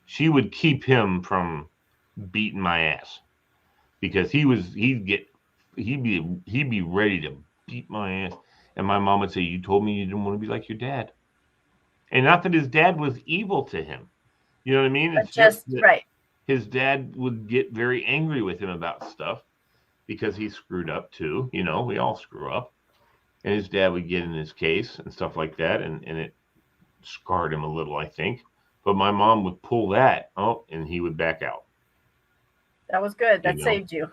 She would keep him from beating my ass because he'd be ready to beat my ass. And my mom would say, you told me you didn't want to be like your dad. And not that his dad was evil to him. You know what I mean? It's just that his dad would get very angry with him about stuff because he screwed up too. We all screw up. And his dad would get in his case and stuff like that. And it scarred him a little, I think. But my mom would pull that and he would back out. That was good. That saved you.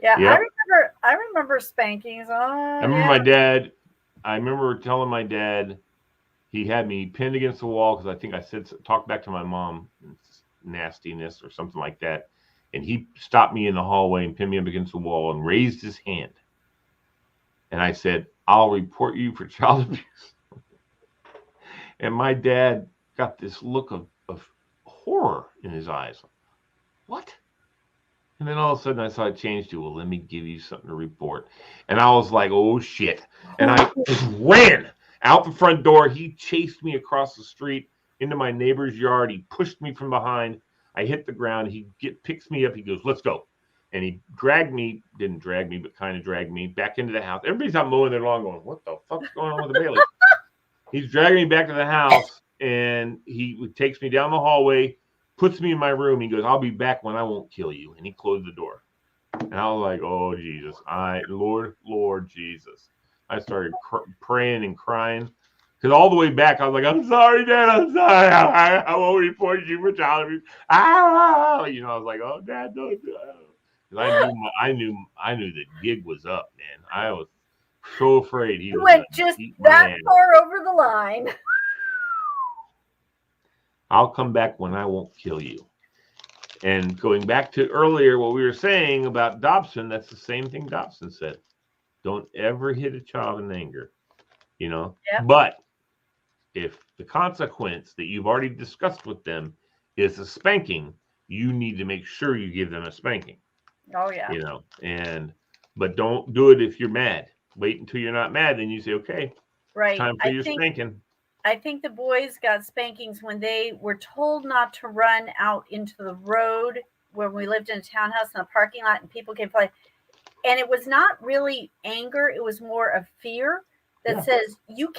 Yep. I remember spankings. I remember my dad. I remember telling my dad he had me pinned against the wall because I think I talked back to my mom nastiness or something like that. And he stopped me in the hallway and pinned me up against the wall and raised his hand. And I said, I'll report you for child abuse. And my dad got this look of horror in his eyes. What? And then all of a sudden I saw it change to, well, let me give you something to report. And I was like, oh, shit. And I just ran out the front door. He chased me across the street into my neighbor's yard. He pushed me from behind. I hit the ground. He picks me up. He goes, let's go. And he didn't drag me, but kind of dragged me back into the house. Everybody's out mowing their lawn going, what the fuck's going on with the Bailey? He's dragging me back to the house, and he takes me down the hallway, puts me in my room. He goes, I'll be back when I won't kill you. And he closed the door. And I was like, oh, Jesus. Lord Jesus. I started praying and crying. Because all the way back, I was like, I'm sorry, Dad. I'm sorry. I won't report you for child abuse. I was like, oh, Dad, don't do it. Because I knew the gig was up, man. I was so afraid he went just that far over the line. I'll come back when I won't kill you. And going back to earlier, what we were saying about Dobson, that's the same thing Dobson said. Don't ever hit a child in anger, Yep. But if the consequence that you've already discussed with them is a spanking, you need to make sure you give them a spanking. Oh, yeah. But don't do it if you're mad. Wait until you're not mad. Then you say, okay, right. Time for your spanking. I think the boys got spankings when they were told not to run out into the road when we lived in a townhouse in a parking lot and people came play. And it was not really anger. It was more of fear that says you've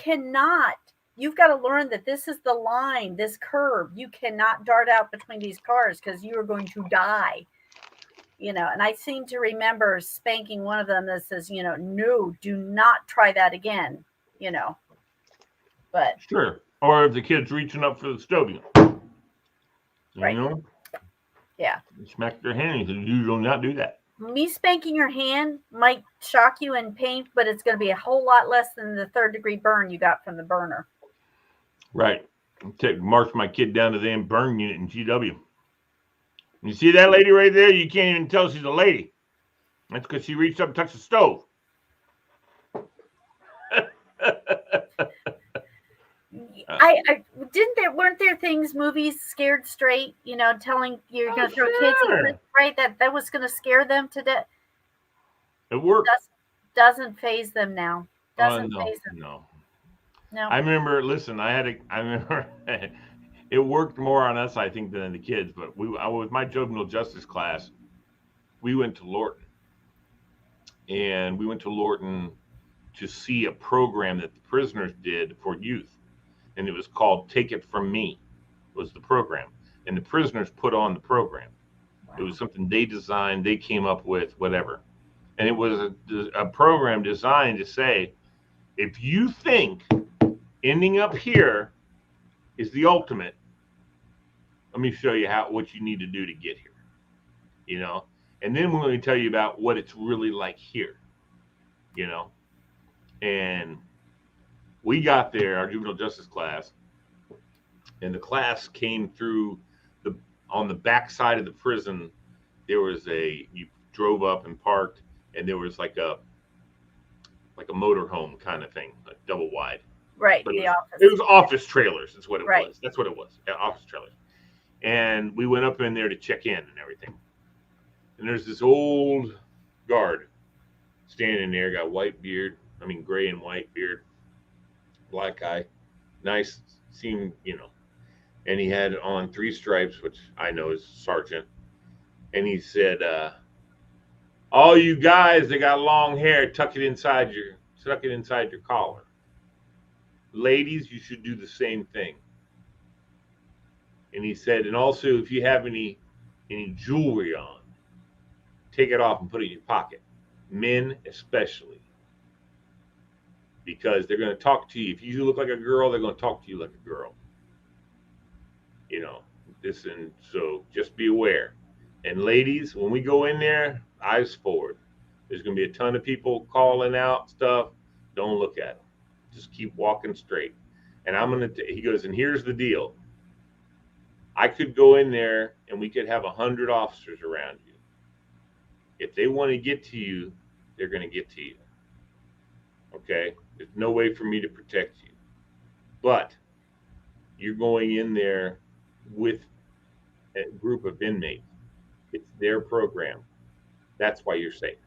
got to learn that this is the line, this curve. You cannot dart out between these cars because you are going to die. And I seem to remember spanking one of them that says, no, do not try that again, but. Sure. Or if the kid's reaching up for the stove, right. Yeah. Smack their hand. You do not do that. Me spanking your hand might shock you in pain, but it's going to be a whole lot less than the 3rd-degree burn you got from the burner. Right. March my kid down to the burn unit in GW. You see that lady right there? You can't even tell she's a lady. That's because she reached up and touched the stove. Weren't there things, movies, Scared Straight, telling you're going to throw kids in, right? That was going to scare them to death. It worked. Doesn't phase them now. Doesn't phase them. No. I remember, it worked more on us, I think, than the kids. But with my juvenile justice class, we went to Lorton. And we went to Lorton to see a program that the prisoners did for youth. And it was called Take It From Me, was the program. And the prisoners put on the program. Wow. It was something they designed, they came up with, whatever. And it was a program designed to say, if you think ending up here is the ultimate, let me show you what you need to do to get here. And then we're going to tell you about what it's really like here. And we got there, our juvenile justice class, and the class came through on the back side of the prison. There was you drove up and parked, and there was like a motorhome kind of thing, like double wide. Right. But it was office trailers. Is what it was. That's what it was. Office trailers. And we went up in there to check in and everything. And there's this old guard standing there, got gray and white beard, black guy, nice, seemed, and he had on 3 stripes, which I know is sergeant. And he said, all you guys that got long hair, tuck it inside your collar. Ladies, you should do the same thing. And he said, and also if you have any jewelry on, take it off and put it in your pocket. Men especially. Because they're going to talk to you. If you look like a girl, they're going to talk to you like a girl. So just be aware. And ladies, when we go in there, eyes forward. There's going to be a ton of people calling out stuff. Don't look at them. Just keep walking straight. And he goes, and here's the deal. I could go in there and we could have 100 officers around you. If they want to get to you, they're going to get to you. Okay? There's no way for me to protect you. But you're going in there with a group of inmates. It's their program. That's why you're safe.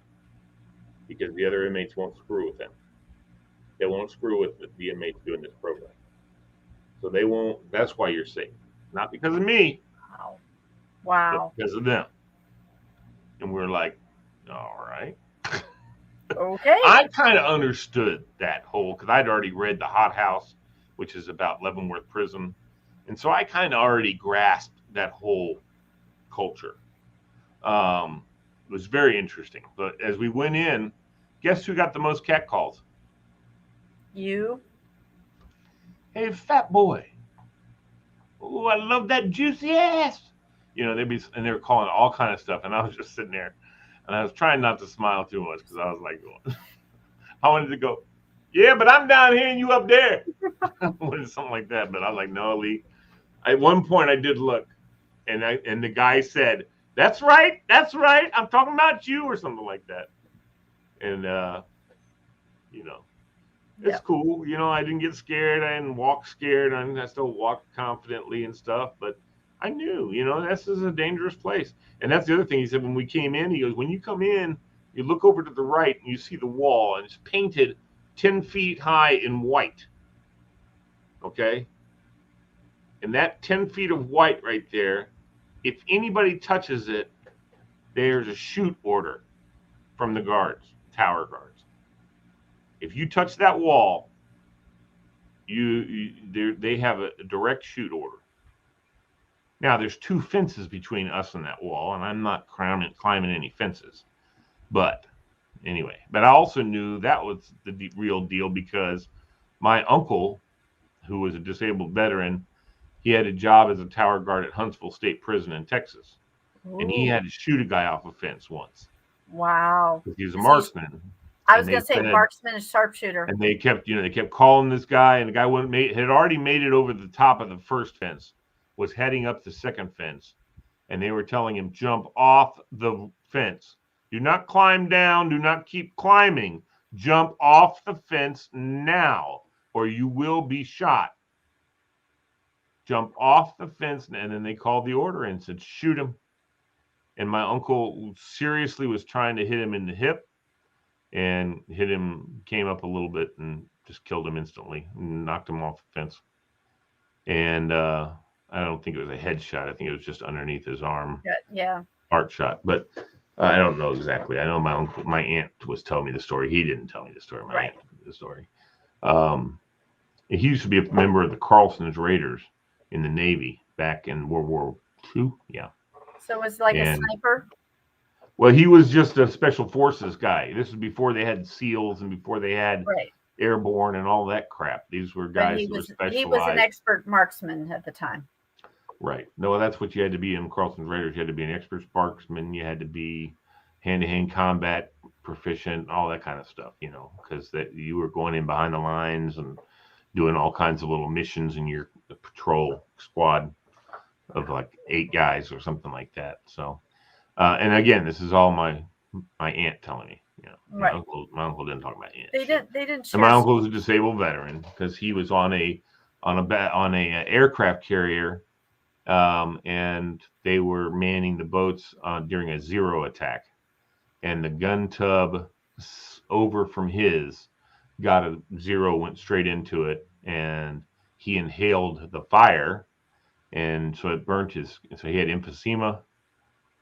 Because the other inmates won't screw with them. They won't screw with the inmates doing this program. So they won't. That's why you're safe. Not because of me. Wow. But because of them. And we're like, all right. Okay. I kind of understood that whole, because I'd already read The Hot House, which is about Leavenworth Prison. And so I kind of already grasped that whole culture. It was very interesting. But as we went in, guess who got the most cat calls? You. Hey, fat boy. Oh, I love that juicy ass. You know, they were calling all kind of stuff. And I was just sitting there and I was trying not to smile too much because I was like, I wanted to go, yeah, but I'm down here and you up there. Something like that. But I was like, no, Lee. At one point I did look and the guy said, that's right. I'm talking about you or something like that. And, you know, it's cool. You know, I didn't get scared. I didn't walk scared. I still walked confidently and stuff. But I knew, you know, this is a dangerous place. And that's the other thing. He said, when we came in, he goes, when you come in, you look over to the right and you see the wall and it's painted 10 feet high in white. Okay. And that 10 feet of white right there, if anybody touches it, there's a shoot order from the guards, tower guards. If you touch that wall, they have a direct shoot order. Now, there's 2 fences between us and that wall, and I'm not climbing any fences. But anyway, but I also knew that was the real deal because my uncle, who was a disabled veteran, he had a job as a tower guard at Huntsville State Prison in Texas. Ooh. And he had to shoot a guy off a fence once. Wow. He was a marksman. I was going to say marksman and sharpshooter. And they kept calling this guy, and the guy had already made it over the top of the first fence, was heading up the second fence, and they were telling him, jump off the fence. Do not climb down. Do not keep climbing. Jump off the fence now, or you will be shot. Jump off the fence, and then they called the order and said, shoot him. And my uncle seriously was trying to hit him in the hip, and hit him, came up a little bit and just killed him instantly, and knocked him off the fence. And I don't think it was a headshot. I think it was just underneath his arm. Yeah. Heart shot. But I don't know exactly. I know my aunt was telling me the story. He didn't tell me the story. My aunt told me the story. He used to be a member of the Carlson's Raiders in the Navy back in World War II. Yeah. So it was like a sniper? Well, he was just a special forces guy. This was before they had SEALs and before they had airborne and all that crap. These were guys who were specialized. He was an expert marksman at the time. Right. No, that's what you had to be in Carlson's Raiders. You had to be an expert marksman. You had to be hand-to-hand combat proficient, all that kind of stuff, you know, because that you were going in behind the lines and doing all kinds of little missions in your patrol squad of like 8 guys or something like that. So. And again, this is all my aunt telling me. You know, my uncle didn't talk about aunt. They didn't. And my uncle was a disabled veteran because he was on a aircraft carrier, and they were manning the boats during a Zero attack, and the gun tub over from his got a Zero, went straight into it, and he inhaled the fire, and so it burnt his. So he had emphysema.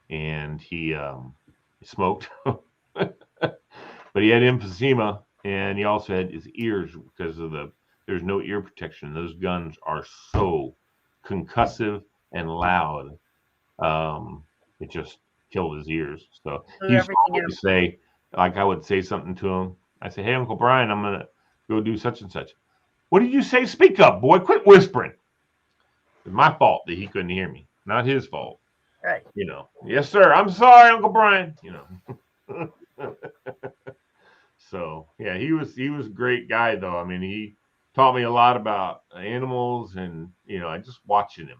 And he smoked, but he had emphysema, and he also had his ears because of there's no ear protection. Those guns are so concussive and loud. It just killed his ears. So he used to always say, like I would say something to him. I say, hey, Uncle Brian, I'm going to go do such and such. What did you say? Speak up, boy. Quit whispering. It's my fault that he couldn't hear me. Not his fault. Right. You know, yes, sir. I'm sorry, Uncle Brian. You know. So yeah, he was a great guy though. I mean, he taught me a lot about animals, and you know, I just watching him.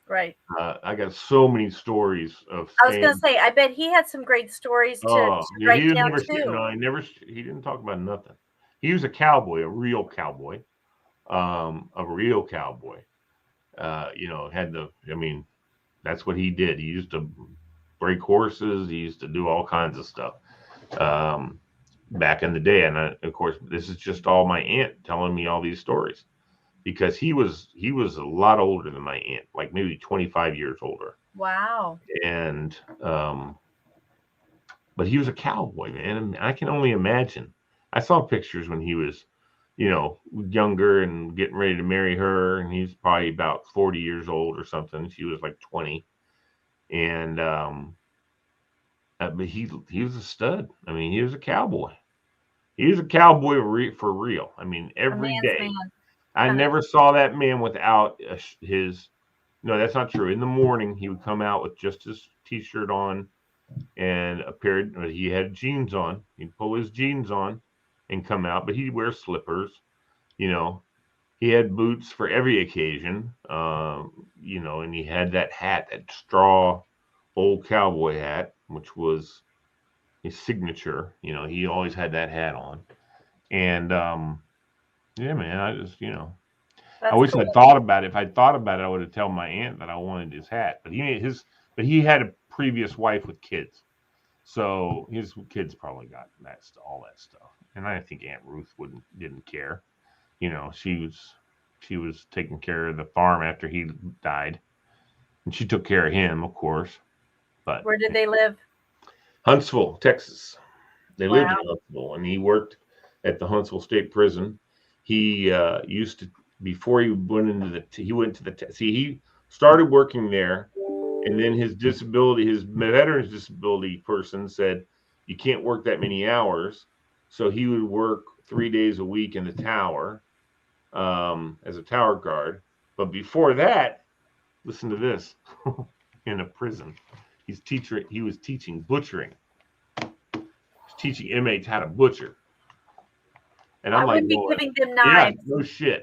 Right. I got so many stories of. I was going to say, I bet he had some great stories to Yeah, write he down never. too. No, he didn't talk about nothing. He was a cowboy, a real cowboy, a real cowboy. Had the. I mean, that's what he did. He used to break horses. He used to do all kinds of stuff. Back in the day, and of course, this is just all my aunt telling me all these stories, because he was a lot older than my aunt, like maybe 25 years older. Wow. And but he was a cowboy, man, and I can only imagine. I saw pictures when he was, younger and getting ready to marry her, and he's probably about 40 years old or something. She was like 20, and but he was a stud. I mean, he was a cowboy. He was a cowboy for real. I mean, every day. Man. I never saw that man without his. No, that's not true. In the morning, he would come out with just his t-shirt on and he had jeans on. He'd pull his jeans on and come out, but he'd wear slippers. He had boots for every occasion. And he had that hat, that straw old cowboy hat, which was his signature. He always had that hat on. And yeah, man, I just, I wish cool. I'd thought about it. If I'd thought about it, I would have told my aunt that I wanted his hat. But he had a previous wife with kids, so his kids probably got all that stuff. And I think Aunt Ruth didn't care. She was taking care of the farm after he died, and she took care of him, of course. But where did they live? Huntsville, Texas. They lived in Huntsville, and he worked at the Huntsville State Prison. He used to, before he went he started working there, and then his veterans disability person said, you can't work that many hours. So he would work 3 days a week in the tower as a tower guard. But before that, listen to this, in a prison, he was teaching butchering. Teaching inmates how to butcher. And I'm like, be giving them knives. Yeah,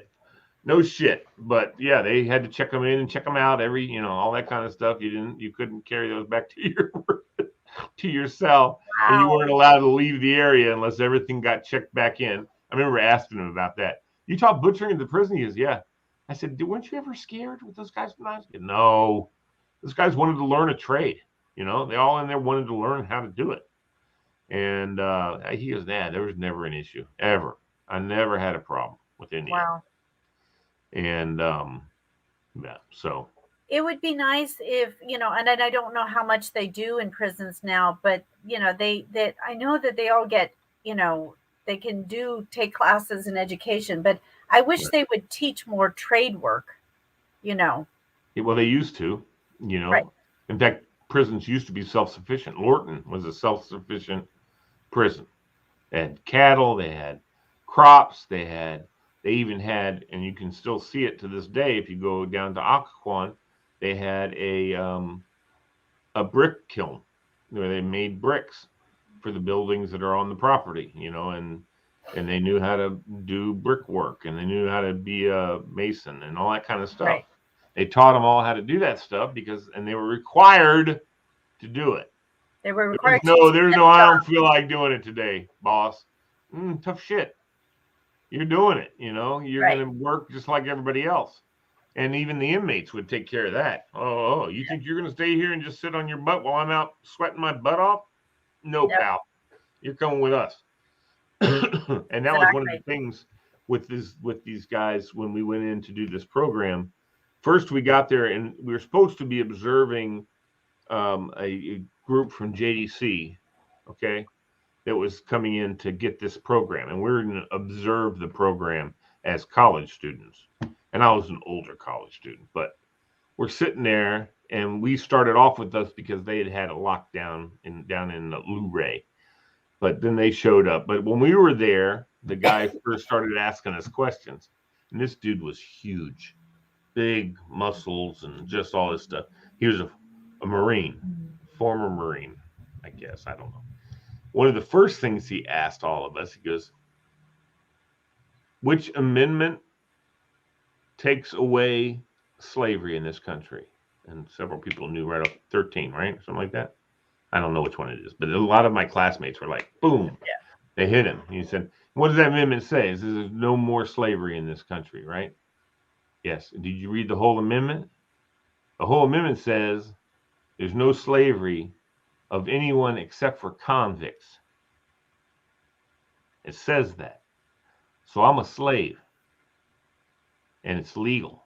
no shit. But yeah, they had to check them in and check them out all that kind of stuff. You couldn't carry those back to your cell. Wow. And you weren't allowed to leave the area unless everything got checked back in. I remember asking him about that. You taught butchering in the prison? He goes, yeah. I said, weren't you ever scared with those guys? No. Those guys wanted to learn a trade. They all in there wanted to learn how to do it. And he goes, there was never an issue, ever. I never had a problem with any. Wow. And yeah, so it would be nice if, and I don't know how much they do in prisons now, but I know that they all get, they can take classes in education, but I wish they would teach more trade work, Well, they used to, Right. In fact, prisons used to be self-sufficient. Lorton was a self-sufficient prison. They had cattle, they had crops, they even had, and you can still see it to this day if you go down to Occoquan, they had a brick kiln where they made bricks for the buildings that are on the property, and they knew how to do brickwork, and they knew how to be a mason and all that kind of stuff. Right. They taught them all how to do that stuff and they were required to do it. They were required. There's no. I don't feel like doing it today, boss. Tough shit. You're doing it. You're right. Going to work just like everybody else, and even the inmates would take care of that. Oh, you think you're going to stay here and just sit on your butt while I'm out sweating my butt off? No, pal. You're coming with us. And that was one of the things with these guys when we went in to do this program. First, we got there and we were supposed to be observing a group from JDC, okay, that was coming in to get this program, and we're going to observe the program as college students. And I was an older college student, but we're sitting there, and we started off with us because they had a lockdown down in Luray, but then they showed up. But when we were there, the guy first started asking us questions, and this dude was huge, big muscles, and just all this stuff. He was a Marine, former Marine, I guess. I don't know. One of the first things he asked all of us, he goes, which amendment takes away slavery in this country? and several people knew right off 13, right? Something like that. I don't know which one it is, but a lot of my classmates were like, boom, they hit him. He said, what does that amendment say? It says there's no more slavery in this country, right? Yes. Did you read the whole amendment? The whole amendment says there's no slavery of anyone except for convicts. It says that. So I'm a slave, and it's legal.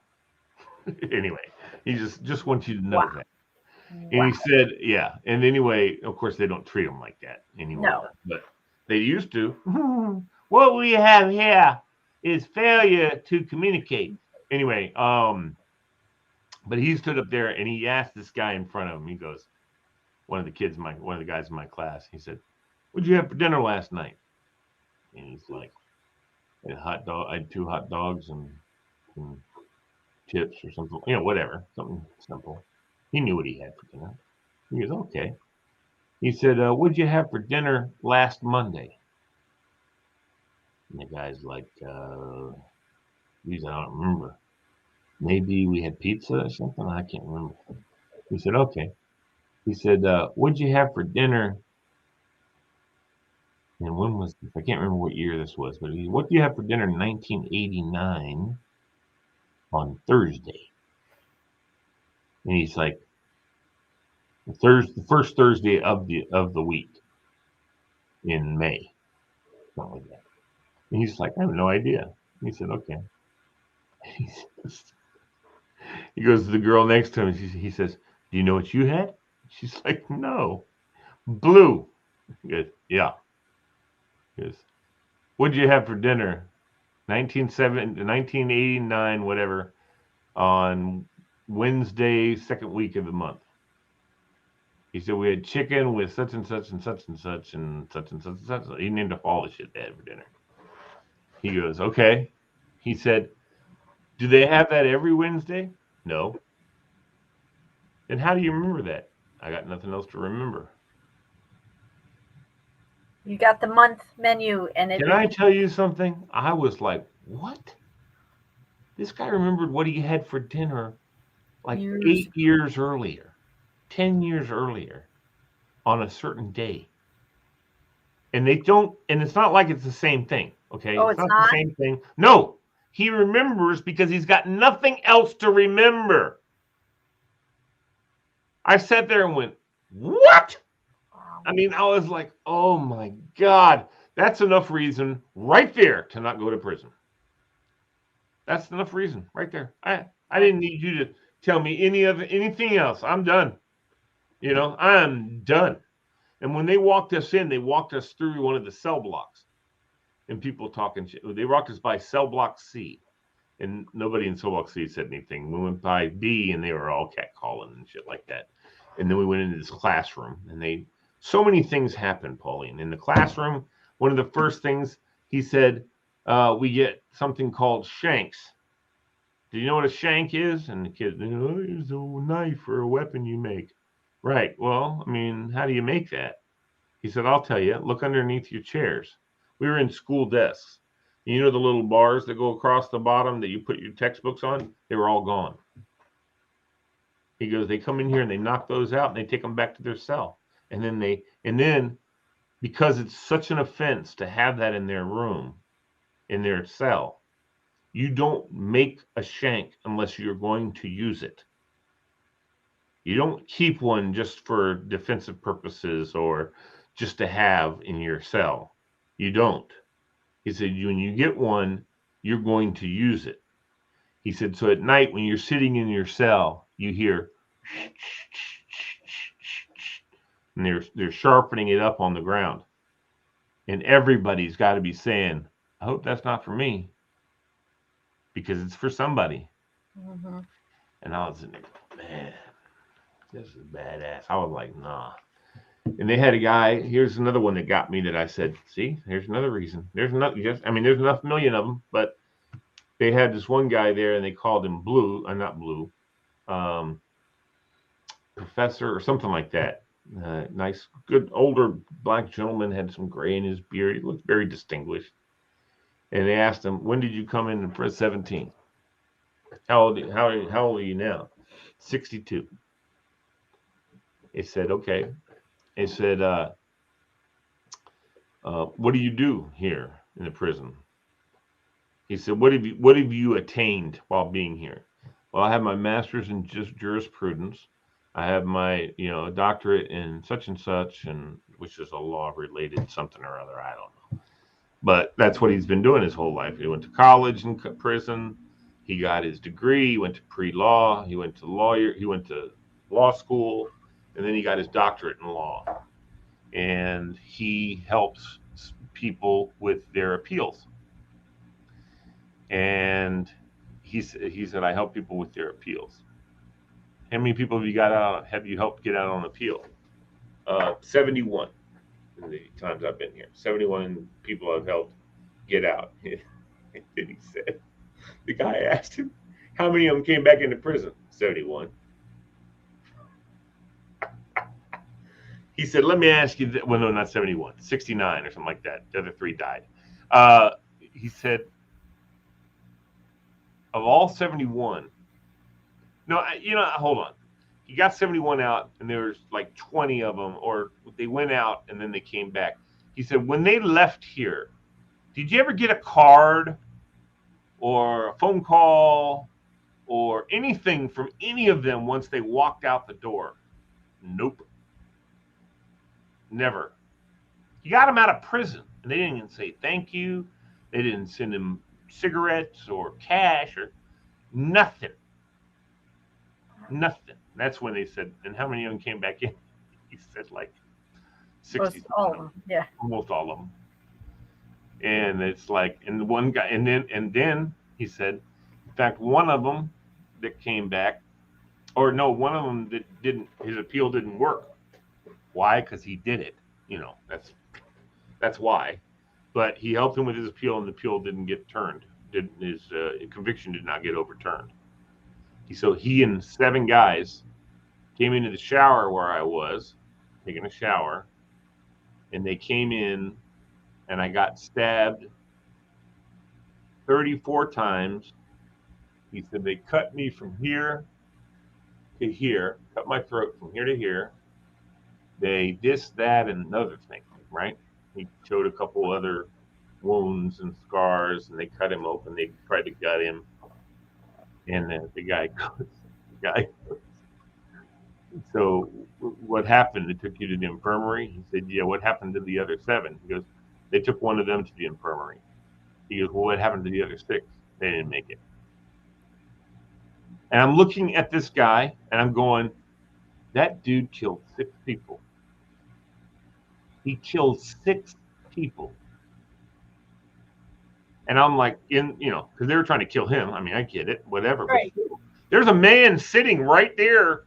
Anyway, he just wants you to know that. And he said, yeah. And anyway, of course, they don't treat them like that anymore. No. But they used to. What we have here is failure to communicate. Anyway, but he stood up there and he asked this guy in front of him. He goes, one of the guys in my class. He said, "What'd you have for dinner last night?" And he's like, "I had 2 hot dogs and chips or something, whatever, something simple." He knew what he had for dinner. He goes, "Okay." He said, "What'd you have for dinner last Monday?" And the guy's like, geez, I don't remember. Maybe we had pizza or something. I can't remember. He said, "Okay." He said, "What'd you have for dinner?" And when was this? I can't remember what year this was, but what do you have for dinner in 1989 on Thursday? And he's like, the first Thursday of the week in May, something like that. And he's like, "I have no idea." He said, "Okay." He goes to the girl next to him. He says, "Do you know what you had?" She's like, "No." "Blue." He goes, "Yeah." He goes, "What'd you have for dinner 1989, whatever, on Wednesday, second week of the month?" He said, "We had chicken with such and such and such and such and such and such and such." He named off all the shit they had for dinner. He goes, "Okay." He said, "Do they have that every Wednesday?" "No." "Then how do you remember that?" "I got nothing else to remember." You got the month menu, and Can I tell you something? I was like, what? This guy remembered what he had for dinner like 8 years earlier, 10 years earlier on a certain day. And it's not like it's the same thing, okay? Oh, it's not the same thing. No, he remembers because he's got nothing else to remember. I sat there and went, what? I mean, I was like, oh my God, that's enough reason right there to not go to prison. That's enough reason right there. I didn't need you to tell me anything else. I'm done. I'm done. And when they walked us in, they walked us through one of the cell blocks, and people talking shit. They walked us by cell block C, and nobody in cell block C said anything. We went by B, and they were all catcalling and shit like that. And then we went into this classroom, and so many things happened, Pauline. In the classroom, one of the first things he said, we get something called shanks. Do you know what a shank is? And the kid, it's a knife or a weapon you make. Right. Well, I mean, how do you make that? He said, I'll tell you. Look underneath your chairs. We were in school desks. You know the little bars that go across the bottom that you put your textbooks on? They were all gone. He goes, they come in here and they knock those out and they take them back to their cell. And then because it's such an offense to have that in their room, in their cell, you don't make a shank unless you're going to use it. You don't keep one just for defensive purposes or just to have in your cell. You don't. He said, when you get one, you're going to use it. He said, so at night when you're sitting in your cell, you hear, and they're sharpening it up on the ground. And everybody's got to be saying, I hope that's not for me, because it's for somebody. Mm-hmm. And I was like, man, this is badass. I was like, nah. And they had a guy, here's another one that got me that I said, see, here's another reason. There's enough million of them, but they had this one guy there and they called him not Blue, Professor or something like that. Nice, good older black gentleman, had some gray in his beard. He looked very distinguished. And they asked him, when did you come in for 17? How old are you now? 62. They said, okay. They said, what do you do here in the prison? He said, what have you attained while being here? Well, I have my master's in jurisprudence. I have my, doctorate in such and such, and which is a law-related something or other. I don't know. But that's what he's been doing his whole life. He went to college and prison. He got his degree. He went to pre-law. He went to law school, and then he got his doctorate in law. And he helps people with their appeals. And he said, I help people with their appeals. How many people have you helped get out on appeal? 71 in the times I've been here. 71 people I've helped get out. And then he said, the guy asked him, how many of them came back into prison? 71. He said, let me ask you, well, no, not 71, 69 or something like that. The other 3 died. He said, of all 71, no, hold on. He got 71 out, and there was like 20 of them, or they went out and then they came back. He said, when they left here, did you ever get a card or a phone call or anything from any of them once they walked out the door? Nope. Never. He got him out of prison, and they didn't even say thank you. They didn't send him cigarettes or cash or nothing. Nothing. That's when they said, and how many of them came back in? He said like 60. All of them. Yeah. Almost all of them. And it's like, and one guy, and then he said, in fact, one of them that came back, or no, one of them that didn't, his appeal didn't work. Why? Because he did it. That's why. But he helped him with his appeal, and the appeal didn't get turned. His conviction did not get overturned. So he and 7 guys came into the shower where I was, taking a shower, and they came in, and I got stabbed 34 times. He said they cut me from here to here, cut my throat from here to here. They this, that, and another thing, right? He showed a couple other wounds and scars, and they cut him open. They tried to gut him. And then the guy goes, so what happened? They took you to the infirmary? He said, yeah, what happened to the other 7? He goes, they took one of them to the infirmary. He goes, well, what happened to the other 6? They didn't make it. And I'm looking at this guy, and I'm going, that dude killed 6 people. He killed 6 people. And I'm like, because they were trying to kill him. I mean, I get it, whatever. Right. But there's a man sitting right there,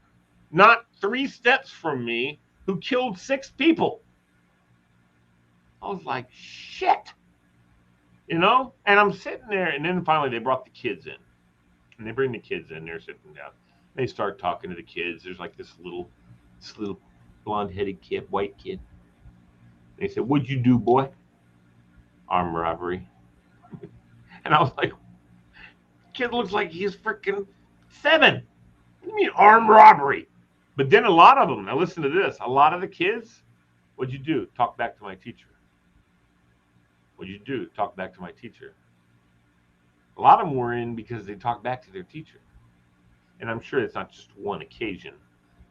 not 3 steps from me, who killed 6 people. I was like, shit. And I'm sitting there, and then finally they brought the kids in. And they bring the kids in, they're sitting down. They start talking to the kids. There's like this little blonde-headed kid, white kid. They said, what'd you do, boy? Armed robbery. And I was like, kid looks like he's freaking 7. What do you mean armed robbery? But then a lot of them, now listen to this, a lot of the kids, what'd you do? Talk back to my teacher. What'd you do? Talk back to my teacher. A lot of them were in because they talked back to their teacher. And I'm sure it's not just one occasion,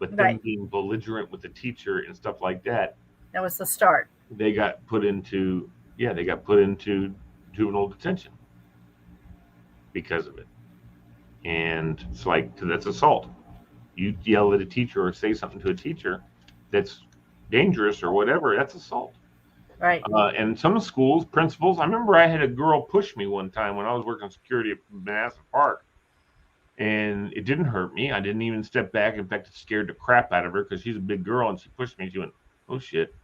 but them being belligerent with the teacher and stuff like that. That was the start. They got put into juvenile detention because of it. And it's like, because that's assault. You yell at a teacher or say something to a teacher that's dangerous or whatever, that's assault. Right. And some schools, principals, I remember I had a girl push me one time when I was working security at Manassas Park. And it didn't hurt me. I didn't even step back. In fact, it scared the crap out of her because she's a big girl, and she pushed me. She went, oh, shit.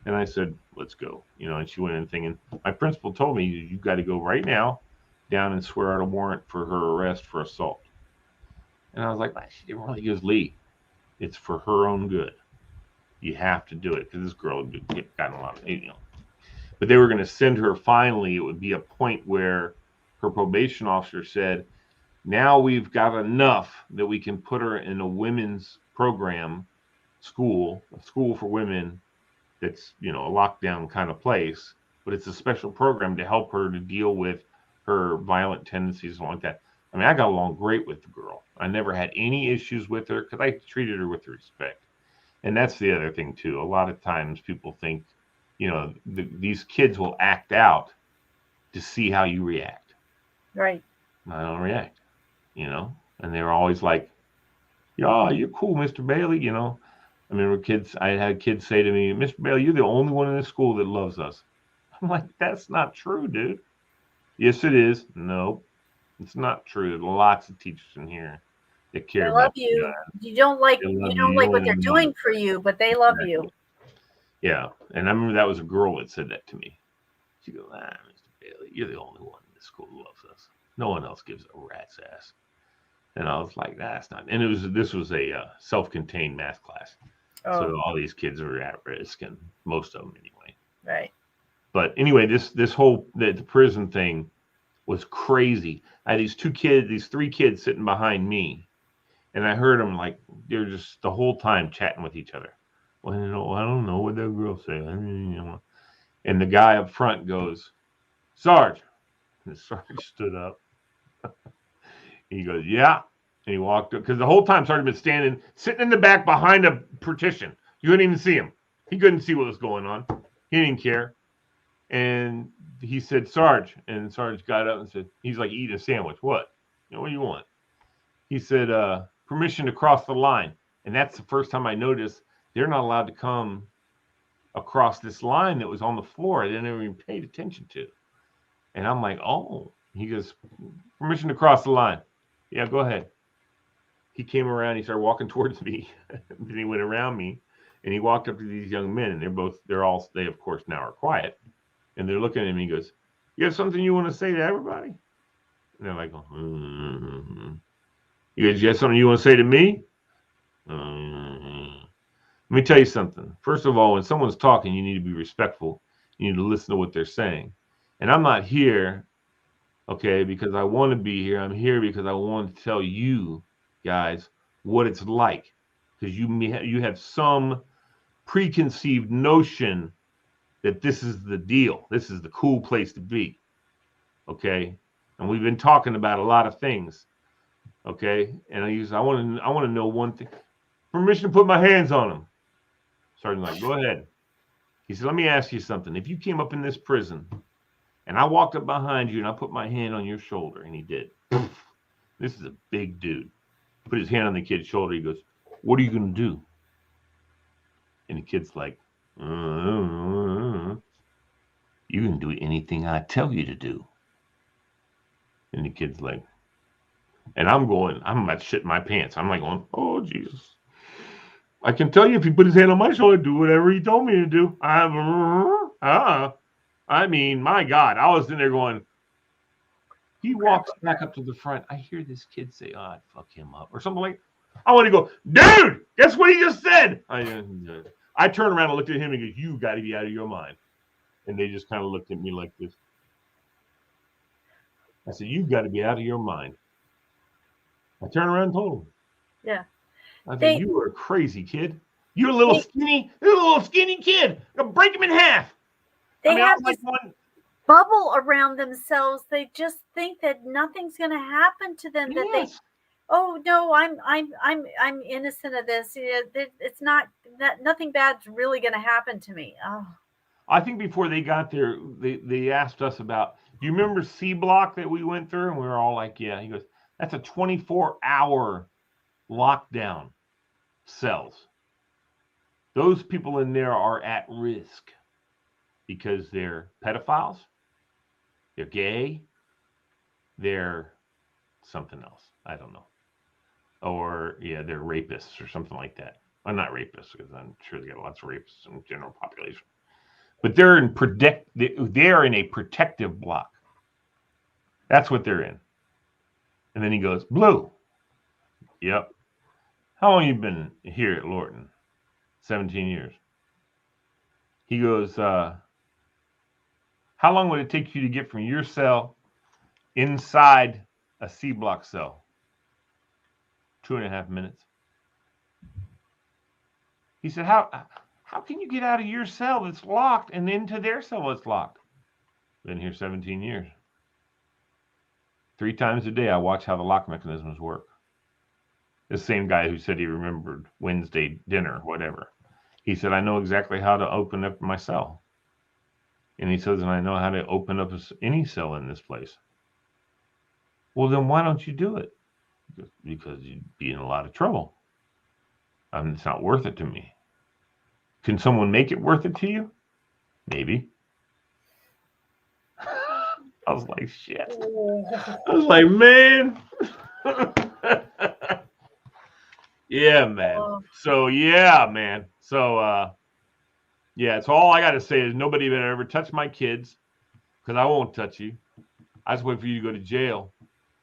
And I said, let's go. And she went in thinking, my principal told me, you got to go right now down and swear out a warrant for her arrest for assault. And I was like, she didn't really. He goes, Lee, it's for her own good. You have to do it because this girl got a lot of, But they were going to send her finally. It would be a point where her probation officer said, Now we've got enough that we can put her in a women's program school, a school for women that's, a lockdown kind of place, but it's a special program to help her to deal with her violent tendencies and like that. I mean, I got along great with the girl. I never had any issues with her because I treated her with respect. And that's the other thing too. A lot of times people think, these kids will act out to see how you react. Right. I don't react, and they're always like, "Yeah, you're cool, Mr. Bailey." I remember I had kids say to me, "Mr. Bailey, you're the only one in this school that loves us." I'm like, "That's not true, dude." Yes, it is. No, it's not true. There's lots of teachers in here that care They love about you. You don't like what they're no doing for you, but they love you. Yeah, and I remember that was a girl that said that to me. She goes, Mr. Bailey, you're the only one in this school who loves us. No one else gives a rat's ass. And I was like, that's not. And this was a self-contained math class, so all these kids are at risk, and most of them anyway. Right. But anyway, this whole the prison thing was crazy. I had these three kids sitting behind me, and I heard them like they're just the whole time chatting with each other. Well, I don't know what that girl said. And the guy up front goes, Sarge. And Sarge stood up. He goes, yeah. And he walked up because the whole time Sarge had been sitting in the back behind a partition. You couldn't even see him. He couldn't see what was going on. He didn't care. And he said, Sarge. And Sarge got up and said, he's like eating a sandwich. What? What do you want? He said, permission to cross the line. And that's the first time I noticed they're not allowed to come across this line that was on the floor. They never even paid attention to. And I'm like, oh. He goes, permission to cross the line. Yeah, go ahead. He came around. He started walking towards me. Then he went around me, and he walked up to these young men. And they of course now are quiet, and they're looking at me. He goes, "You have something you want to say to everybody?" And they're like, mm-hmm. He goes, "You have something you want to say to me?" Mm-hmm. Let me tell you something. First of all, when someone's talking, you need to be respectful. You need to listen to what they're saying. And I'm not here, okay, because I want to be here. I'm here because I want to tell you guys what it's like, because you have some preconceived notion that this is the deal. This is the cool place to be, okay? And we've been talking about a lot of things, okay? And I want to know one thing. Permission to put my hands on him. Sergeant's like, go ahead. He said, let me ask you something. If you came up in this prison and I walked up behind you and I put my hand on your shoulder, and he did. This is a big dude. Put his hand on the kid's shoulder. He goes, what are you going to do? And the kid's like, you can do anything I tell you to do. And the kid's like, and I'm about to shit my pants. I'm like going, oh, Jesus. I can tell you if he put his hand on my shoulder, do whatever he told me to do. I mean, my God, I was in there going, he walks back up to the front. I hear this kid say, I'd fuck him up or something like that. I want to go, dude, guess what he just said? I turned around and looked at him and goes, you got to be out of your mind. And they just kind of looked at me like this. I said, you've got to be out of your mind. I turned around and told him. Yeah. I said, you are a crazy kid. You're a little skinny kid. I'm going to break him in half. They have this bubble around themselves. They just think that nothing's going to happen to them. That they, oh no, I'm innocent of this. It's not that nothing bad's really going to happen to me. Oh. I think before they got there, they asked us about. Do you remember C Block that we went through? And we were all like, yeah. He goes, that's a 24-hour lockdown cells. Those people in there are at risk because they're pedophiles, they're gay, they're something else. I don't know. Or, they're rapists or something like that. Well, not rapists, because I'm sure they got lots of rapists in the general population. But they're in a protective block. That's what they're in. And then he goes, Blue. Yep. How long you been here at Lorton? 17 years. He goes, how long would it take you to get from your cell inside a C block cell. 2.5 minutes. He said, how can you get out of your cell that's locked and into their cell that's locked? Been here 17 years. 3 times a day, I watch how the lock mechanisms work. The same guy who said he remembered Wednesday dinner, whatever. He said, I know exactly how to open up my cell. And he says, and I know how to open up any cell in this place. Well, then why don't you do it? Because you'd be in a lot of trouble. It's not worth it to me. Can someone make it worth it to you? Maybe. I was like, shit. I was like, man. Yeah, man. So, yeah, man. So, yeah, so all I got to say is nobody better ever touch my kids because I won't touch you. I just wait for you to go to jail,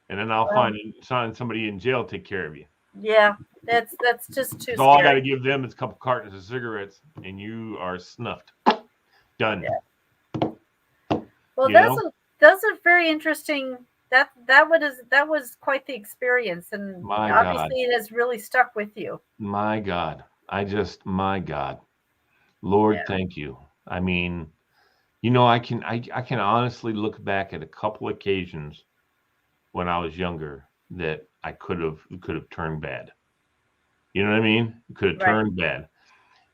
and then I'll find somebody in jail to take care of you. Yeah, that's just too So all I got scary. to give them is a couple cartons of cigarettes, and you are snuffed. Done. Yeah. Well, those are very interesting. That was quite the experience, and My obviously God. it has really stuck with you. My God. My God. Lord, Yeah. thank you. I mean, you know, I can honestly look back at a couple occasions when I was younger that I could have turned bad. You know what I mean? Could have turned bad.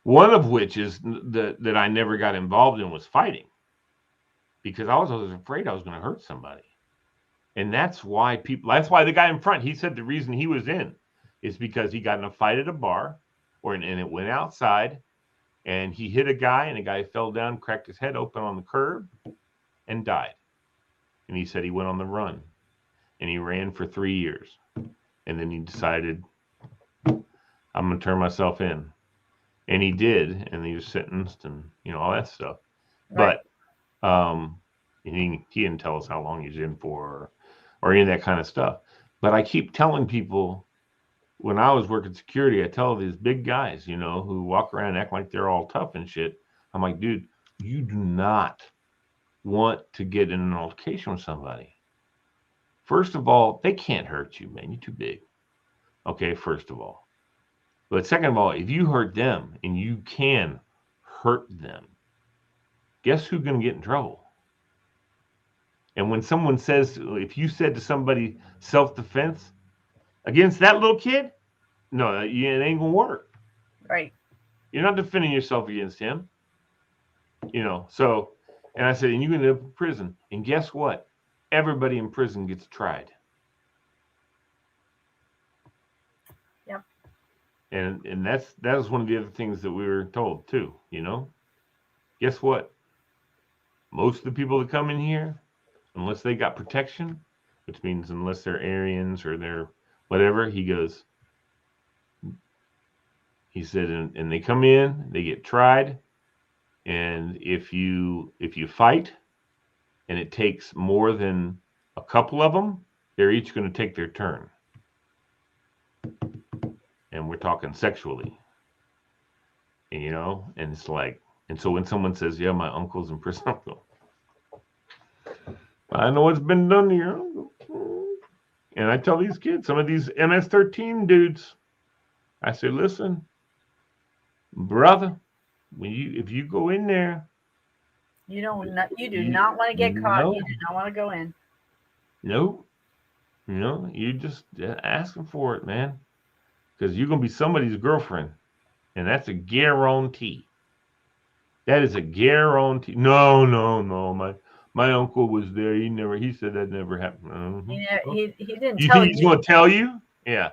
One of which is that I never got involved in was fighting, because I was always afraid I was going to hurt somebody. And that's why the guy in front, he said the reason he was in is because he got in a fight at a bar, and it went outside, and he hit a guy, and the guy fell down, cracked his head open on the curb, and died. And he said he went on the run, and he ran for 3 years. And then he decided, I'm going to turn myself in. And he did, and he was sentenced and, all that stuff. Right. But he didn't tell us how long he was in for or any of that kind of stuff. But I keep telling people, when I was working security, I tell these big guys, who walk around and act like they're all tough and shit. I'm like, dude, you do not want to get in an altercation with somebody. First of all, they can't hurt you, man. You're too big. Okay, first of all. But second of all, if you hurt them, and you can hurt them, guess who's going to get in trouble? And when someone says, if you said to somebody self-defense against that little kid, no, it ain't going to work. Right. You're not defending yourself against him. So, and I said, and you're going to end up in prison. And guess what? Everybody in prison gets tried. Yep. And that was one of the other things that we were told too, Guess what? Most of the people that come in here, unless they got protection, which means unless they're Aryans or they're whatever, he said, and they come in, they get tried. And if you fight and it takes more than a couple of them, they're each going to take their turn. And we're talking sexually, and, and it's like, and so when someone says, yeah, my uncle's in prison, I'll go, I know what's been done to your uncle. And I tell these kids, some of these MS-13 dudes, I say, listen, brother, if you go in there, you do not want to get caught. No. You do not want to go in. No. You just asking for it, man. Because you're going to be somebody's girlfriend. And that's a guarantee. That is a guarantee. No. My uncle was there. He said that never happened. Mm-hmm. He didn't you tell think he's going to tell you? Yeah.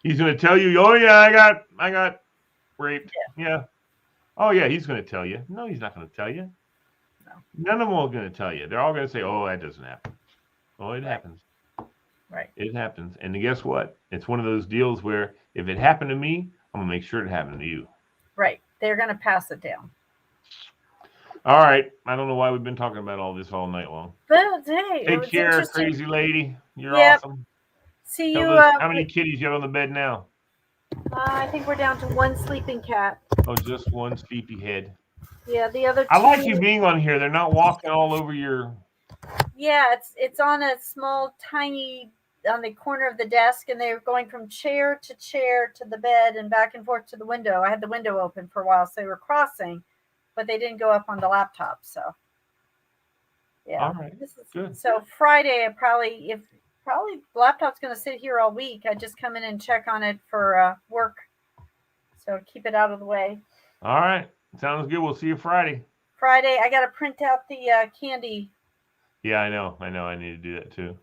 He's going to tell you, oh, yeah, I got raped. Yeah. Oh, yeah, he's going to tell you. No, he's not going to tell you. No. None of them are going to tell you. They're all going to say, oh, that doesn't happen. Oh, it happens. Right. It happens. And guess what? It's one of those deals where if it happened to me, I'm going to make sure it happened to you. Right. They're going to pass it down. All right. I don't know why we've been talking about all this all night long. But hey, take care, crazy lady. You're awesome. See Tell you. Us, how many kitties you have on the bed now? I think we're down to one sleeping cat. Oh, just one sleepy head. Yeah, the other two. I like you being on here. They're not walking all over your. Yeah, it's on a small, tiny the corner of the desk, and they were going from chair to the bed and back and forth to the window. I had the window open for a while, so they were crossing, but they didn't go up on the laptop. So yeah, all right, good. So Friday, probably the laptop's going to sit here all week. I just come in and check on it for work, so keep it out of the way. All right, sounds good. We'll see you Friday. I got to print out the candy. Yeah, I know. I need to do that too.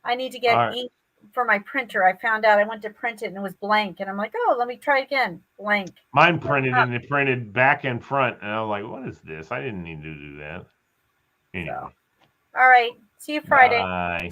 I need to get ink for my printer. I found out I went to print it and it was blank, and I'm like, oh, let me try again. Blank. Mine printed and it printed back and front, and I was like, what is this? I didn't need to do that. Anyway. So, all right. See you Friday. Bye.